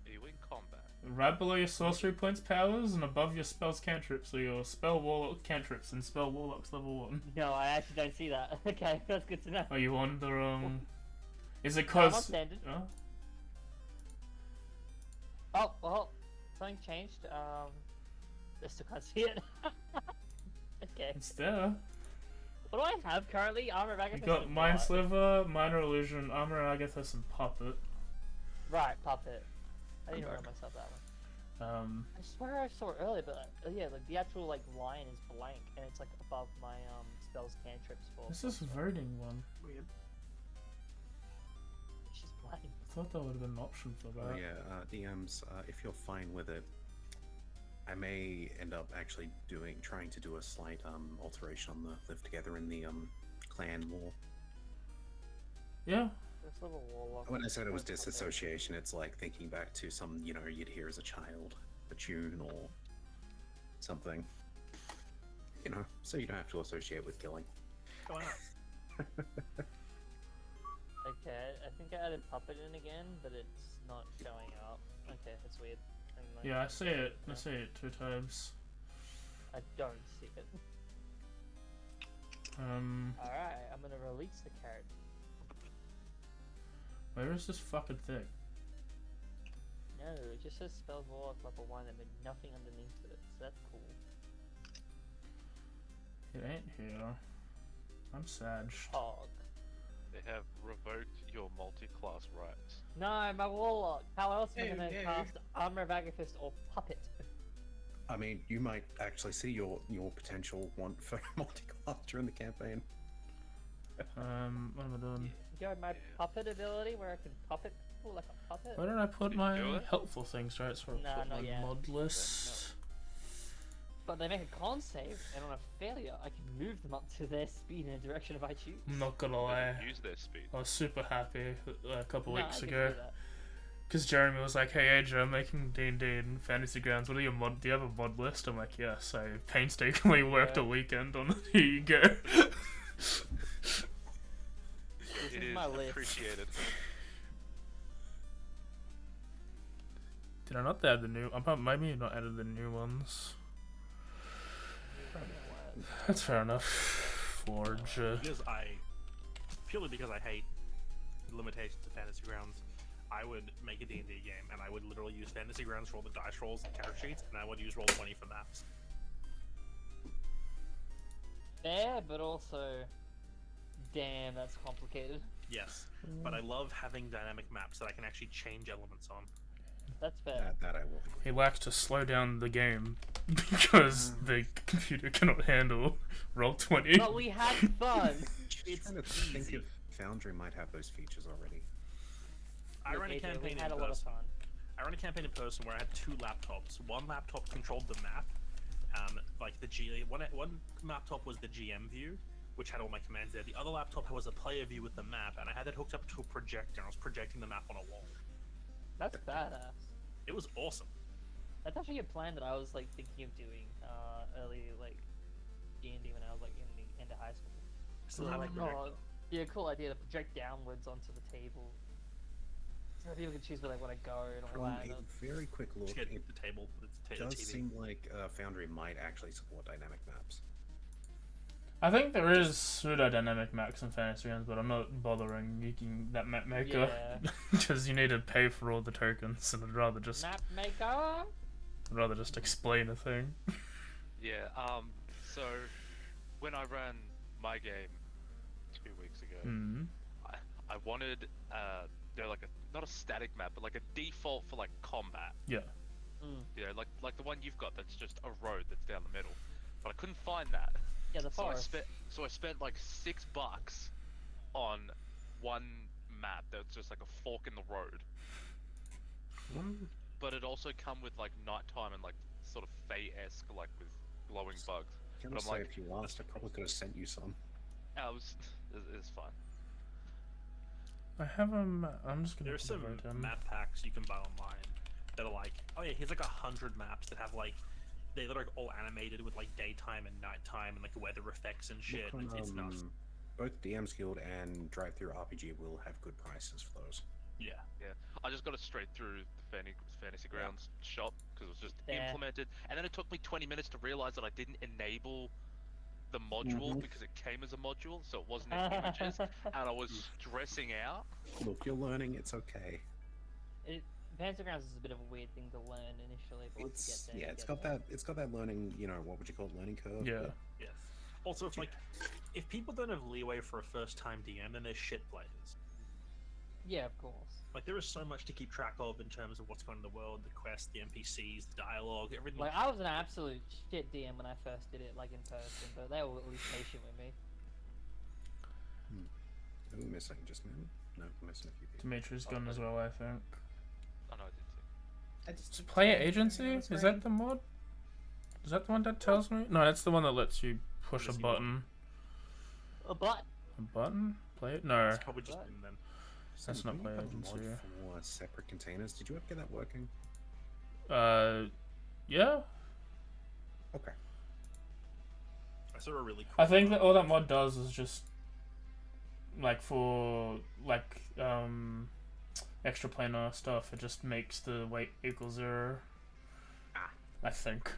Are you in combat? Right below your sorcery points powers and above your spells cantrips, so your spell warlock cantrips and spell warlock's level 1. No, I actually don't see that. Okay, that's good to know. Are you on the Is it No, I'm on cause? standard. Oh? Oh, well, something changed. I still can't see it. Okay. It's there. What do I have currently? Armor of You Agathis got and Mind what? Sliver, Minor Illusion, Armor of Agathis, and Puppet. Right, Puppet. I didn't Okay. write myself that one. I swear I saw it earlier, but yeah, like the actual like line is blank, and it's like above my spells cantrips for. This is voting one. Weird. It's just blank. I thought that would have been an option for Oh that. yeah, DMs. If you're fine with it, I may end up actually trying to do a slight alteration on the live together in the clan war. Yeah. This little warlock. When I said it was Puppet. disassociation, it's like thinking back to some you'd hear as a child, a tune or something. You know, so you don't have to associate with killing. Why not? Okay, I think I added puppet in again, but it's not showing up. Okay, that's weird. Yeah, I see it. I see it 2 times. I don't see it. Alright, I'm gonna release the carrot. Where is this fucking thing? No, it just says spell warlock level 1 and then nothing underneath it, so that's cool. It ain't here. I'm sad. Hog. They have revoked your multi-class rights. No, my warlock! How else am I Oh, gonna no. cast Armor of Agafist or Puppet? I mean, you might actually see your potential want for multi-class during the campaign. What am I doing? Go my Puppet ability where I can puppet people like a puppet? Where did I put Did you my do it? helpful things? Right, so I Nah, put not my yet. mod list. But they make a con save, and on a failure, I can move them up to their speed in the direction if I choose. I'm not gonna lie, Use their speed. I was super happy a couple No, I weeks can ago. do that. Because Jeremy was like, "Hey AJ, I'm making D&D and Fantasy Grounds. What are your mod? Do you have a mod list?" I'm like, "Yes, I painstakingly worked a weekend on it. Here you go." This It is is my list. appreciated. Did I not add the new? Maybe you've not added the new ones. That's fair enough. Forge. Purely because I hate limitations of Fantasy Grounds, I would make a D&D game, and I would literally use Fantasy Grounds for all the dice rolls and character sheets, and I would use Roll20 for maps. Fair, but also, damn, that's complicated. Yes, but I love having dynamic maps that I can actually change elements on. That's fair. That I will. He likes to slow down the game because the computer cannot handle Roll20. But we had fun! It's Trying to think easy. if Foundry might have those features already. I ran a AJ, campaign we had in a lot of person. fun. I ran a campaign in person where I had 2 laptops. One laptop controlled the map, like the one laptop was the GM view, which had all my commands there. The other laptop was a player view with the map, and I had it hooked up to a projector, and I was projecting the map on a wall. That's badass. It was awesome. That's actually a plan that I was like thinking of doing early like D&D when I was like in the end of high school. Still So, have like, the projector. yeah, cool idea to project downwards onto the table. So people can choose where they want to go and all From that. a very quick look, Just get it the table. The does TV. seem like Foundry might actually support dynamic maps. I think there is pseudo-dynamic maps in Fantasy Grounds, but I'm not bothering making that map maker Yeah. because you need to pay for all the tokens, and I'd rather just explain a thing. Yeah, so when I ran my game 2 weeks ago, Mm. I wanted like not a static map, but like a default for like combat. Yeah. You know, like the one you've got that's just a road that's down the middle. But I couldn't find that. Yeah, the So forest. I spent like $6 on one map that's just like a fork in the road. But it also come with like nighttime and like sort of Fey-esque, like with glowing bugs. Can But I I'm say, like, if you asked, I probably could have sent you some. it's fine. I have I'm just gonna. There's put it some right down. map packs you can buy online that are like, oh yeah, here's like 100 maps that have like, they're like all animated with like daytime and nighttime and like weather effects and shit. Look on, It's nuts. Both DM's Guild and Drive Through RPG will have good prices for those. Yeah. Yeah, I just got it straight through the Fantasy Grounds shop because it was just Yeah. implemented, and then it took me 20 minutes to realize that I didn't enable the module Mhm. because it came as a module, so it wasn't in images, and I was stressing out. Look, you're learning, it's okay. Fantasy Grounds is a bit of a weird thing to learn initially, but once It's you get there, it's got that learning, you know, what would you call it, learning curve. Yeah. but Yes. Also, if like, if people don't have leeway for a first-time DM, then they're shit players. Yeah, of course. Like, there is so much to keep track of in terms of what's going on in the world, the quest, the NPCs, the dialogue, everything. Like, I was an absolute shit DM when I first did it, like in person, but they were at least patient with me. Who are we missing? Just me? No, we're missing a few people. Dimitri's gone as well, I think. Oh no, I didn't see. I just Is Player Agency? Is that the mod? Is that the one that tells me? No, that's the one that lets you push a Agency mod. button. A button? A button? Play it? No. It's probably just been then. That's not Didn't you Player have a Agency. mod for separate containers. Did you ever get that working? Yeah. Okay. I saw a really cool. I think that all that mod does is just like for like extra planar stuff. It just makes the weight equal 0. I think.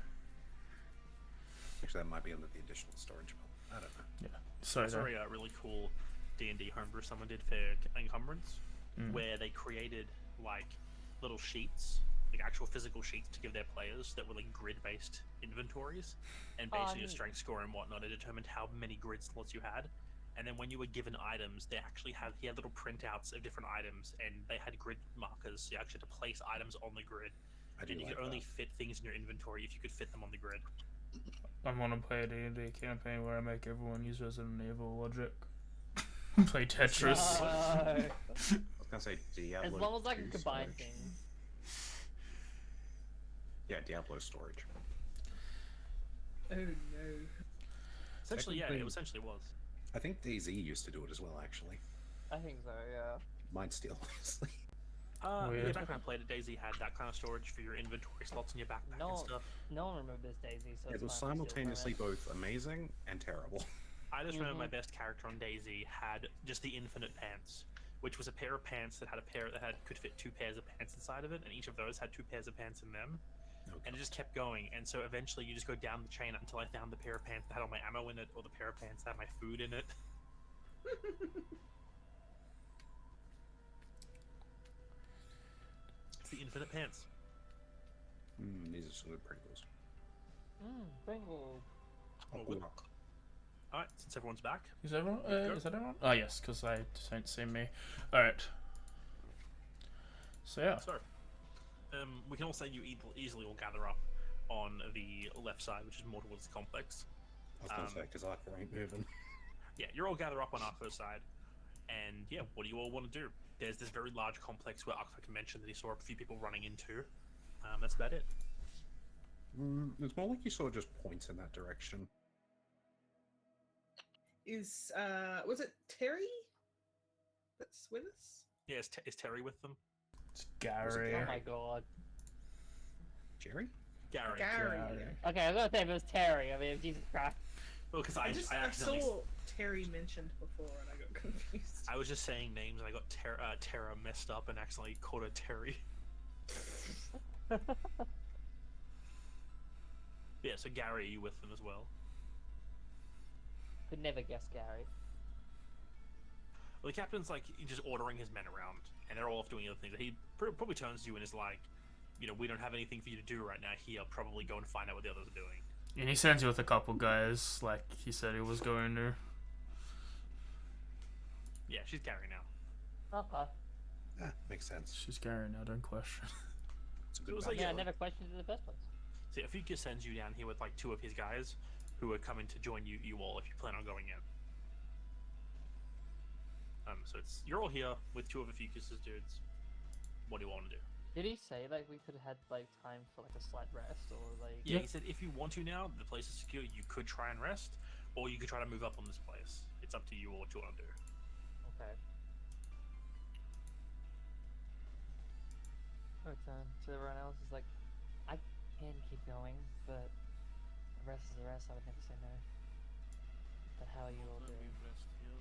Actually, that might be under the additional storage mod. I don't know. Yeah. Sorry. Sorry, a really cool D&D homebrew someone did for Encumbrance, where they created like little sheets, like actual physical sheets to give their players that were like grid-based inventories, and basically just strength score and whatnot. It determined how many grid slots you had, and then when you were given items, they actually had little printouts of different items, and they had grid markers. So you actually had to place items on the grid, and you could only fit things in your inventory if you could fit them on the grid. I want to play a D&D campaign where I make everyone use Resident Evil logic. Play Tetris. No. I was gonna say Diablo. As long as I can 2 combine storage. things. Yeah, Diablo storage. Oh no. Essentially, yeah, Technically- it essentially was. I think DayZ used to do it as well, actually. I think so, yeah. Mine still, obviously. Yeah, Weird. back when I played it, DayZ had that kind of storage for your inventory slots in your backpack and stuff. No one remembers Daisy, so It it's was fine, we still simultaneously remember both amazing and terrible. I just remember my best character on DayZ had just the infinite pants, which was a pair of pants that could fit 2 pairs of pants inside of it, and each of those had 2 pairs of pants in them. And it just kept going, and so eventually you just go down the chain until I found the pair of pants that had all my ammo in it, or the pair of pants that had my food in it. It's the infinite pants. These are sort of Pringles. Pringle. Oh, good. Alright, since everyone's back. Is everyone? Is that everyone? Oh yes, because I don't see me. All right. So yeah. So, we can all say you easily all gather up on the left side, which is more towards the complex. I was gonna say, because Arthur ain't moving. Yeah, you're all gather up on Arco's side, and yeah, what do you all want to do? There's this very large complex where Arco mentioned that he saw a few people running into. That's about it. It's more like you saw just points in that direction. Is was it Terry that's with us? Yeah, is Terry with them? It's Gary. Oh my god. Jerry? Gary. Gary. Okay, I was gonna say if it was Terry, I mean, Jesus Christ. Well, because I accidentally... saw Terry mentioned before and I got confused. I was just saying names and I got Terra messed up and accidentally called her Terry. Yeah, so Gary, are you with them as well? Could never guess Gary. Well, the captain's like just ordering his men around, and they're all off doing other things. He probably turns to you and is like, you know, we don't have anything for you to do right now here. Probably go and find out what the others are doing. And he sends you with a couple guys, like he said he was going to. Yeah, she's Gary now. Okay. Makes sense. She's Gary now, don't question. It's a It good was balance. like, Yeah, I never questioned it in the first place. See, Afika sends you down here with like 2 of his guys, who are coming to join you all if you plan on going in. So you're all here with 2 of Afika's dudes. What do you want to do? Did he say like we could have had like time for like a slight rest or like? Yeah, he said if you want to now, the place is secure. You could try and rest, or you could try to move up on this place. It's up to you what you want to do. Okay. Return to everyone else is like, I can keep going, but the rest is the rest. I would never say no. But how are you all Then doing? we rest here.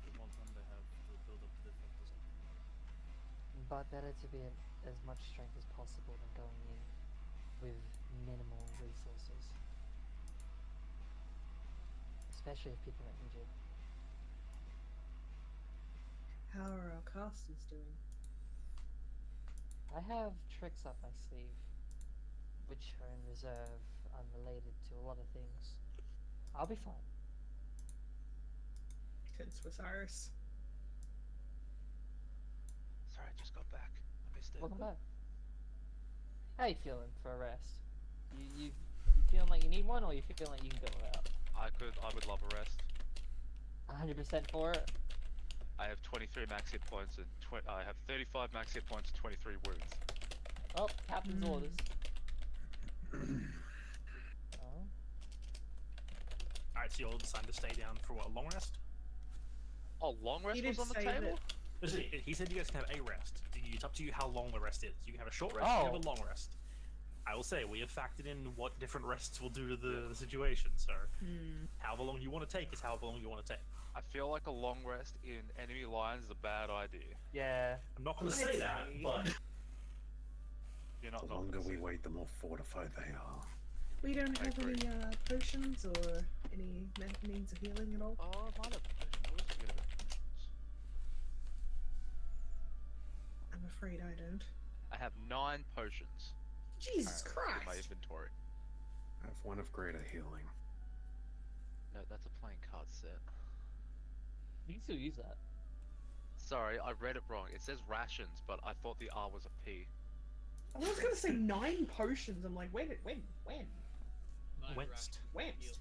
We want them to have to build up the defenses. But better to be at as much strength as possible than going in with minimal resources. Especially if people are injured. How are our casters doing? I have tricks up my sleeve, which are in reserve, unrelated to a lot of things. I'll be fine. Good Swiss Iris. Sorry, I just got back. I missed it. Welcome back. How you feeling for a rest? You feeling like you need one, or you feeling like you can go without? I would love a rest. 100% for it. I have 23 max hit points and I have 35 max hit points and 23 wounds. Oh, captain's orders. Oh. Alright, so you all decide to stay down for what, a long rest? Oh, long rest He was did on the say table? He said you guys can have a rest. It's up to you how long the rest is. You can have a short rest, you can have a long rest. I will say we have factored in what different rests will do to the situation. So, however long you want to take is however long you want to take. I feel like a long rest in enemy lines is a bad idea. Yeah. I'm not going to say that, but You're not. The not longer gonna we say wait, the more fortified they are. We don't I have agree. any potions or any means of healing at all. Oh, I might have a question. What was the good about potions? I'm afraid I don't. I have 9 potions Jesus in my Christ! inventory. I have one of greater healing. No, that's a playing card set. You can still use that. Sorry, I read it wrong. It says rations, but I thought the R was a P. I was gonna say 9 potions. I'm like, when? Nine Winced. rations. Winced.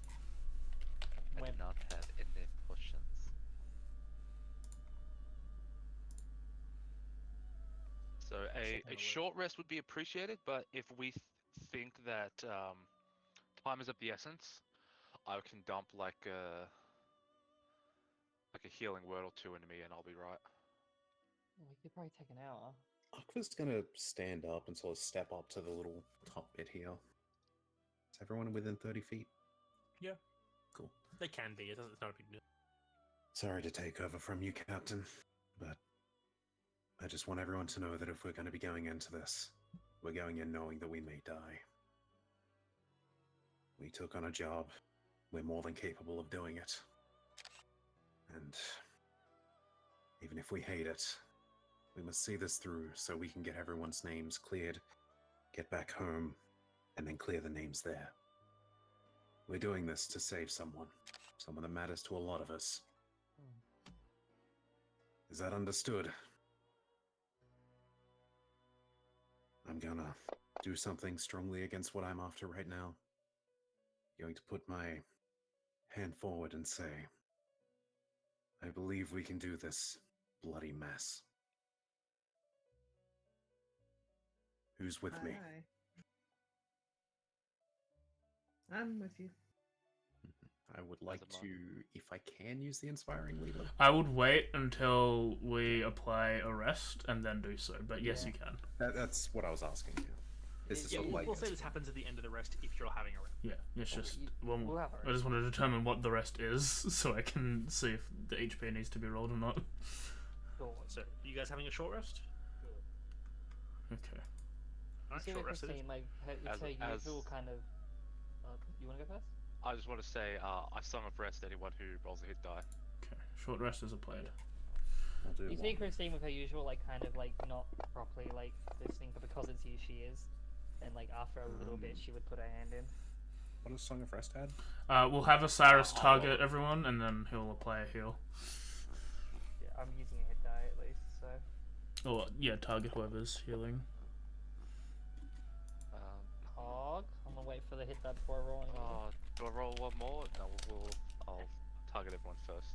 I When? do not have any potions. So a Something to short rest would be appreciated, but if we think that time is of the essence, I can dump like a healing word or 2 into me, and I'll be right. We could probably take an hour. Aqua's gonna stand up and sort of step up to the little top bit here. Is everyone within 30 feet? Yeah. Cool. they can be. It's not a big deal. Sorry to take over from you, Captain, but I just want everyone to know that if we're going to be going into this, we're going in knowing that we may die. We took on a job. We're more than capable of doing it. And even if we hate it, we must see this through so we can get everyone's names cleared, get back home, and then clear the names there. We're doing this to save someone that matters to a lot of us. Is that understood? I'm gonna do something strongly against what I'm after right now. Going to put my hand forward and say, I believe we can do this bloody mess. Who's with me? Aye. I'm with you. I would like As a to, if I can, use the inspiring leader. I would wait until we apply arrest and then do so, but yes, Yeah. you can. That's what I was asking you. This is Yeah, sort of like we'll say this happens at the end of the rest if you're having a rest. Yeah, it's just We'll well, have I just want to determine what the rest is so I can see if the HP needs to be rolled or not. Sure. So, you guys having a short rest? Okay. Alright, See short what rest it is. Christine, like, it's her usual kind of. You want to go first? I just want to say, I sung of rest anyone who rolls a hit die. Okay. Short rest is applied. I'll do You see one. Christine with her usual, like, kind of, like, not properly, like, listening, but because it's who she is. And, like, after a little bit, she would put her hand in. What does Song of Rest had? We'll have Osiris I'll target roll it. everyone, and then he'll apply a heal. Yeah, I'm using a hit die at least, so. Or yeah, target whoever's healing. Hog. I'm gonna wait for the hit die before I roll anything. Do I roll one more? No, I'll target everyone first.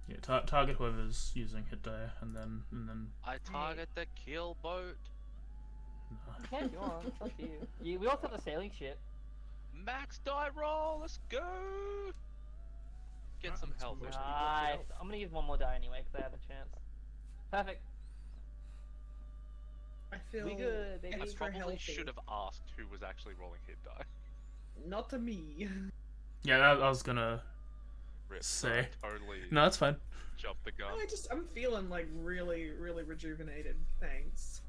Yeah, target whoever's using hit die, and then. I target the kill boat. No. You can if you want, it's up to you. We also have the sailing ship. Max die roll. Let's go. Get some health. Most Everybody. people Nice. fail. I'm gonna use one more die anyway, because I have a chance. Perfect. I feel We good, baby. I extra probably healthy. should have asked who was actually rolling hit die. Not to me. Yeah, I was gonna. Rip, Say. I totally No, that's fine. jumped the gun. I'm feeling like really, really rejuvenated. Thanks.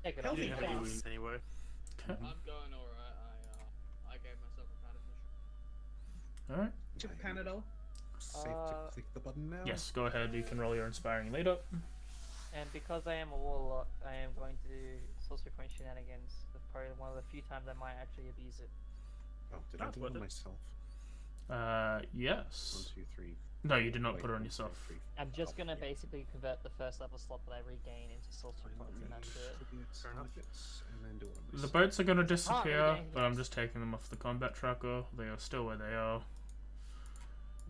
Take it You off. didn't have any Yes. wounds anyway. Okay. I'm going alright. I gave myself a pat mission. All right. Took a Panadol. Safe to click the button now? Yes, go ahead. You can roll your inspiring leader. And because I am a warlock, I am going to do sorcery point shenanigans. It's probably one of the few times I might actually abuse it. Oh, did I That's do worth it on it. myself? Yes. 1, 2, 3. No, you did not Wait, put it on 1, 2, yourself. 3, I'm just oh, gonna yeah. basically convert the first level slot that I regain into sorcery points, and that's it. Fair enough. And then do it on The myself. boats are gonna really disappear, anything but I'm else. just taking them off the combat tracker. They are still where they are.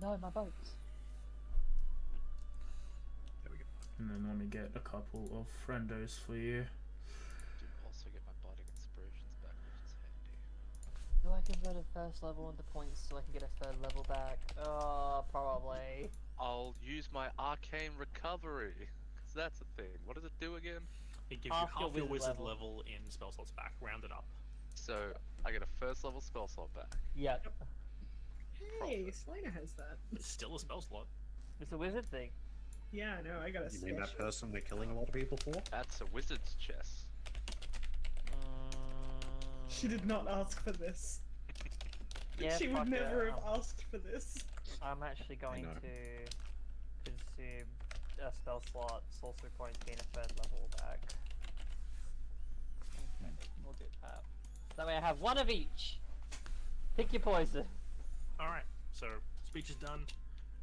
No, my boats. There we go. And then let me get a couple of friendos for you. Do also get my bardic inspirations back, which is handy. Do I convert a first level into points so I can get a third level back? Oh, probably. I'll use my arcane recovery, because that's a thing. What does it do again? It gives Half you your half your wizard wizard level. level in spell slots back, rounded up. So I get a first level spell slot back. Yep. Hey, Slater has that. It's still a spell slot. It's a wizard thing. Yeah, I know. I got a You mean that special. person we're killing a lot of people for? That's a wizard's chess. She did not ask for this. Yeah, She would fuck it, never have asked for this. I'm actually going know. to consume a spell slot, sorcery point, gain a third level back. Okay, we'll do that. That way I have one of each. Pick your poison. All right. So speech is done.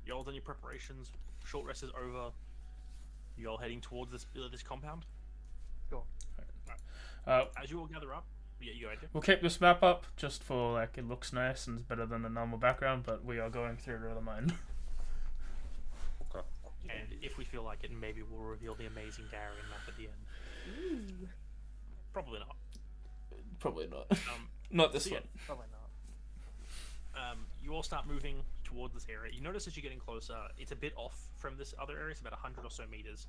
You all done your preparations. Short rest is over. You all heading towards this compound. Cool. As you all gather up, yeah, you go ahead. We'll keep this map up just for like it looks nice and it's better than the normal background, but we are going through to the mine. Okay. And if we feel like it, maybe we'll reveal the amazing Darien map at the end. Ooh. Probably not. Probably not. Not this so yeah, one. Probably not. You all start moving towards this area. You notice as you're getting closer, it's a bit off from this other area. It's about 100 or so meters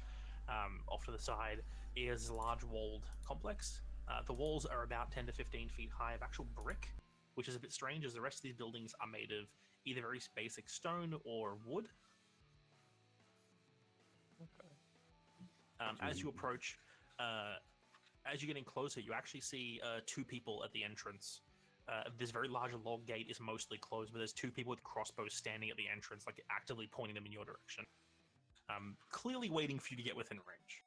off to the side. Is a large walled complex. The walls are about 10 to 15 feet high of actual brick, which is a bit strange as the rest of these buildings are made of either very basic stone or wood. As you approach, as you're getting closer, you actually see two people at the entrance. This very large log gate is mostly closed, but there's two people with crossbows standing at the entrance, like actively pointing them in your direction. Clearly waiting for you to get within range.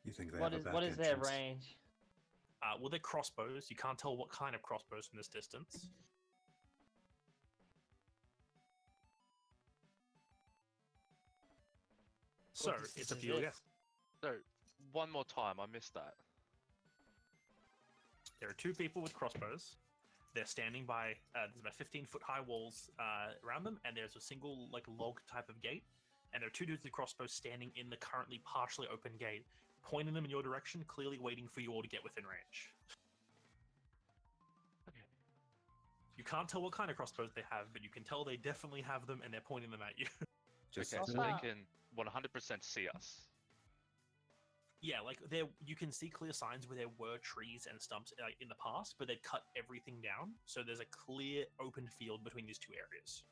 You think they What have is a back what is their entrance? range? Well, they're crossbows. You can't tell what kind of crossbows from this distance. So, What it's distance up to is you this? again. So one more time, I missed that. There are two people with crossbows. They're standing by. There's about 15-foot high walls around them, and there's a single like log type of gate. And there are two dudes with crossbows standing in the currently partially open gate, pointing them in your direction, clearly waiting for you all to get within range. Okay. You can't tell what kind of crossbows they have, but you can tell they definitely have them, and they're pointing them at you. Just Okay, so Stop they that. can 100% see us. Yeah, like there, you can see clear signs where there were trees and stumps in the past, but they've cut everything down, so there's a clear open field between these two areas.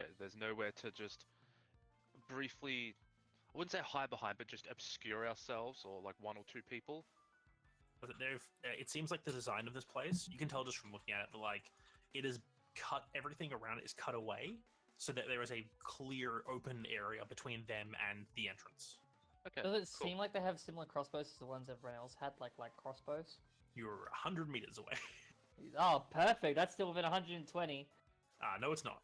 Okay, there's nowhere to just briefly, I wouldn't say hide behind, but just obscure ourselves or like one or two people. But it seems like the design of this place, you can tell just from looking at it, that like it is cut, everything around it is cut away, so that there is a clear open area between them and the entrance. Okay. Does it cool. seem like they have similar crossbows to the ones everyone else had, like crossbows? You're 100 meters away. Oh, perfect. That's still within 120. No, it's not.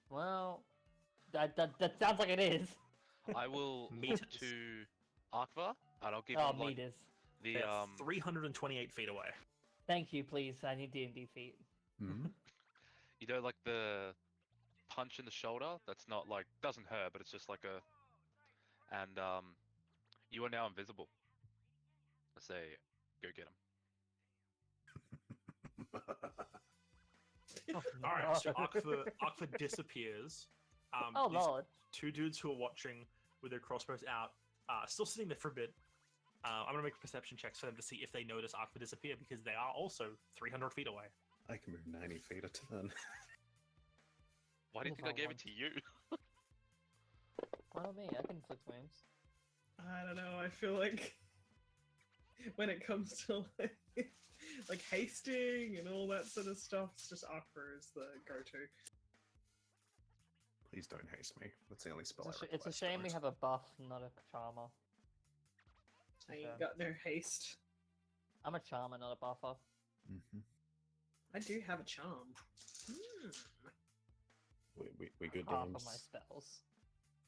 Well, that sounds like it is. I will Meters. look to Arkva, and I'll give Oh, him like meters. the They're 328 feet away. Thank you, please. I need D&D feet. Hmm? you know, like the punch in the shoulder. That's not like doesn't hurt, but it's just like a. And you are now invisible. I say, go get him. Oh, All right, so no. Arkva disappears. Oh, these Lord. two dudes who are watching with their crossbows out, still sitting there for a bit. I'm gonna make perception checks for them to see if they notice Arkva disappear, because they are also 300 feet away. I can move 90 feet a turn. Why do you think I Move gave on. it to you? Well, me, I can flick moves. I don't know. I feel like when it comes to like hasting and all that sort of stuff, it's just Aqua is the go-to. Please don't haste me. That's the only spell It's I a shame we have a buff, not a charmer. I Okay. ain't got no haste. I'm a charmer, not a buffer. Mm-hmm. I do have a charm. We good, Half James? of my spells.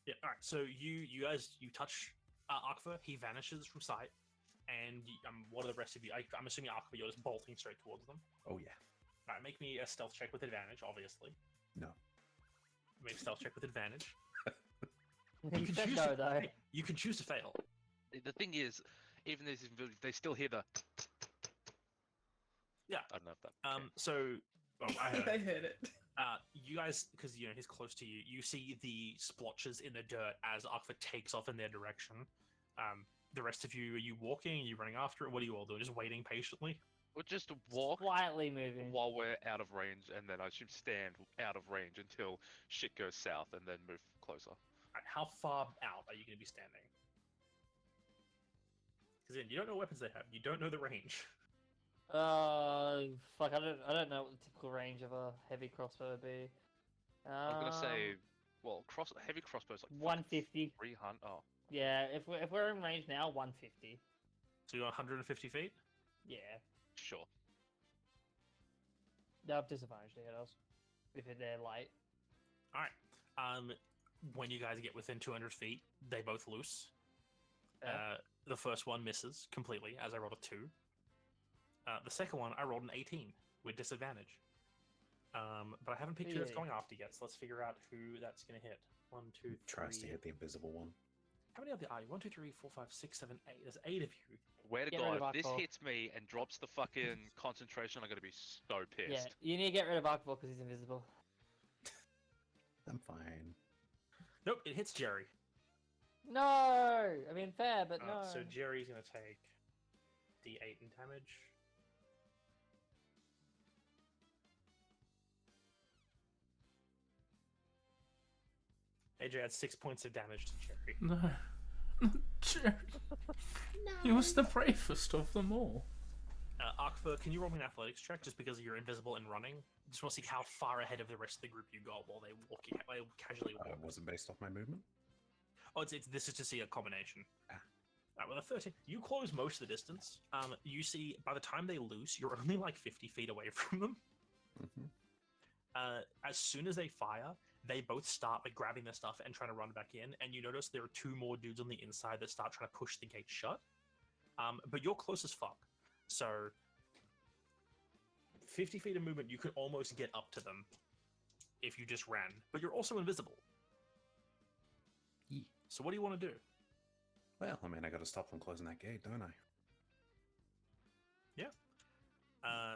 Yeah. All right. So you guys touch Arkva. He vanishes from sight, and what are the rest of you? I'm assuming Arkva, you're just bolting straight towards them. Oh yeah. All right. Make me a stealth check with advantage, obviously. No. Make a stealth check with advantage. You said no, though. Hey, you can choose to fail. The thing is, even these they still hear the. Yeah. I don't know if that. okay. So, I heard I it. heard it. You guys, because he's close to you, you see the splotches in the dirt as Arkva takes off in their direction. the rest of you, are you walking? Are you running after it? What are you all doing? Just waiting patiently? We'll just walk Slightly moving. while we're out of range, and then I should stand out of range until shit goes south, and then move closer. Alright, how far out are you going to be standing? Because then you don't know what weapons they have. You don't know the range. Fuck, I don't know what the typical range of a heavy crossbow would be. I was gonna say, well, heavy crossbows like 150. 300. Oh, Yeah, if we're in range now, 150. So you're 150 feet? Yeah. sure. They'll have disadvantage to hit us if they're light. Alright. When you guys get within 200 feet, they both loose. Yeah. The first one misses completely, as I rolled a 2. The second one, I rolled an 18 with disadvantage. But I haven't picked who that's Yeah. going after yet, so let's figure out who that's going to hit. 1, 2, 3. Tries to hit the invisible one. How many of you are you? 1, 2, 3, 4, 5, 6, 7, 8. There's 8 of you. Where to Get rid God, of if this alcohol. hits me and drops the fucking concentration, I'm gonna be so Yeah, pissed. you need to get rid of alcohol because he's invisible. I'm fine. Nope, it hits Jerry. No! I mean, fair, but no. So Jerry's going to take D8 in damage. AJ had 6 points of damage to Jerry. No. Jerry. He was the bravest of them all. Arkva, can you roll me an athletics check just because you're invisible and running? Just want to see how far ahead of the rest of the group you got while they casually walk. It wasn't based off my movement. Oh, this is to see a combination. Ah. Alright, with a 13, you close most of the distance. You see, by the time they loose, you're only like 50 feet away from them. Mm-hmm. As soon as they fire, they both start like grabbing their stuff and trying to run back in, and you notice there are 2 more dudes on the inside that start trying to push the gate shut. But you're close as fuck, so 50 feet of movement, you could almost get up to them if you just ran, but you're also invisible. Yee. So what do you want to do? Well, I mean, I got to stop them closing that gate, don't I?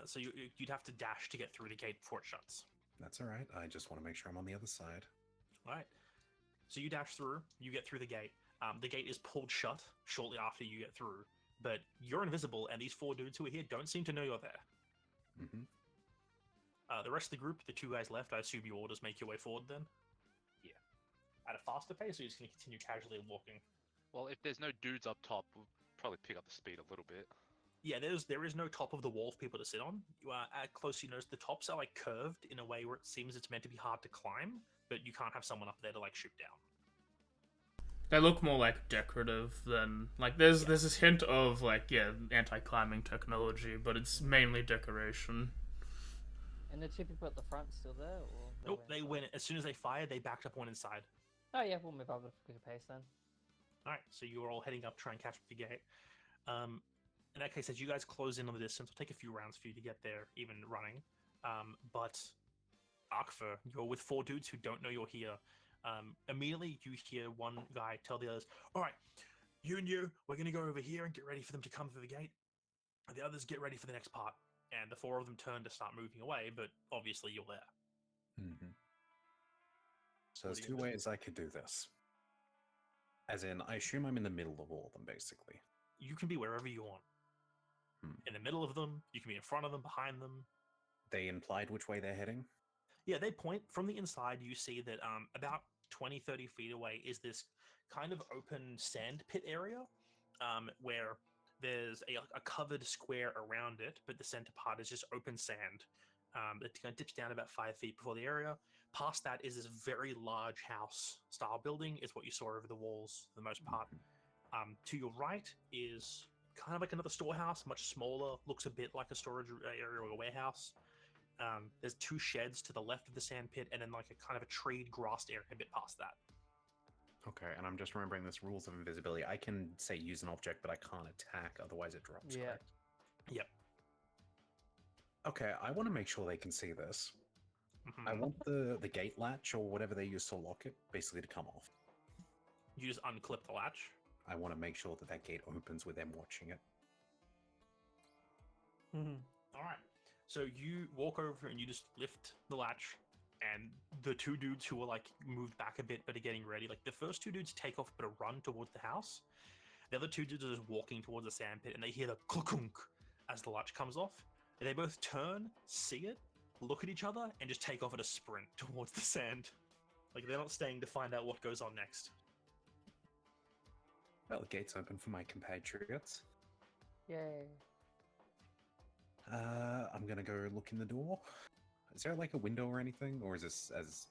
So you'd have to dash to get through the gate before it shuts. That's all right. I just want to make sure I'm on the other side. All right. So you dash through, you get through the gate. The gate is pulled shut shortly after you get through, but you're invisible, and these 4 dudes who are here don't seem to know you're there. Mm-hmm. The rest of the group, the 2 guys left, I assume you all just make your way forward then? Yeah. At a faster pace, or you're just going to continue casually walking? Well, if there's no dudes up top, we'll probably pick up the speed a little bit. Yeah, there is no top of the wall for people to sit on. You are at close, you notice the tops are like curved in a way where it seems it's meant to be hard to climb, but you can't have someone up there to like shoot down. They look more like decorative than like there's this hint of like anti-climbing technology, but it's mainly decoration. And the 2 people at the front still there? Or Nope, they went as soon as they fired. They backed up one inside. Oh yeah, we'll move up at a quicker pace then. All right, so you're all heading up, try and catch up the gate. In that case, as you guys close in on the distance, it'll take a few rounds for you to get there, even running. But Arkva, you're with 4 dudes who don't know you're here. Immediately, you hear one guy tell the others, "All right, you and you, we're going to go over here and get ready for them to come through the gate. And the others get ready for the next part." And the 4 of them turn to start moving away, but obviously you're there. Mm-hmm. So What there's are you 2 gonna do? ways I could do this. As in, I assume I'm in the middle of all of them, basically. You can be wherever you want. In the middle of them, you can be in front of them, behind them. They implied which way they're heading? Yeah, they point from the inside. You see that about 20, 30 feet away is this kind of open sand pit area where there's a covered square around it, but the center part is just open sand. It kind of dips down about 5 feet before the area. Past that is this very large house-style building, is what you saw over the walls for the most part. To your right is kind of like another storehouse, much smaller, looks a bit like a storage area or a warehouse. There's 2 sheds to the left of the sand pit, and then like a kind of a treed, grassed area a bit past that. Okay, and I'm just remembering this rules of invisibility. I can say use an object, but I can't attack, otherwise it drops, Yeah. correct? Yep. Okay, I want to make sure they can see this. I want the gate latch, or whatever they use to lock it, basically to come off. You just unclip the latch. I want to make sure that that gate opens with them watching it. All right. So you walk over and you just lift the latch, and the 2 dudes who are like moved back a bit but are getting ready, like the first 2 dudes take off but a run towards the house, The other two dudes are just walking towards the sand pit, and they hear the klunk as the latch comes off. And they both turn, see it, look at each other, and just take off at a sprint towards the sand. Like, they're not staying to find out what goes on next. Well, the gate's open for my compatriots. Yay. I'm gonna go look in the door. Is there like a window or anything, or is this as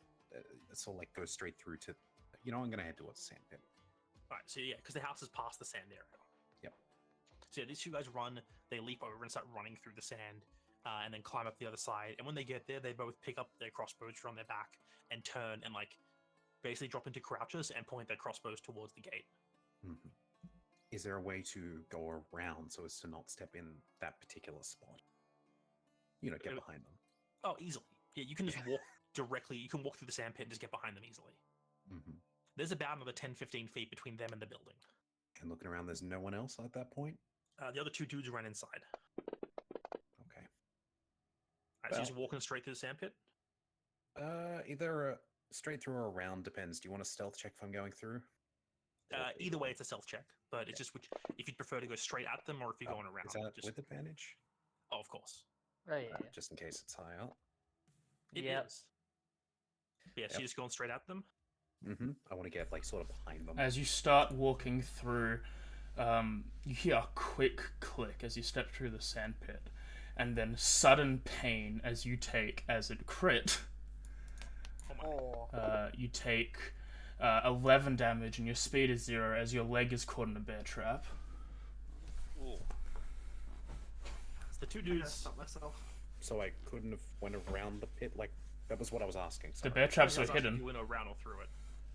it's all like go straight through to? You know, I'm gonna head towards the sand pit. Alright, so yeah, because the house is past the sand area. Yep. So yeah, these two guys run, they leap over and start running through the sand, and then climb up the other side. And when they get there, they both pick up their crossbows from their back and turn and like basically drop into crouches and point their crossbows towards the gate. Mm-hmm. Is there a way to go around so as to not step in that particular spot? You know, get behind them. Oh, easily. Yeah, you can just walk directly. You can walk through the sand pit and just get behind them easily. Mm-hmm. There's about another 10-15 feet between them and the building. And looking around, there's no one else at that point? The other two dudes ran inside. Okay. Alright, so you're just walking straight through the sand pit? Either straight through or around, depends. Do you want a stealth check if I'm going through? Either way, it's a stealth check, but it's just which if you'd prefer to go straight at them or if you're going around. Is that just... with advantage? Oh, of course. Oh, yeah. Just in case it's high up. It is. Yeah, so you're just going straight at them? Mm-hmm. I want to get like sort of behind them. As you start walking through, you hear a quick click as you step through the sand pit, and then sudden pain as you take as it crit. You take 11 damage, and your speed is 0 as your leg is caught in a bear trap. Ooh. It's the two I gotta dudes. stop myself. So I couldn't have went around the pit. Like that was what I was asking. The Sorry. bear traps are You hidden. went around or through it.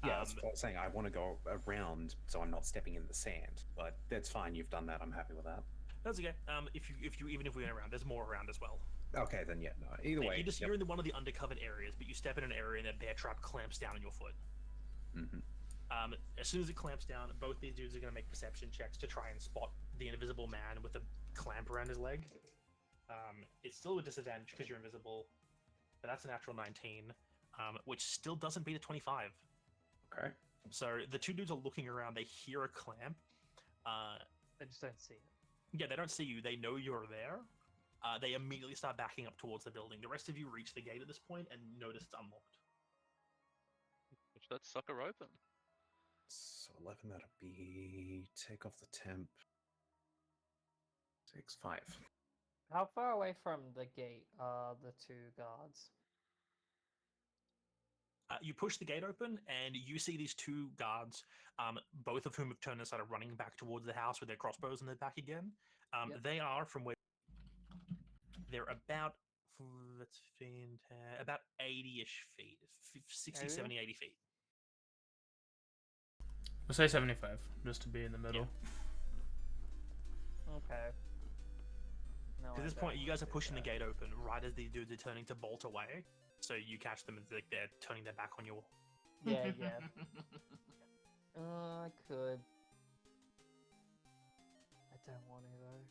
Yeah, that's what I was saying. I want to go around so I'm not stepping in the sand. But that's fine. You've done that. I'm happy with that. That's okay. If you even if we went around, there's more around as well. Okay, then yeah. No. Either way, You're in one of the undercovered areas, but you step in an area and a bear trap clamps down on your foot. Mm-hmm. As soon as it clamps down, both these dudes are going to make perception checks to try and spot the invisible man with a clamp around his leg. It's still a disadvantage because you're invisible, but that's a natural 19, which still doesn't beat a 25. Okay. So the two dudes are looking around. They hear a clamp. They just don't see it. Yeah, they don't see you. They know you're there. They immediately start backing up towards the building. The rest of you reach the gate at this point and notice it's unlocked. Push that sucker open. So 11, that'll be take off the temp. 6, 5. How far away from the gate are the two guards? You push the gate open, and you see these two guards, both of whom have turned and started running back towards the house with their crossbows in their back again. Yep. They are from where they're about, let's see, about 80-ish feet, 60, 70, 80 feet. We'll say 75, just to be in the middle. Okay. No, At this point, you guys are pushing the gate open right as these dudes are turning to bolt away. So you catch them as like they're turning their back on you. Yeah, yeah. I could. I don't want to though.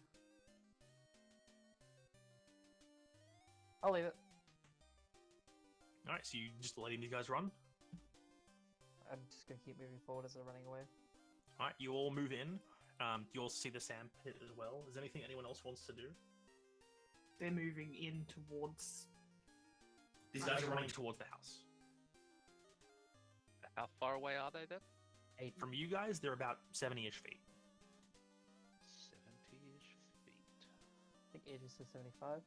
I'll leave it. All right, so you just letting these guys run. I'm just gonna keep moving forward as they're running away. All right, you all move in. You all see the sand pit as well. Is there anything anyone else wants to do? They're moving in towards. These guys are running towards the house. How far away are they then? From you guys, they're about 70-ish feet. 70-ish feet. I think 80 to 75.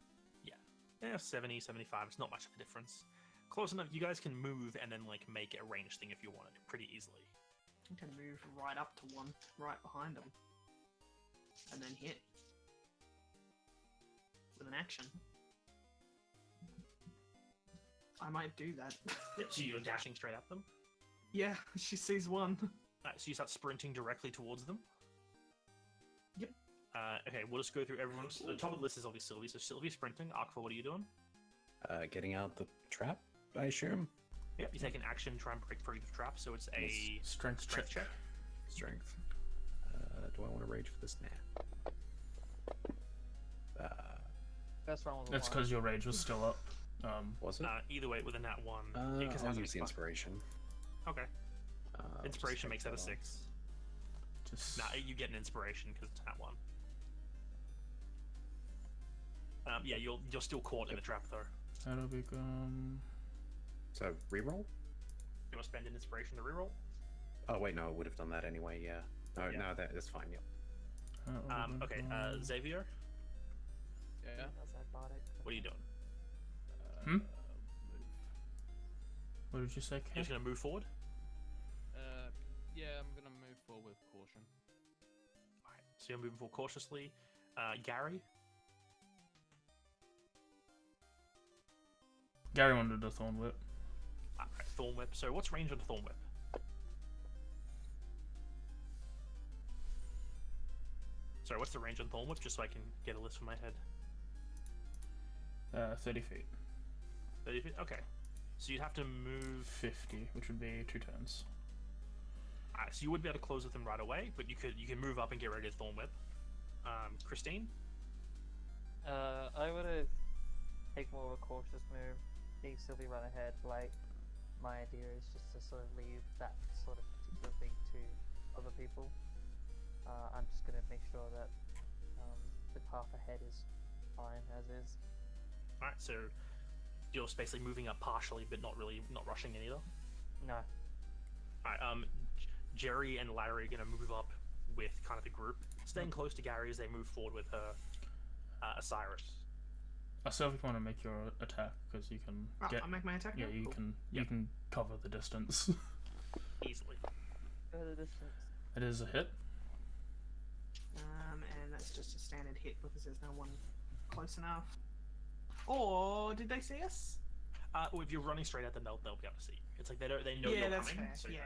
Yeah, 70, 75. It's not much of a difference. Close enough. You guys can move and then like make a range thing if you wanted, pretty easily. You can move right up to one, right behind them, and then hit with an action. I might do that. Yep, so you're dashing straight at them. Yeah, she sees one. Alright, so you start sprinting directly towards them. Yep. Okay, we'll just go through everyone's. The top of the list is obviously Sylvie. So Sylvie sprinting. Arkful, what are you doing? Getting out the trap, I assume. Yep, you take an action, try and break free of the trap. So it's a Strength check. Strength. Do I want to rage for this now? First round was a That's one. because your rage was still up. Was it? either way, with a nat 1. yeah, 'cause it I'll has use the an inspiration. Okay. I'll just Inspiration take makes that a off. 6. Which Just Nah, you get an inspiration because it's that one. Yeah, you're still caught in the trap though. that'll become. So reroll. You want to spend an inspiration to reroll? Oh wait, no, I would have done that anyway. Yeah. No, Yeah. no, that's fine. Yeah. that'll Okay, become- Xavier, Yeah. That's ironic. what are you doing? Hmm? What did you say, You're Ken? just gonna move forward? Yeah, I'm gonna move forward with caution. Alright, so you're moving forward cautiously. Gary? Gary wanted a thorn whip. Alright, Thorn Whip. So what's range on Thorn Whip? Sorry, what's the range on Thorn Whip? Just so I can get a list from my head. 30 feet. 30 feet? Okay. So you'd have to move... 50, which would be 2 turns. Alright, so you would be able to close with him right away, but you can move up and get ready to Thorn Whip. Christine? I would have take more of a cautious move. Leave Sylvie run ahead. Like, my idea is just to sort of leave that sort of particular thing to other people. I'm just gonna make sure that the path ahead is fine as is. Alright, so you're basically moving up partially, but not rushing in either. No. Alright, Jerry and Larry are gonna move up with kind of the group, staying close to Gary as they move forward with her, Osiris. I still want to make your attack because you can Right, get. I'll make my attack Yeah, now. you Cool. can. You can cover the distance. Easily. Go the distance. It is a hit. And that's just a standard hit because there's no one close enough. Or did they see us? Well, if you're running straight at them, they'll be able to see you. It's like they know yeah, you're that's coming. fair. So Yeah.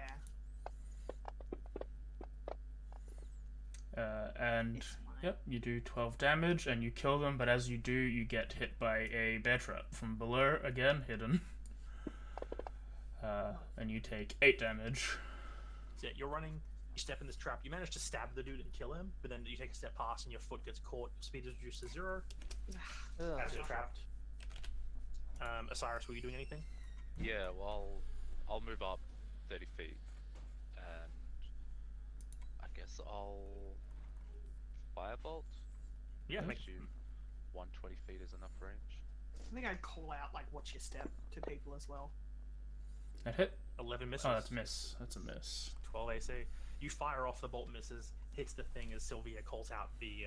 And It's fine. yep, you do 12 damage and you kill them. But as you do, you get hit by a bear trap from below, again hidden. And you take 8 damage. So yeah, you're running. You step in this trap. You manage to stab the dude and kill him, but then you take a step past and your foot gets caught. Speed is reduced to 0 Ugh. as you're trapped. Osiris, were you doing anything? Yeah, well, I'll move up 30 feet, and I guess I'll firebolt. Yeah, I make assume 120 feet is enough range. I think I'd call out like watch your step to people as well. That hit? 11 misses. Oh, that's a miss. That's a miss. 12 AC. You fire off, the bolt misses, hits the thing as Sylvia calls out the,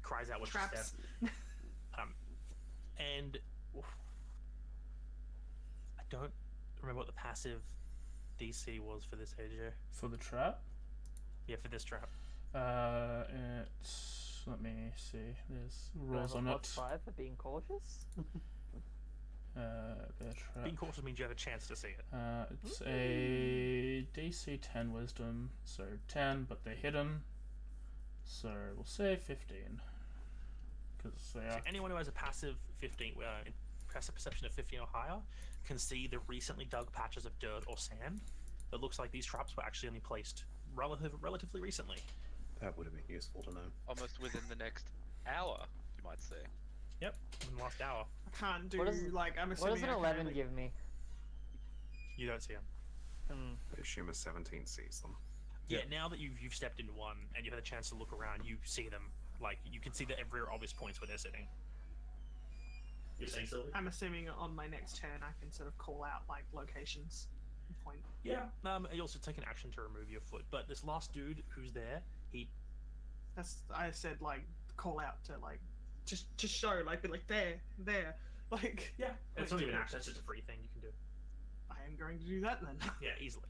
cries out with the Traps. step. And oof, I don't remember what the passive DC was for this AJ. For the trap? Yeah, for this trap. It's. Let me see. There's rules on it. 5 for being cautious. Bear trap. Being cautious means you have a chance to see it. It's a DC 10 wisdom, so 10, but they're hidden. So we'll say 15. Because they So are. anyone who has a passive 15, passive perception of 15 or higher, can see the recently dug patches of dirt or sand. It looks like these traps were actually only placed relatively recently. That would have been useful to know. Almost within the next hour, you might say. Yep, in the last hour. I can't do What is- like I'm What assuming. does an I can 11 only- give me? You don't see them. I assume a 17 sees them. Yeah, now that you've stepped into one and you've had a chance to look around, you see them. Like, you can see the very obvious points where they're sitting. You're saying, Sylvie? I'm assuming on my next turn I can sort of call out like locations. and Point. Yeah. You also take an action to remove your foot. But this last dude who's there, I said like call out to like just show like be like there like yeah, it's Wait, not even an action. It's just a free thing you can do. I am going to do that then. Yeah, easily.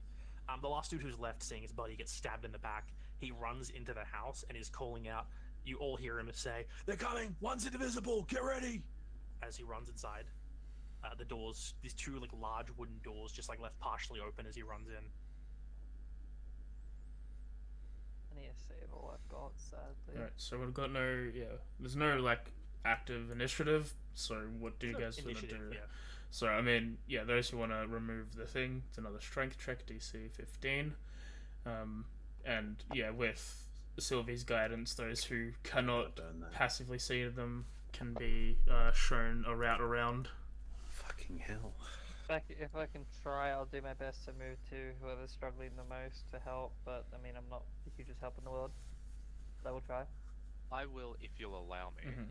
The last dude who's left, seeing his buddy get stabbed in the back, he runs into the house and is calling out. You all hear him say, "They're coming! One's indivisible! Get ready!" As he runs inside. The doors, these two like large wooden doors, just like left partially open as he runs in. I need to save all I've got, sadly. Alright, so we've got no. Yeah, there's no like active initiative. So what do you So, guys want to initiative, do? yeah. So I mean, yeah, those who want to remove the thing, it's another strength check, DC 15. And yeah, with Sylvie's guidance, those who cannot Burn that. passively see them can be shown a route around. Fucking hell. if I can try, I'll do my best to move to whoever's struggling the most to help. But I mean, I'm not the hugest help in the world. But I will try. I will if you'll allow me. Mhm.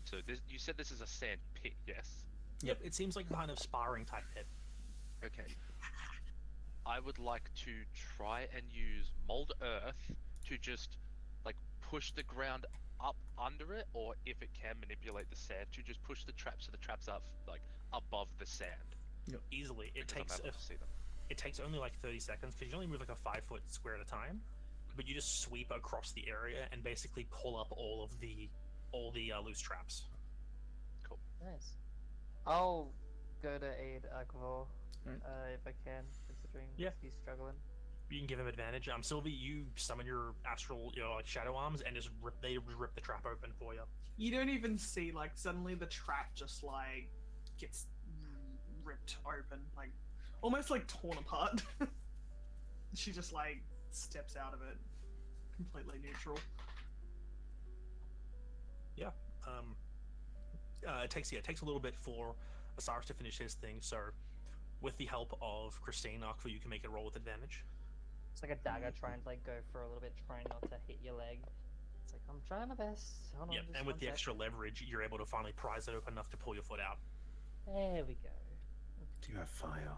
So this, you said this is a sand pit, yes? Yep, it seems like a kind of sparring type pit. Okay. I would like to try and use mold earth to just like push the ground up under it, or if it can manipulate the sand to just push the traps so the traps are like above the sand. Easily. It Because I'm takes able to see them. it takes only like 30 seconds because you only move like a 5-foot square at a time, but you just sweep across the area and basically pull up all the loose traps. Cool. Nice. I'll go to aid Akvor, Right. if I can, considering Yeah. he's struggling. You can give him advantage. Sylvie, you summon your astral, like shadow arms, and just rip the trap open for you. You don't even see, like, suddenly the trap just, like, gets ripped open, like, almost like torn apart. She just, like, steps out of it, completely neutral. Yeah. It takes a little bit for Osiris to finish his thing. So, with the help of Christine, Akva, you can make a roll with advantage. It's like a dagger trying to like go for a little bit, trying not to hit your leg. It's like I'm trying my best. Hold on, Yep. just And with one the sec. extra leverage, you're able to finally prise it open enough to pull your foot out. There we go. Do you have fire?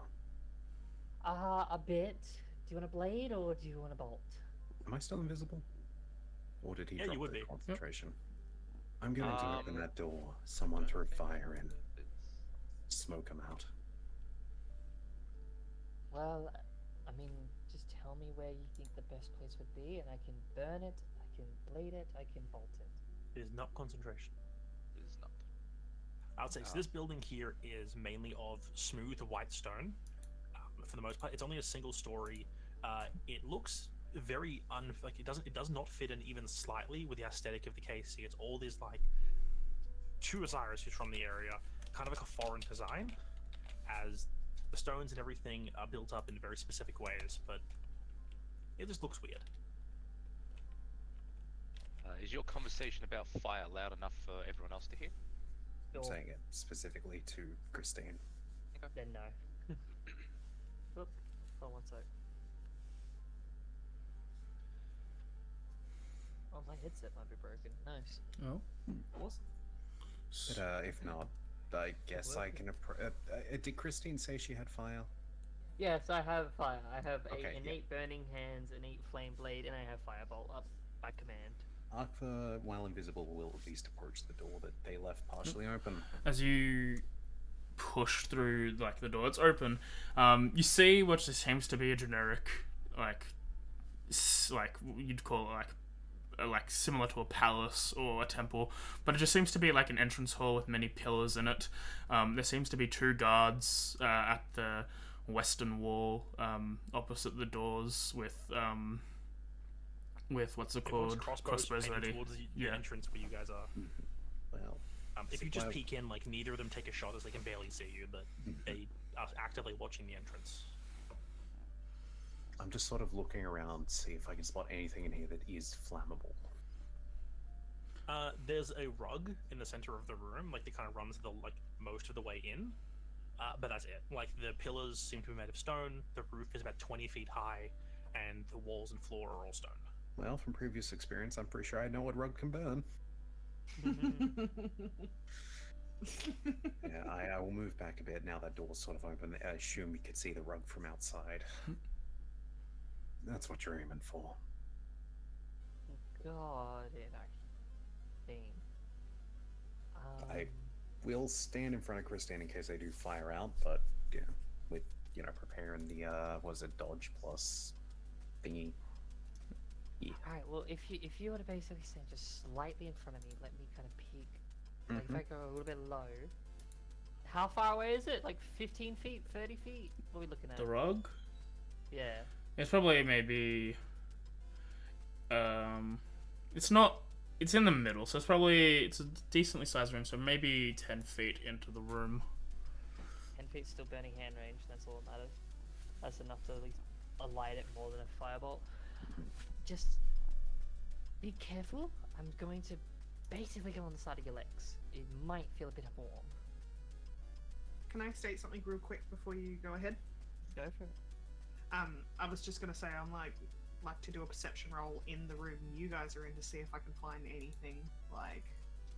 A bit. Do you want a blade or do you want a bolt? Am I still invisible? Or did he Yeah, you drop would the be. concentration? I'm going to open Um, that door. Someone throw Okay. fire in. Smoke them out. Well, I mean, just tell me where you think the best place would be, and I can burn it, I can blade it, I can bolt it. It is not concentration. It is not. I would say so. This building here is mainly of smooth white stone. For the most part, it's only a single story. It looks very it does not fit in even slightly with the aesthetic of the KC. It's all these like to Osiris, who's from the area, kind of like a foreign design, as the stones and everything are built up in very specific ways, but it just looks weird. Is your conversation about fire loud enough for everyone else to hear? I'm Or saying it specifically to Christine. then no. Oop, hold on one sec. Oh, my headset might be broken. Nice. Oh. Awesome. But if not, I guess I can. Did Christine say she had fire? Yes, I have fire. I have Okay, a yeah. innate burning hands, innate flame blade, and I have firebolt up by command. Arthur, while invisible, will at least approach the door that they left partially open. As you push through like the door, it's open. You see what just seems to be a generic, like you'd call it like similar to a palace or a temple, but it just seems to be like an entrance hall with many pillars in it. There seems to be two guards at the western wall, opposite the doors, with what's it Everyone's called? crossbows ready. pointed towards the Yeah. entrance where you guys are. Well, If you just Well- peek in, like neither of them take a shot as they can barely see you, but they are actively watching the entrance. I'm just sort of looking around, see if I can spot anything in here that is flammable. There's a rug in the center of the room, like that kind of runs most of the way in. But that's it. Like the pillars seem to be made of stone. The roof is about 20 feet high, and the walls and floor are all stone. Well, from previous experience, I'm pretty sure I know what rug can burn. Yeah, I will move back a bit now that door's sort of open. I assume you could see the rug from outside. That's what you're aiming for. God, it thing. I will stand in front of Christine in case they do fire out, but yeah, with preparing the was it dodge plus thingy. Yeah. Alright, well, if you were to basically stand just slightly in front of me, let me kind of peek. Like, if I go a little bit low, how far away is it? Like 15 feet, 30 feet? What are we looking at? The rug? Yeah. It's probably maybe. It's not. It's in the middle, so it's a decently sized room. So maybe 10 feet into the room. 10 feet still burning hand range, that's all that matters. That's enough to at least alight it more than a firebolt. Just be careful. I'm going to basically go on the side of your legs. It might feel a bit warm. can I state something real quick before you go ahead? Go for it. I was just gonna say I'm like to do a perception roll in the room you guys are in to see if I can find anything like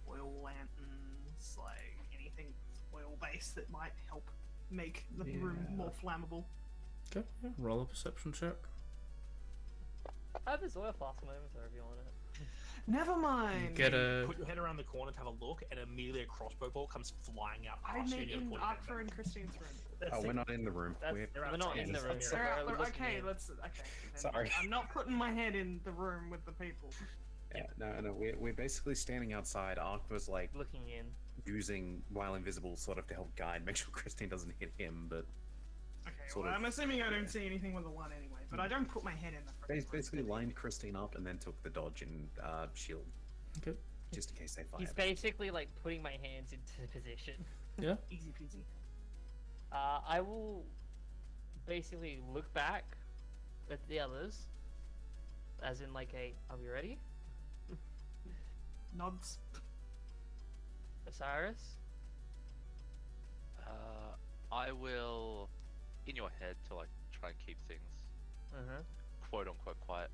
oil lanterns, like anything oil based that might help make the room more flammable. Okay, yeah. Roll a perception check. I have this oil flask in my inventory if you want it. Never mind. Get You a. put your head around the corner to have a look, and immediately a crossbow bolt comes flying out I past you. mean, And in you're Arthur and Christine's room. Oh, we're not in the room. We're not in the room. So They're out we're the- looking okay, in. let's. Okay. then Sorry. I'm not putting my head in the room with the people. Yeah, no, we're basically standing outside. Ark was like Looking in. using while invisible sort of to help guide, make sure Christine doesn't hit him, but Okay, Sort well, of, I'm assuming I don't yeah. see anything with a 1 anyway, but I don't put my head in the front. basically lined Christine up and then took the dodge and shield. Okay. Just in case they fire. He's basically like putting my hands into position. Yeah. Easy peasy. I will basically look back at the others, as in like are we ready? Nods. Osiris? I will, in your head, to like try and keep things quote unquote quiet.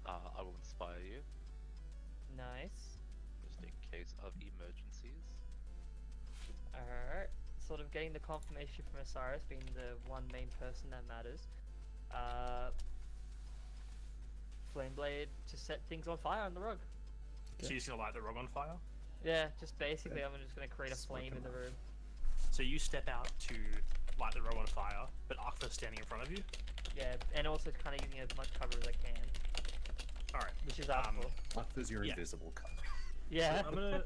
I will inspire you Nice. just in case of emergencies. Alright. Sort of getting the confirmation from Osiris being the one main person that matters. Flameblade to set things on fire on the rug. So you're just gonna light the rug on fire. Yeah, just basically I'm just gonna create a Smoke flame in them the up. room. So you step out to light the rug on fire, but Ark's standing in front of you. Yeah, and also kind of using as much cover as I can, All right. which is helpful. Arthur's your Yeah. invisible cover. Yeah, So I'm gonna.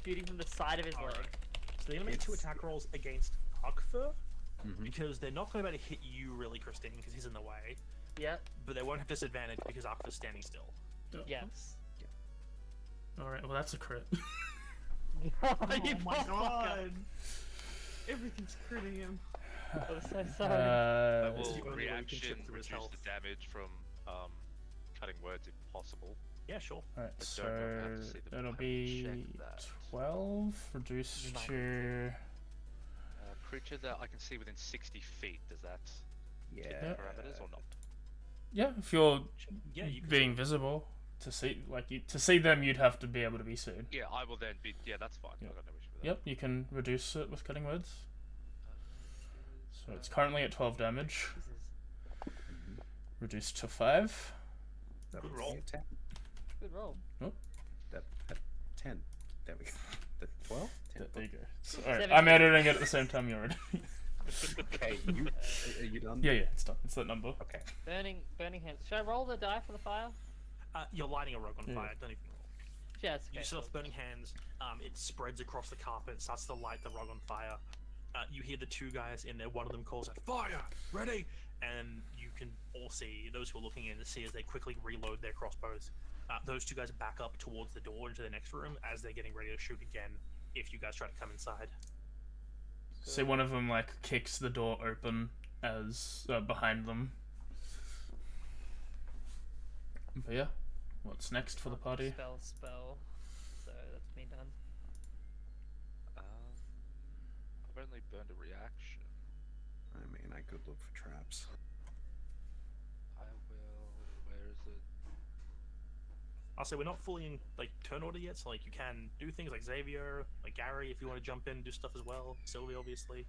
shooting from the side of his Alright. leg. So they're gonna make two It's- attack rolls against Arkfur Mm-hmm. because they're not gonna be able to hit you really, Christine, because he's in the way. Yep. But they won't have disadvantage because Arkfur's standing still. Yes. Alright, well, that's a crit. You Oh my motherfucker. god. Everything's critting him. I'm so sorry. I This is will the only way we can reaction chip through his reduce health. the damage from cutting words if possible. Yeah, sure. Alright, I so don't know if I have to see the it'll map, be check that. 12 reduced You might to. Creature that I can see within 60 feet. Does that hit Yeah. the parameters or not? Yeah, if you're Yeah, you can. being visible to see, to see them, you'd have to be able to be seen. Yeah, I will then be. Yeah, that's fine. Yep. I got no issue with that. Yep, you can reduce it with cutting words. So it's currently at 12 damage, Jesus. reduced to 5. That Good would roll. be a 10. Good roll. That 10. There we go. The 12? 10. There you go. So, alright, 17. I'm editing it at the same time you're editing. Okay, are you done? Yeah, it's done. It's that number. Okay. Burning hands. Should I roll the die for the fire? You're lighting a rug on Yeah. fire. Don't even roll. Yeah, it's okay. You set off burning hands. It spreads across the carpet. Starts to light the rug on fire. You hear the two guys in there. One of them calls out, "Fire! Ready!" And you can all see, those who are looking in, to see as they quickly reload their crossbows. Those two guys back up towards the door into the next room as they're getting ready to shoot again. If you guys try to come inside. See, one of them kicks the door open as behind them. But yeah, what's next for the party? Spell. So that's me done. I've only burned a reaction. I mean, I could look for traps. I will. Where is it? I'll say we're not fully in turn order yet, so you can do things like Xavier, like Gary, if you want to jump in and do stuff as well. Sylvie, obviously.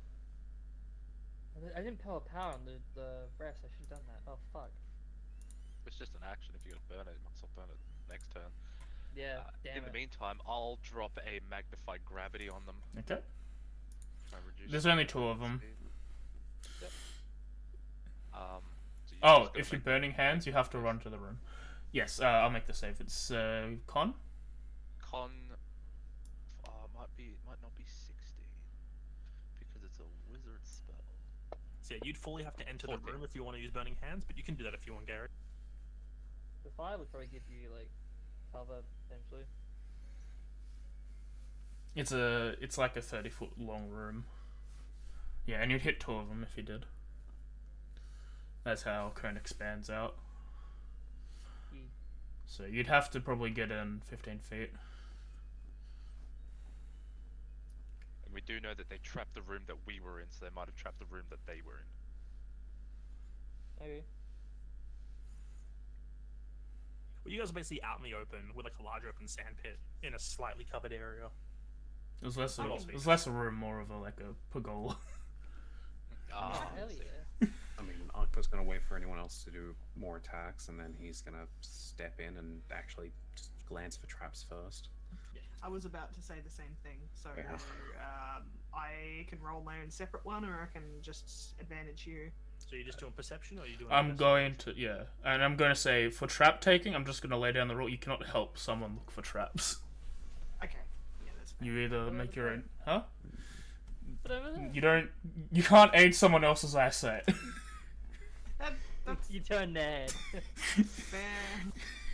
I didn't power on the rest. I should have done that. Oh fuck. It's just an action. If you're gonna burn it, you might as well burn it next turn. Yeah. Damn In it. the meantime, I'll drop a magnified gravity on them. Okay. Try and reduce There's the only 2 of them. speed. Yep. So Oh, just gotta if you're make- burning hands, you have to run to the room. Yes, I'll make the save. It's con. Con might not be 60 because it's a wizard spell. So yeah, you'd fully have to enter the 14. room if you want to use burning hands, but you can do that if you want, Gary. The fire would probably give you cover potentially. It's like a 30-foot long room. Yeah, and you'd hit 2 of them if you did. That's how cone expands out. Ye- So you'd have to probably get in 15 feet. And we do know that they trapped the room that we were in, so they might have trapped the room that they were in. Maybe. Well, you guys are basically out in the open with like a large open sand pit in a slightly covered area. It was less Oh, a room, more of a like a pergola. Oh, hell I see. yeah. I mean, Akba's going to wait for anyone else to do more attacks, and then he's going to step in and actually just glance for traps first. I was about to say the same thing. So Yeah. I can roll my own separate one, or I can just advantage you. So you're just doing perception, or are you doing? I'm going to and I'm going to say for trap taking, I'm just going to lay down the rule. You cannot help someone look for traps. Okay. Yeah, that's fair. You either make your own, huh? But over there. You can't aid someone else's eyesight. That's You turn nerd. fair.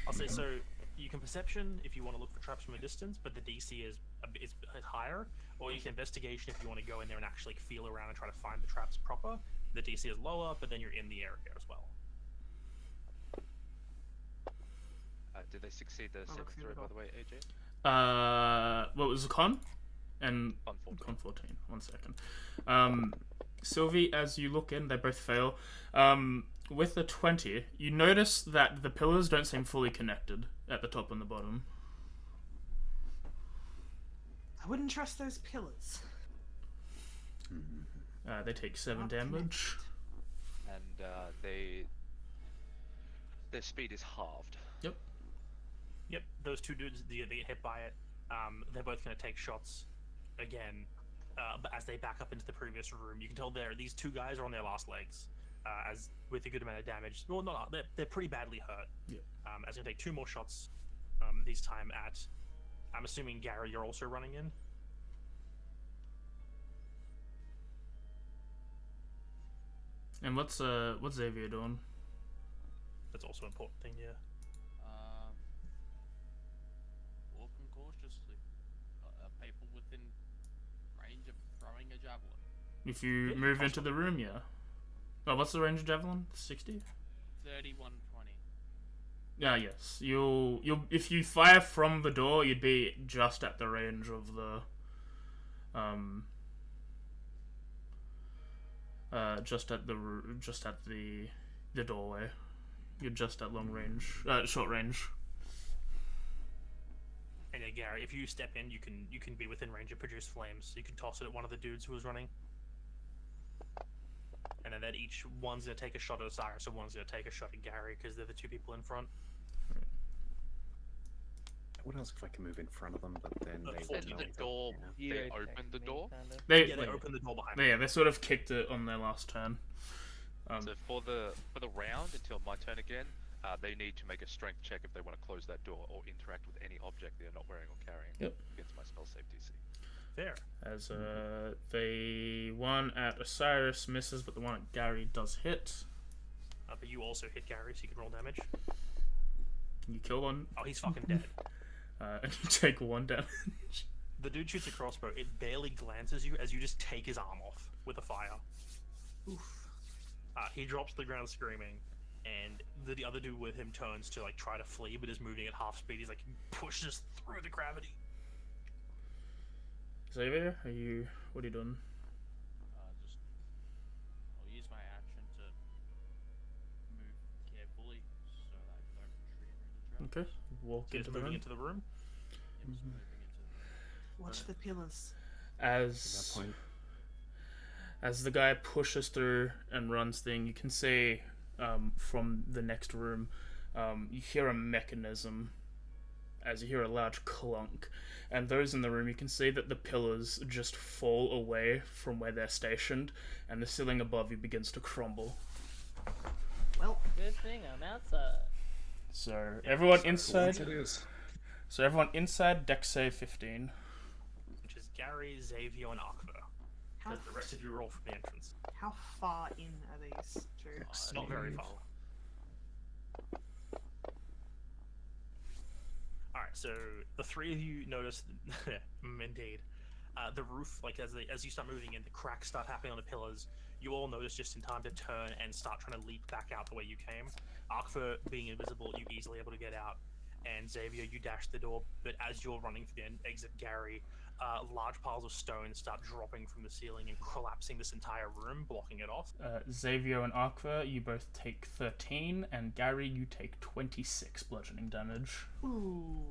I'll say so. You can perception if you want to look for traps from a distance, but the DC is higher. Or you can investigation if you want to go in there and actually feel around and try to find the traps proper. The DC is lower, but then you're in the area as well. Did they succeed the I'll saving look through throw, the by door. the way, AJ? What was the con? And On 14. con 14. 1 second. Sylvie, as you look in, they both fail. With the 20, you notice that the pillars don't seem fully connected at the top and the bottom. I wouldn't trust those pillars. They take 7 Not damage. And their speed is halved. Yep, those two dudes, they get hit by it. They're both going to take shots again. But as they back up into the previous room, you can tell these two guys are on their last legs. As with a good amount of damage. Well, not they're pretty badly hurt. Yeah. As they take 2 more shots. This time at, I'm assuming Gary, you're also running in. And what's Xavier doing? That's also an important thing, yeah. Walking cautiously. Are people within range of throwing a javelin? If you Yeah, move into possibly. the room, yeah. Oh, what's the range of javelin? 60? 3120. Yes. You'll if you fire from the door, you'd be just at the range of the just at the doorway. You're just at long range, short range. And yeah, Gary, if you step in, you can be within range of produce flames. You can toss it at one of the dudes who was running. And then each one's gonna take a shot at Osiris, so one's gonna take a shot at Gary because they're the 2 people in front. What else if I can move in front of them, but then they And will And know the that- door, yeah. they opened the door. They Yeah, they open the door behind yeah, they sort of kicked it on their last turn. So for the round until my turn again, they need to make a strength check if they want to close that door or interact with any object they're not wearing or carrying. Yep. Against my spell save DC. Fair. As the one at Osiris misses, but the one at Gary does hit. But you also hit Gary, so you can roll damage. You kill one, Oh, he's fucking dead. and you take 1 damage. The dude shoots a crossbow. It barely glances you as you just take his arm off with a fire. Oof. He drops to the ground screaming, and the other dude with him turns to like try to flee, but is moving at half speed. He's like pushes through the gravity. Xavier, what are you doing? I'll use my action to move carefully so that I don't trigger any traps. Okay, walk So he's into the moving room. into the room. I'm just moving into Watch the pillars. At that As point, as the guy pushes through and runs thing, you can see from the next room, you hear a mechanism as you hear a large clunk, and those in the room, you can see that the pillars just fall away from where they're stationed, and the ceiling above you begins to crumble. Well, Good thing I'm outside. So everyone so inside. it is. So everyone inside. Dex save 15. Which is Gary, Xavier, and Akva. how, The rest of you roll from the entrance. how far in are these two? Not very far. Alright, so the 3 of you notice, indeed, the roof, like as you start moving in, the cracks start happening on the pillars. You all notice just in time to turn and start trying to leap back out the way you came. Akfa, being invisible, you easily able to get out. And Xavier, you dash the door, but as you're running for the exit, Gary, large piles of stone start dropping from the ceiling and collapsing this entire room, blocking it off. Xavier and Aqua, you both take 13, and Gary, you take 26 bludgeoning damage. Ooh.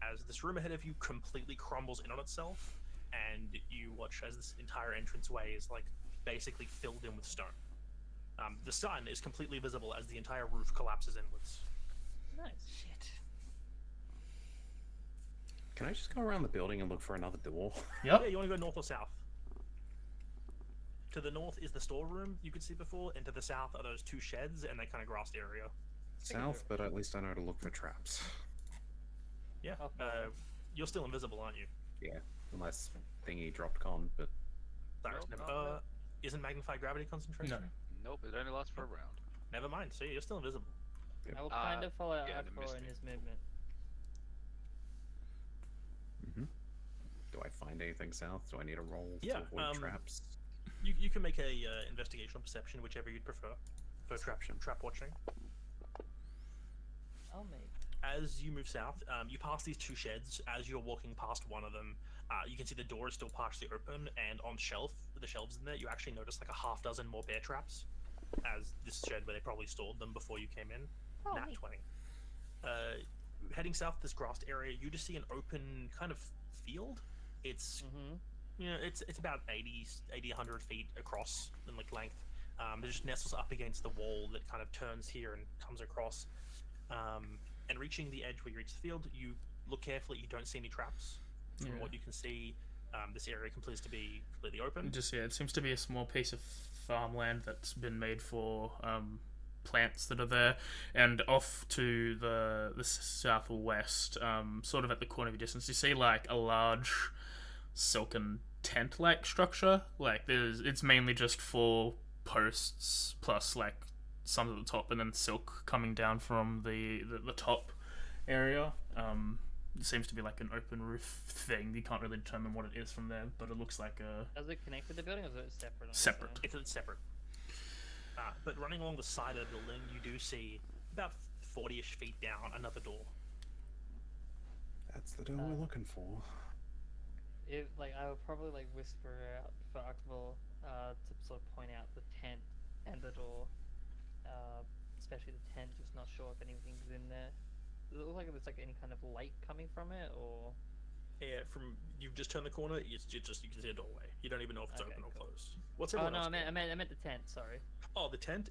As this room ahead of you completely crumbles in on itself, and you watch as this entire entranceway is like basically filled in with stone. The sun is completely visible as the entire roof collapses inwards. Nice. Shit. Can I just go around the building and look for another door? Yep. Yeah, you want to go north or south? To the north is the storeroom you could see before, and to the south are those two sheds and that kind of grassed area. South, but at least I know to look for traps. Yeah, Oh, boy. you're still invisible, aren't you? Yeah, unless thingy dropped con, but Cyrus, Nope, never, not yet. isn't magnified gravity concentration? No. Nope, it only lasts for a round. Never mind. See, you're still invisible. I will kind of follow yeah, the Aqua mist in me. his movement. do I find anything south? Do I need a roll Yeah, to avoid traps? You can make a investigation or perception, whichever you'd prefer, for Perception. trap watching. Oh, mate. As you move south, you pass these two sheds. As you're walking past one of them, you can see the door is still partially open, and on the shelves in there, you actually notice like a half dozen more bear traps. As this shed where they probably stored them before you came in. Oh, Nat neat. 20. Heading south, this grassed area, you just see an open kind of field. It's it's about 80, 100 feet across in like length. It just nestles up against the wall that kind of turns here and comes across. And reaching the edge where you reach the field, you look carefully. You don't see any traps. From Yeah. what you can see, this area appears to be completely open. Just yeah, it seems to be a small piece of farmland that's been made for plants that are there, and off to the southwest, sort of at the corner of your distance, you see like a large silken tent-like structure. Like it's mainly just 4 posts plus like some at the top, and then silk coming down from the top area. It seems to be like an open roof thing. You can't really determine what it is from there, but it looks like a Does it connect with the building, or is it separate? on its Separate. own? It's separate. But running along the side of the building, you do see about 40-ish feet down another door. That's the door we're looking for. I would probably like whisper out for Akmal to sort of point out the tent and the door, especially the tent. Just not sure if anything's in there. Does it look like there's like any kind of light coming from it, or? Yeah, from you've just turned the corner, it's just you can see a doorway. You don't even know if it's Okay, open or cool. closed. What's Oh everyone no, else doing? I meant the tent. Sorry. Oh, the tent.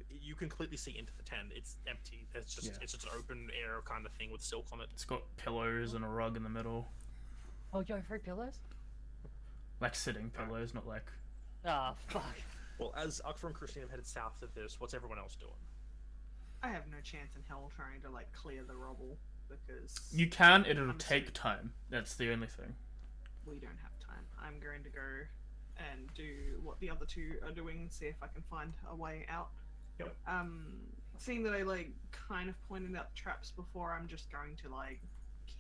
You can completely see into the tent. It's empty. It's just Yeah. it's just an open air kind of thing with silk on it. It's got pillows and a rug in the middle, Oh, you have 3 pillows? like sitting pillows, not like. Ah, fuck. Well, as Akbar and Christine have headed south of this, what's everyone else doing? I have no chance in hell trying to like clear the rubble because You can. It'll I'm take assuming time. That's the only thing. we don't have time. I'm going to go and do what the other two are doing, see if I can find a way out. Yep. Seeing that I like kind of pointed out the traps before, I'm just going to like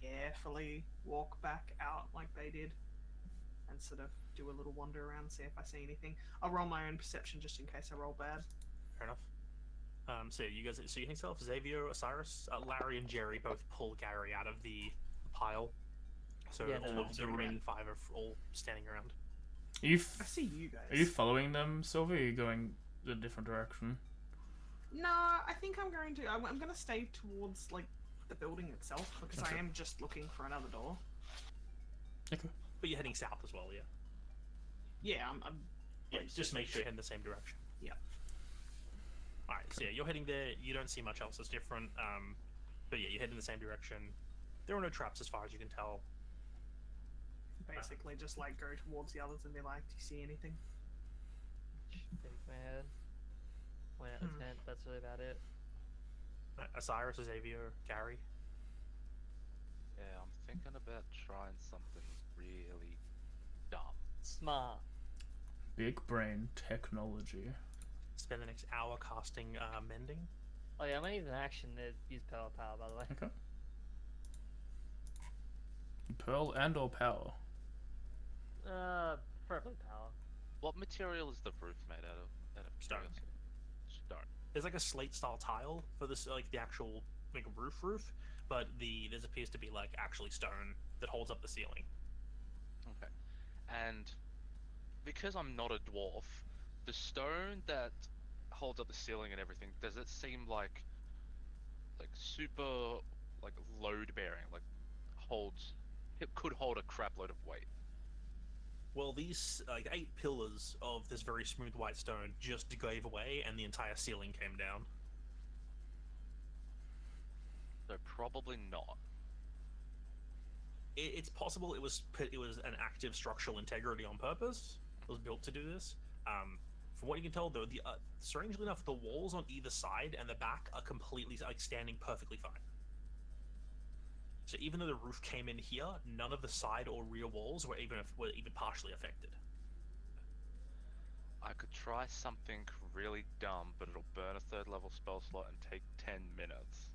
carefully walk back out like they did and sort of do a little wander around, see if I see anything. I'll roll my own perception just in case I roll bad. Fair enough. So you guys, so you yourself, Xavier, Osiris, Larry, and Jerry both pull Gary out of the pile. So Yeah, all no, of the I'm remaining 5 are all standing around. Are you I see you guys. are you following them, Sylvie? Or are you going a different direction? No, I think I'm going to. I'm going to stay towards like the building itself because Okay. I am just looking for another door. Okay. But you're heading south as well, yeah. Yeah, I'm Yeah, just make sure you're heading the same direction. Yeah. Alright, so yeah, you're heading there. You don't see much else that's different. But yeah, you're heading the same direction. There are no traps as far as you can tell. basically just like go towards the others and be like, "Do you see anything?" Shake my head. Point out the tent. That's really about it. Osiris, Xavier, Gary. Yeah, I'm thinking about trying something really dumb. Smart. Big brain technology. Spend the next hour casting mending. Oh yeah, I'm gonna use an action to use power, by the way. Okay. Pearl and or power. Preferably power. What material is the roof made out of? Out of Stone. curiosity? Stone. There's like a slate style tile for this, like the actual like roof, but there appears to be like actually stone that holds up the ceiling. And because I'm not a dwarf, the stone that holds up the ceiling and everything, does it seem like super like load bearing, like holds it could hold a crap load of weight? Well, these like 8 pillars of this very smooth white stone just gave away, and the entire ceiling came down. So probably not. It's possible it was an active structural integrity on purpose. It was built to do this. From what you can tell, though, the strangely enough, the walls on either side and the back are completely like standing perfectly fine. So even though the roof came in here, none of the side or rear walls were even partially affected. I could try something really dumb, but it'll burn a 3rd level spell slot and take 10 minutes.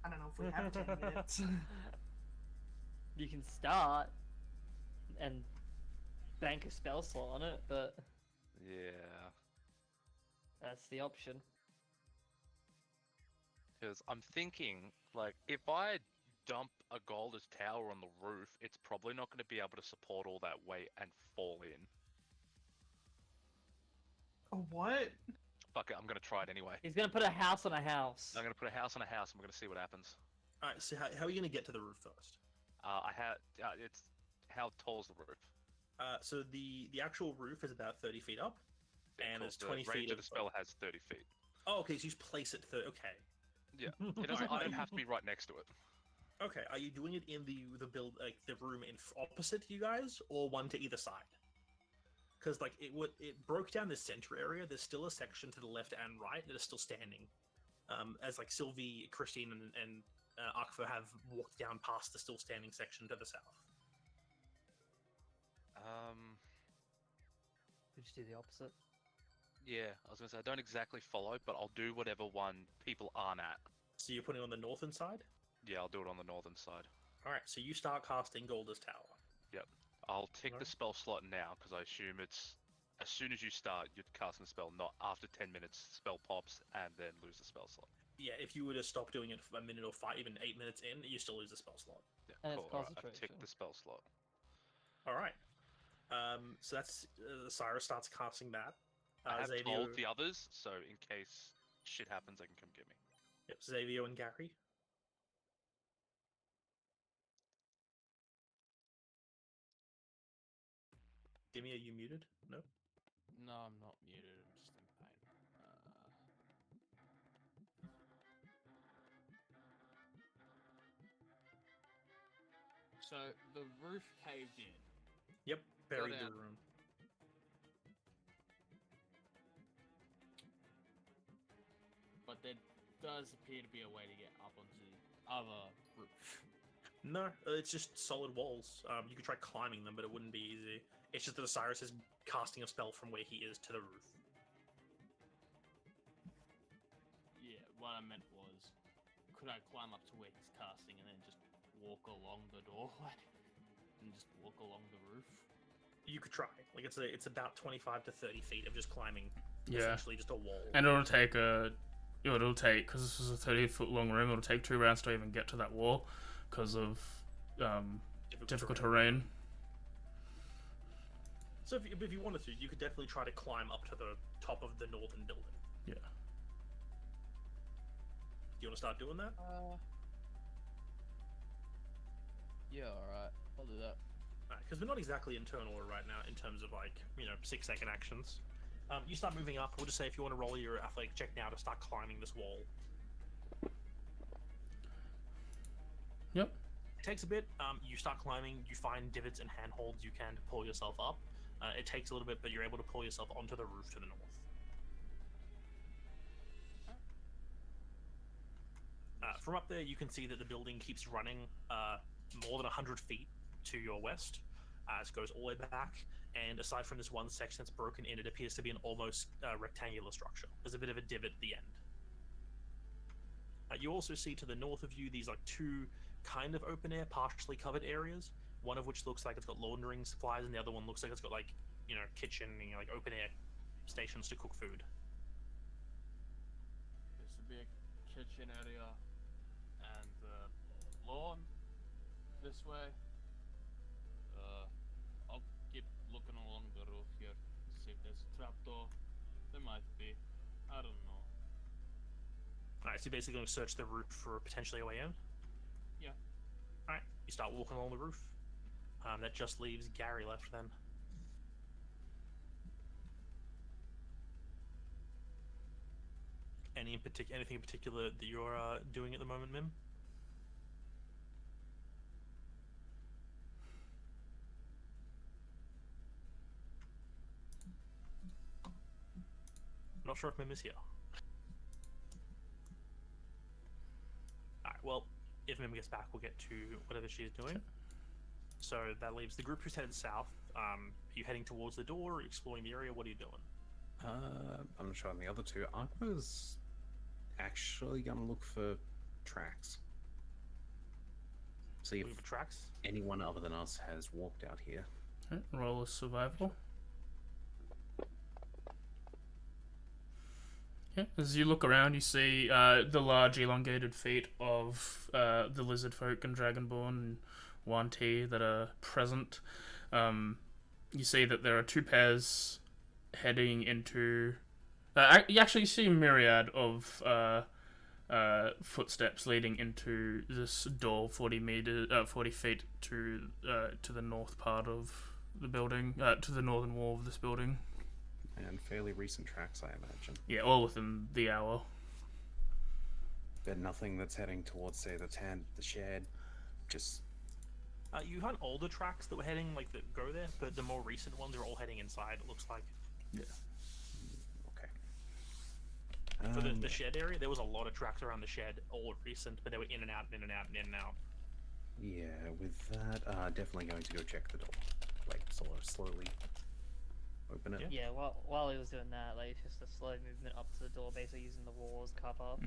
I don't know if we have 10 minutes. You can start and bank a spell slot on it, but Yeah. that's the option. Because I'm thinking, like, if I dump a Golder's Tower on the roof, it's probably not going to be able to support all that weight and fall in. What? Fuck it, I'm going to try it anyway. He's gonna put a house on a house. I'm going to put a house on a house and we're going to see what happens. All right. So how are you going to get to the roof first? It's, how tall's the roof? So the actual roof is about 30 feet up, and Cool. it's The 20 range feet of the spell has 30 feet. Oh, okay. So you just place it 30. Okay. Yeah, it doesn't. I don't have to be right next to it. Okay. Are you doing it in the build like the room in opposite you guys, or one to either side? Because like it broke down the center area. There's still a section to the left and right that is still standing. As like Sylvie, Christine, and Akfa have walked down past the still standing section to the south. We just do the opposite. Yeah, I was gonna say I don't exactly follow, but I'll do whatever one people aren't at. So you're putting it on the northern side. Yeah, I'll do it on the northern side. All right. So you start casting Golder's Tower. I'll tick the Alright. spell slot now because I assume it's as soon as you start, you're casting the spell, not after 10 minutes. Spell pops and then lose the spell slot. Yeah. If you were to stop doing it for a minute or 8 minutes in, you still lose the spell slot. Yeah, And it's cool. Alright, I've concentration. ticked the spell slot. All right. So that's Cyrus starts casting that. I have Xavier, told the others, so in case shit happens, they can come get me. yep, Xavier and Gary. Dimmy, are you muted? No. No, I'm not muted. I'm just in pain. So the roof caved in. Yep, buried the down. room. But there does appear to be a way to get up onto the other roof. No, it's just solid walls. You could try climbing them, but it wouldn't be easy. It's just that Osiris is casting a spell from where he is to the roof. Yeah, what I meant was, could I climb up to where he's casting and then just walk along the doorway? And just walk along the roof? You could try. Like it's about 25 to 30 feet of just climbing. Yeah. Essentially just a wall. And it'll take because this is a 30-foot long room. It'll take 2 rounds to even get to that wall because of difficult terrain. So if you wanted to, you could definitely try to climb up to the top of the northern building. Yeah. Do you want to start doing that? Yeah, alright. I'll do that. Because we're not exactly internal right now in terms of 6-second actions. You start moving up. We'll just say if you want to roll your athletic check now to start climbing this wall. Yep. It takes a bit. You start climbing. You find divots and handholds you can to pull yourself up. It takes a little bit, but you're able to pull yourself onto the roof to the north. From up there, you can see that the building keeps running more than 100 feet to your west. It goes all the way back, and aside from this one section that's broken in, it appears to be an almost rectangular structure. There's a bit of a divot at the end. You also see to the north of you these 2 kind of open-air, partially covered areas. One of which looks like it's got laundering supplies, and the other one looks like it's got kitchen, open-air stations to cook food. This would be a kitchen area and the lawn this way. might be. I don't know. Alright, so you're basically going to search the roof for potentially a way in? Yeah. Alright, you start walking along the roof. That just leaves Gary left then. Anything in particular that you're doing at the moment, Mim? I'm not sure if Mim is here. Alright, well, if Mim gets back, we'll get to whatever she is doing. So that leaves the group who's headed south. Are you heading towards the door, or are you exploring the area? What are you doing? I'm not sure on the other two. Aqua's actually gonna look for tracks. See if Looking for tracks? anyone other than us has walked out here. Okay, roll a survival. Yeah, as you look around, you see the large elongated feet of the lizard folk and dragonborn and V.O.D.T.A that are present. You see that there are two pairs heading into. You actually see a myriad of footsteps leading into this door, 40 feet to the north part of the building, to the northern wall of this building. And fairly recent tracks, I imagine. Yeah, all within the hour. But nothing that's heading towards, say, the tent, the shed. Just You find older tracks that were heading, like, that go there, but the more recent ones are all heading inside, it looks like. Yeah. okay. For the shed area, there was a lot of tracks around the shed, all recent, but they were in and out, and in and out, and in and out. Yeah, with that, definitely going to go check the door. Like, sort of slowly open it. Yeah. Yeah, while he was doing that, like, it's just a slow movement up to the door, basically using the wall as cover.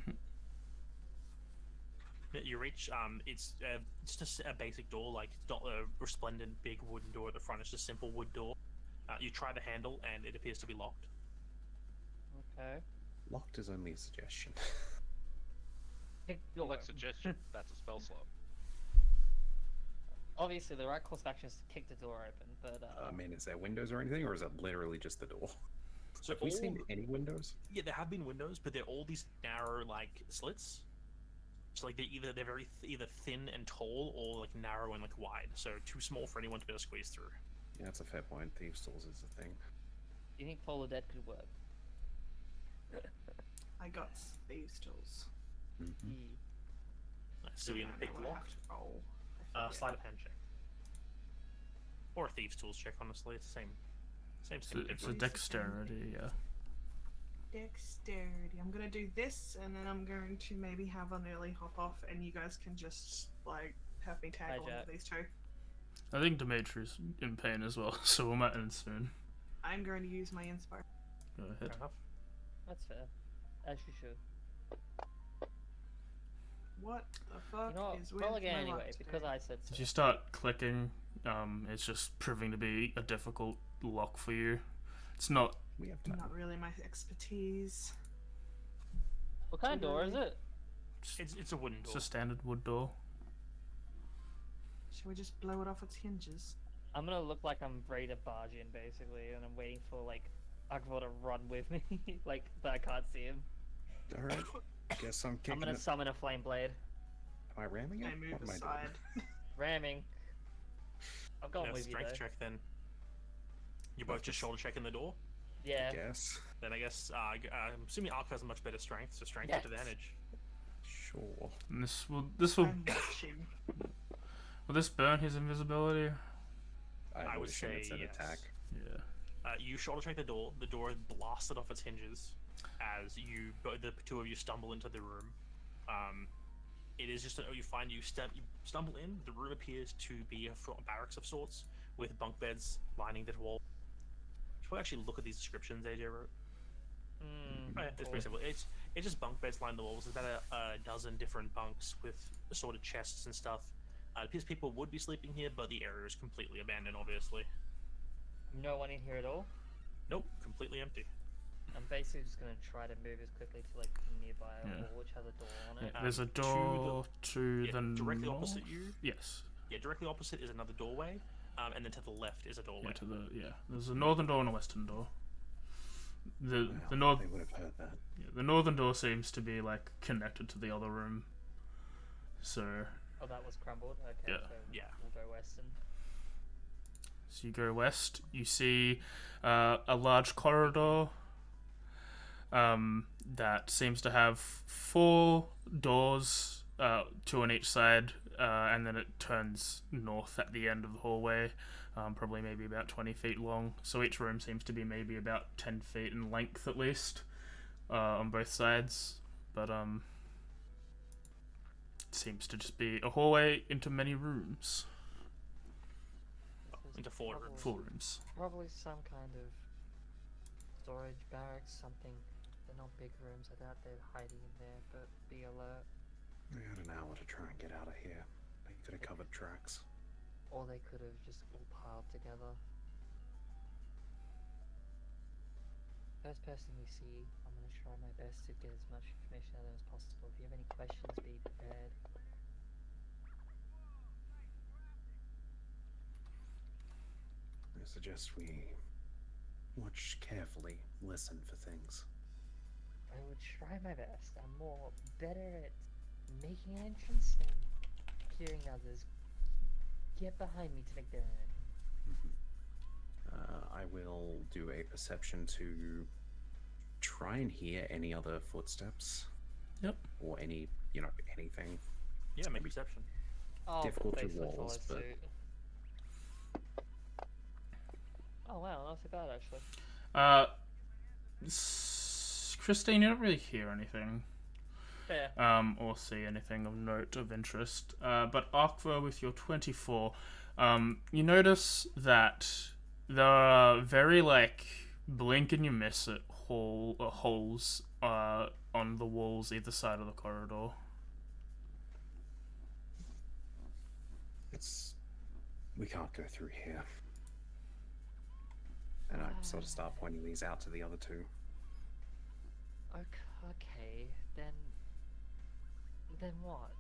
You reach, it's just a basic door, like, it's not a resplendent big wooden door at the front, it's just a simple wood door. You try the handle, and it appears to be locked. Okay. Locked is only a suggestion. Like suggestion, that's a spell slot. Obviously, the right course of action is to kick the door open, but I mean, is there windows or anything, or is it literally just the door? So Have we seen any windows? Yeah, there have been windows, but they're all these narrow, like, slits. So, like, they're very either thin and tall, or, like, narrow and, like, wide. So too small for anyone to be able to squeeze through. Yeah, that's a fair point. Thieves' tools is a thing. do you think Polar Dead could work? I got thieves' tools. Mm-hmm. So you I can don't pick know what I lock. have to roll. I forget. Sleight of hand check. Or a thieves' tools check, honestly. It's the same It's thing. a dexterity, yeah. Dexterity. I'm gonna do this, and then I'm going to maybe have an early hop off, and you guys can just like have me tag along Hijack. with these two. I think Dimitri's in pain as well, so we might end soon. I'm going to use my inspire. Go Fair ahead. enough. That's fair. As you should. What the fuck You know is what? with Roll again my anyway, luck because today? I said so. As you start clicking, it's just proving to be a difficult lock for you. It's not. We have time. Not really my expertise. What kind of door is it? It's a wooden It's door. a standard wood door. Should we just blow it off its hinges? I'm gonna look like I'm ready to barge in, basically, and I'm waiting for, like, Agvo to run with me, like, but I can't see him. Alright. Guess I'm kicking I'm gonna it. summon a flame blade. Am I ramming it? I move What am I doing? aside. Ramming. I'm going Yeah, with you, strength though. check then. You both just shoulder checking the door. Yeah. Guess. Then I guess I'm assuming Ark has a much better strength, so strength Yes. with advantage. Sure. And this will I'm watching. will this burn his invisibility? I would assume it's say an yes. attack. Yeah. You shoulder check the door. The door is blasted off its hinges as the two of you stumble into the room. It is just you find you stumble in. The room appears to be a barracks of sorts with bunk beds lining the wall. Should we actually look at these descriptions AJ wrote? Oh, yeah, it's pretty simple. It's just bunk beds line the walls. There's about a dozen different bunks with assorted chests and stuff. It appears people would be sleeping here, but the area is completely abandoned, obviously. No one in here at all? Nope, completely empty. I'm basically just gonna try to move as quickly to, like, the nearby Yeah. wall, which has a door on it. Yeah, there's a to the- door to Yeah, the directly north? opposite you. Yes. Yeah, directly opposite is another doorway, and then to the left is a doorway. Yeah, there's a northern door and a western door. the north They would have heard that. the northern door seems to be like connected to the other room. So Oh, that was crumbled. Okay, Yeah. so Yeah. we'll go western. So you go west. You see a large corridor that seems to have 4 doors, 2 on each side, and then it turns north at the end of the hallway, probably maybe about 20 feet long. So each room seems to be maybe about 10 feet in length at least, on both sides. But it seems to just be a hallway into many rooms. There's Into 4 probably- rooms. 4 rooms. Probably some kind of storage barracks, something. They're not big rooms. I doubt they're hiding in there, but be alert. We had an hour to try and get out of here. They could have covered tracks. Or they could have just all piled together. First person we see, I'm going to try my best to get as much information out of them as possible. If you have any questions, be prepared. I suggest we watch carefully, listen for things. I will try my best. I'm better at making an entrance than hearing others get behind me to make their own. I will do a perception to try and hear any other footsteps. Yep. Or any, anything. Yeah, make perception. Oh, Difficult to basically walls, follow but- suit. Oh wow, not too bad actually. Christine, you don't really hear anything. Fair. Or see anything of note of interest. But Aqua, with your 24, you notice that there are very blink and you miss it holes on the walls either side of the corridor. We can't go through here. And I sort of start pointing these out to the other 2. Okay, then what?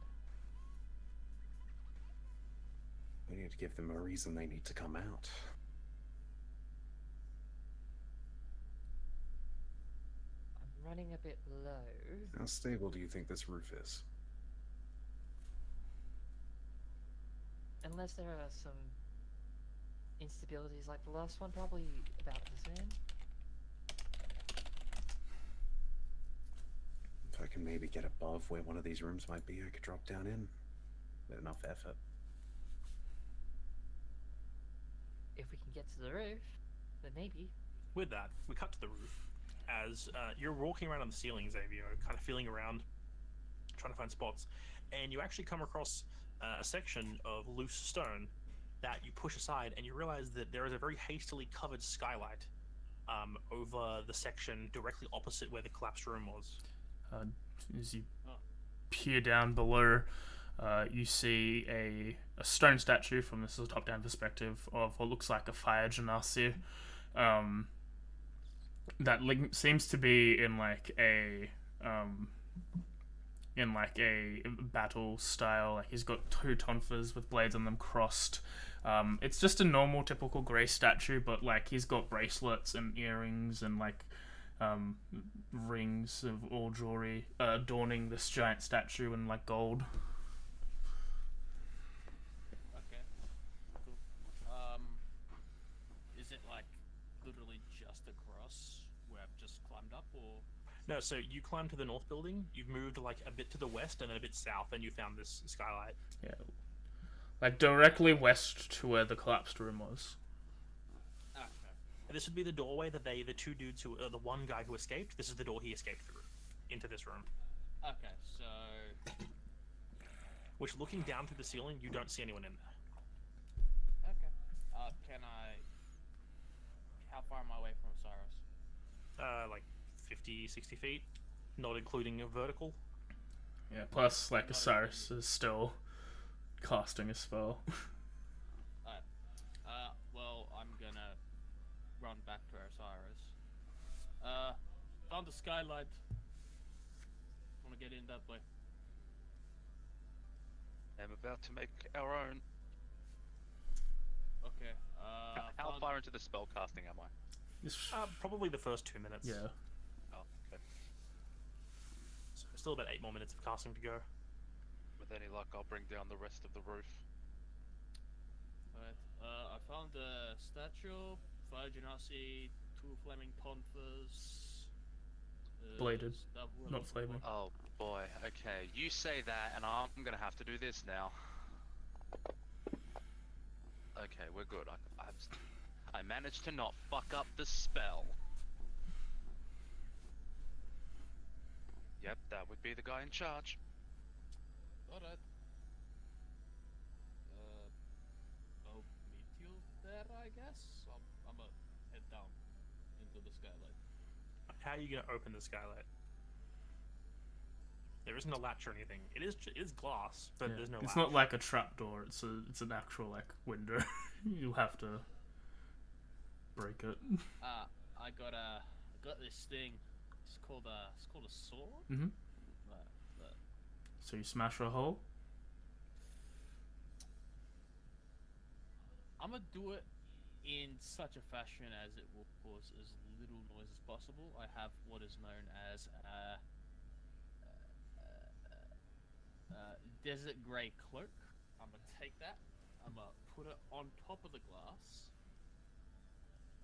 We need to give them a reason they need to come out. I'm running a bit low. How stable do you think this roof is? Unless there are some instabilities like the last one, probably about the same. If I can maybe get above where one of these rooms might be, I could drop down in with enough effort. If we can get to the roof, then maybe. With that, we cut to the roof. As you're walking around on the ceiling, Xavier, kind of feeling around, trying to find spots, and you actually come across a section of loose stone that you push aside, and you realize that there is a very hastily covered skylight over the section directly opposite where the collapsed room was. As you peer down below, you see a stone statue from this top-down perspective of what looks like a fire genasi. That seems to be in a battle style. He's got 2 tonfas with blades on them crossed. It's just a normal, typical grey statue, but he's got bracelets and earrings and rings of all jewelry adorning this giant statue in gold. Okay. Cool. Is it literally just across where I've just climbed up, or? No, so you climbed to the north building, you've moved a bit to the west and then a bit south, and you found this skylight. Yeah. Directly west to where the collapsed room was. Okay. And this would be the doorway that the 2 dudes who, the one guy who escaped, this is the door he escaped through, into this room. Okay, so... Which, looking down through the ceiling, you don't see anyone in there. Okay. Can I... How far am I away from Osiris? 50, 60 feet, not including a vertical. Yeah, plus, Osiris is still casting a spell. Alright. Well, I'm gonna run back to Osiris. Found the skylight. Wanna get in that way? I'm about to make our own. Okay, How far into the spell casting am I? Probably the first 2 minutes. Yeah. Oh, okay. So still about 8 more minutes of casting to go. With any luck, I'll bring down the rest of the roof. Alright. I found the statue, 5 genasi, 2 flaming panthers. Bladed, that will not look flaming. like- Oh boy. Okay, you say that, and I'm gonna have to do this now. Okay, we're good. I managed to not fuck up the spell. Yep, that would be the guy in charge. Alright. I'll meet you there, I guess. I'm gonna head down into the skylight. How are you going to open the skylight? There isn't a latch or anything. It is glass, but Yeah. there's no It's latch. not like a trapdoor. It's an actual like window. You'll have to break it. I got this thing. It's called a sword. Mm-hmm. But So you smash a hole. I'm gonna do it in such a fashion as it will cause as little noise as possible. I have what is known as desert grey cloak. I'm gonna take that. I'm gonna put it on top of the glass,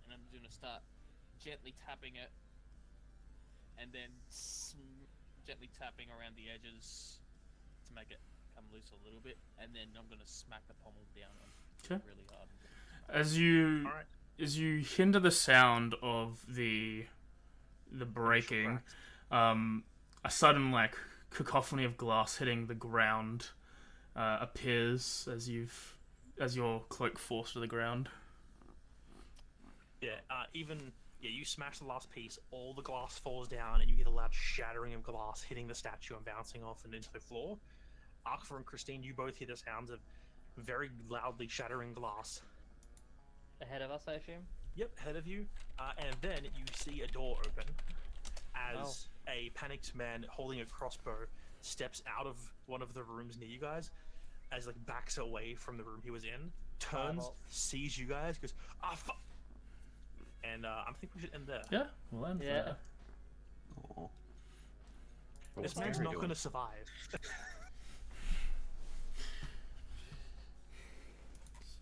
and I'm gonna start gently tapping it, and then gently tapping around the edges to make it come loose a little bit, and then I'm gonna smack the pommel down on Okay. really hard. As you Alright. as you hinder the sound of the breaking, a sudden like cacophony of glass hitting the ground appears as your cloak falls to the ground. Yeah, you smash the last piece, all the glass falls down, and you hear the loud shattering of glass hitting the statue and bouncing off and into the floor. Arkfor and Christine, you both hear the sounds of very loudly shattering glass. Ahead of us, I assume. Yep, ahead of you. And then you see a door open as a panicked man holding a crossbow steps out of one of the rooms near you guys, as like backs away from the room he was in, turns, Fireball. sees you guys, goes, ah, fuck. And I think we should end there. Yeah, we'll end Yeah. there. Aw. This What's man's Gary not doing? going to survive.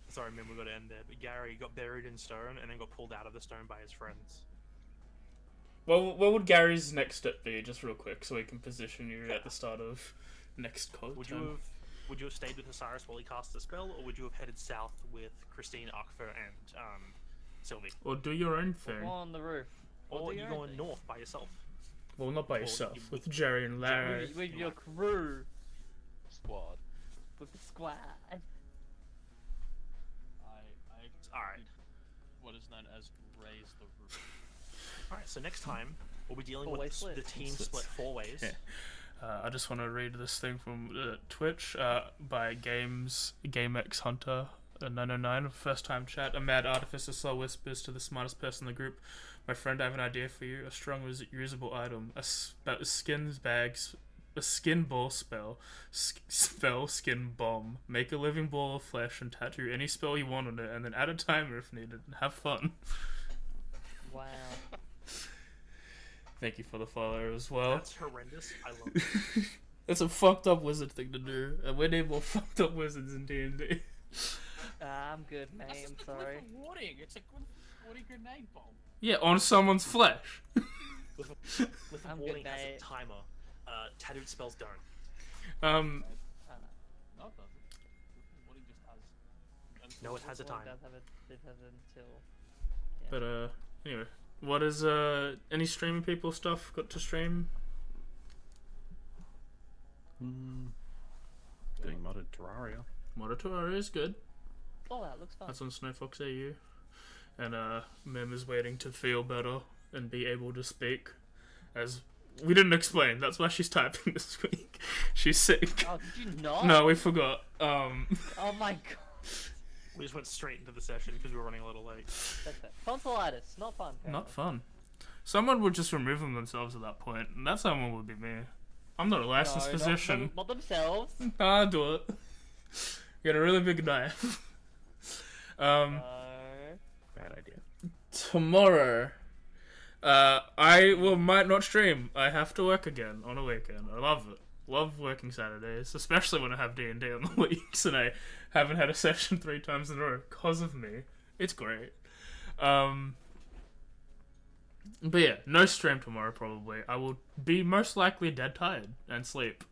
Sorry, man, we got to end there. But Gary got buried in stone and then got pulled out of the stone by his friends. Well, what would Gary's next step be, just real quick, so we can position you at the start of next code? Would you have stayed with Osiris while he cast the spell, or would you have headed south with Christine, Arkfor, and Sylvie? Or do your own Go thing? on the roof. Or do are you your own going thing. north by yourself? Well, not by Or yourself, you- with Jerry and Larry. With your crew. Squad. With the squad. I Alright. what is known as raise the roof. Alright, so next time, we'll be dealing Four-way with split. the team split 4 ways. Yeah. I just want to read this thing from Twitch by GameX Hunter 909, first time chat. A mad artificer slow whispers to the smartest person in the group. My friend, I have an idea for you. A strong usable item. A skin ball spell. Skin bomb. Make a living ball of flesh and tattoo any spell you want on it, and then add a timer if needed. And have fun. Wow. Thank you for the follow as well. That's horrendous. I love it. It's a fucked up wizard thing to do, and we need more fucked up wizards in D&D. I'm good, mate. That's I'm just sorry. a warning. It's a warning grenade bomb. Yeah, on someone's flesh. With a I'm warning good, has a mate. timer. Tattooed spells don't. No, it doesn't. Warning just has. No, it has a Well, time. it has until. But anyway, what is any streaming people stuff got to stream? Doing modded Terraria. Monitor is good. Oh, that looks fun. That's on Snowfox AU, and Mem is waiting to feel better and be able to speak, as we didn't explain. That's why she's typing this week. She's sick. Oh, did you not? No, we forgot. Oh my god. We just went straight into the session because we were running a little late. That's fair. Tonsillitis, not fun. Not fun. Someone would just remove themselves at that point, and that someone would be me. I'm not a licensed physician. Not themselves. I'll do it. Get a really big knife. Bad idea. tomorrow, might not stream. I have to work again on a weekend. I love it. Love working Saturdays, especially when I have D&D on the weeks and I haven't had a session 3 times in a row because of me. It's great. But yeah, no stream tomorrow probably. I will be most likely dead tired and sleep.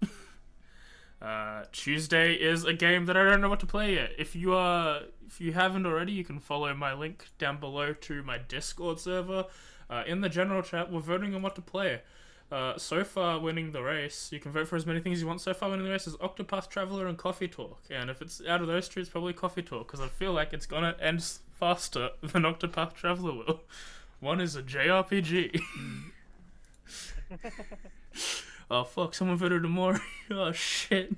Tuesday is a game that I don't know what to play yet. If you haven't already, you can follow my link down below to my Discord server. In the general chat, we're voting on what to play. So far, winning the race, you can vote for as many things you want. So far, winning the race is Octopath Traveler and Coffee Talk. And if it's out of those two, it's probably Coffee Talk, because I feel like it's gonna end faster than Octopath Traveler will. One is a JRPG. Oh fuck, someone voted Amori. Oh shit.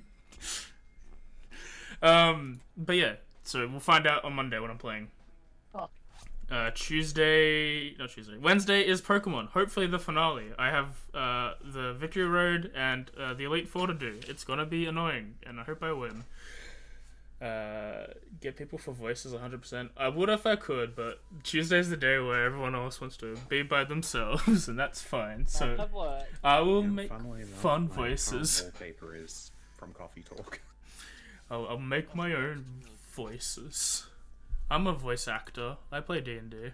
But yeah, so we'll find out on Monday when I'm playing. Fuck. Wednesday is Pokemon. Hopefully the finale. I have the Victory Road and the Elite Four to do. It's gonna be annoying, and I hope I win. Get people for voices 100%. I would if I could, but Tuesday's the day where everyone else wants to be by themselves, and that's fine. So I will make fun voices. Wallpaper is from Coffee Talk. I'll make my own voices. I'm a voice actor. I play D&D.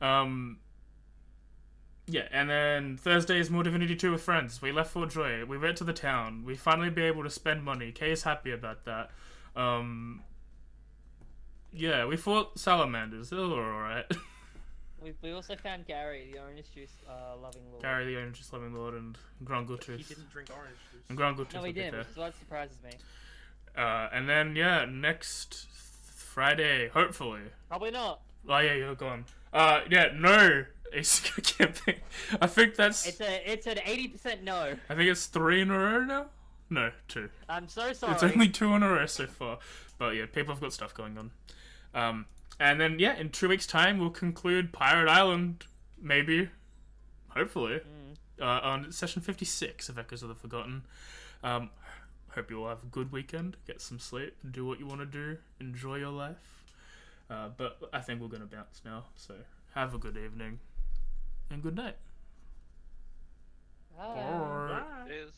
Yeah, and then Thursday is more Divinity 2 with friends. We left Fort Joy. We went to the town. We finally be able to spend money. Kay is happy about that. Yeah, we fought salamanders. They were alright. We also found Gary, the orange juice loving lord. Gary, the orange juice loving lord, and Grungletooth. He didn't drink orange juice. And Grungletooth. No, he didn't, which is what surprises me. And then, yeah, next Friday, hopefully. Probably not. Oh, yeah, you're gone. Yeah, no. Ace camping. I think that's... It's an 80% no. I think it's 3 in a row now? No, 2. I'm so sorry. It's only 2 in a row so far. But yeah, people have got stuff going on. And then, yeah, in 2 weeks' time, we'll conclude Pirate Island, maybe. Hopefully. On session 56 of Echoes of the Forgotten. Hope you all have a good weekend. Get some sleep. Do what you want to do. Enjoy your life. But I think we're going to bounce now. So have a good evening. And good night. Bye. Bye. Cheers.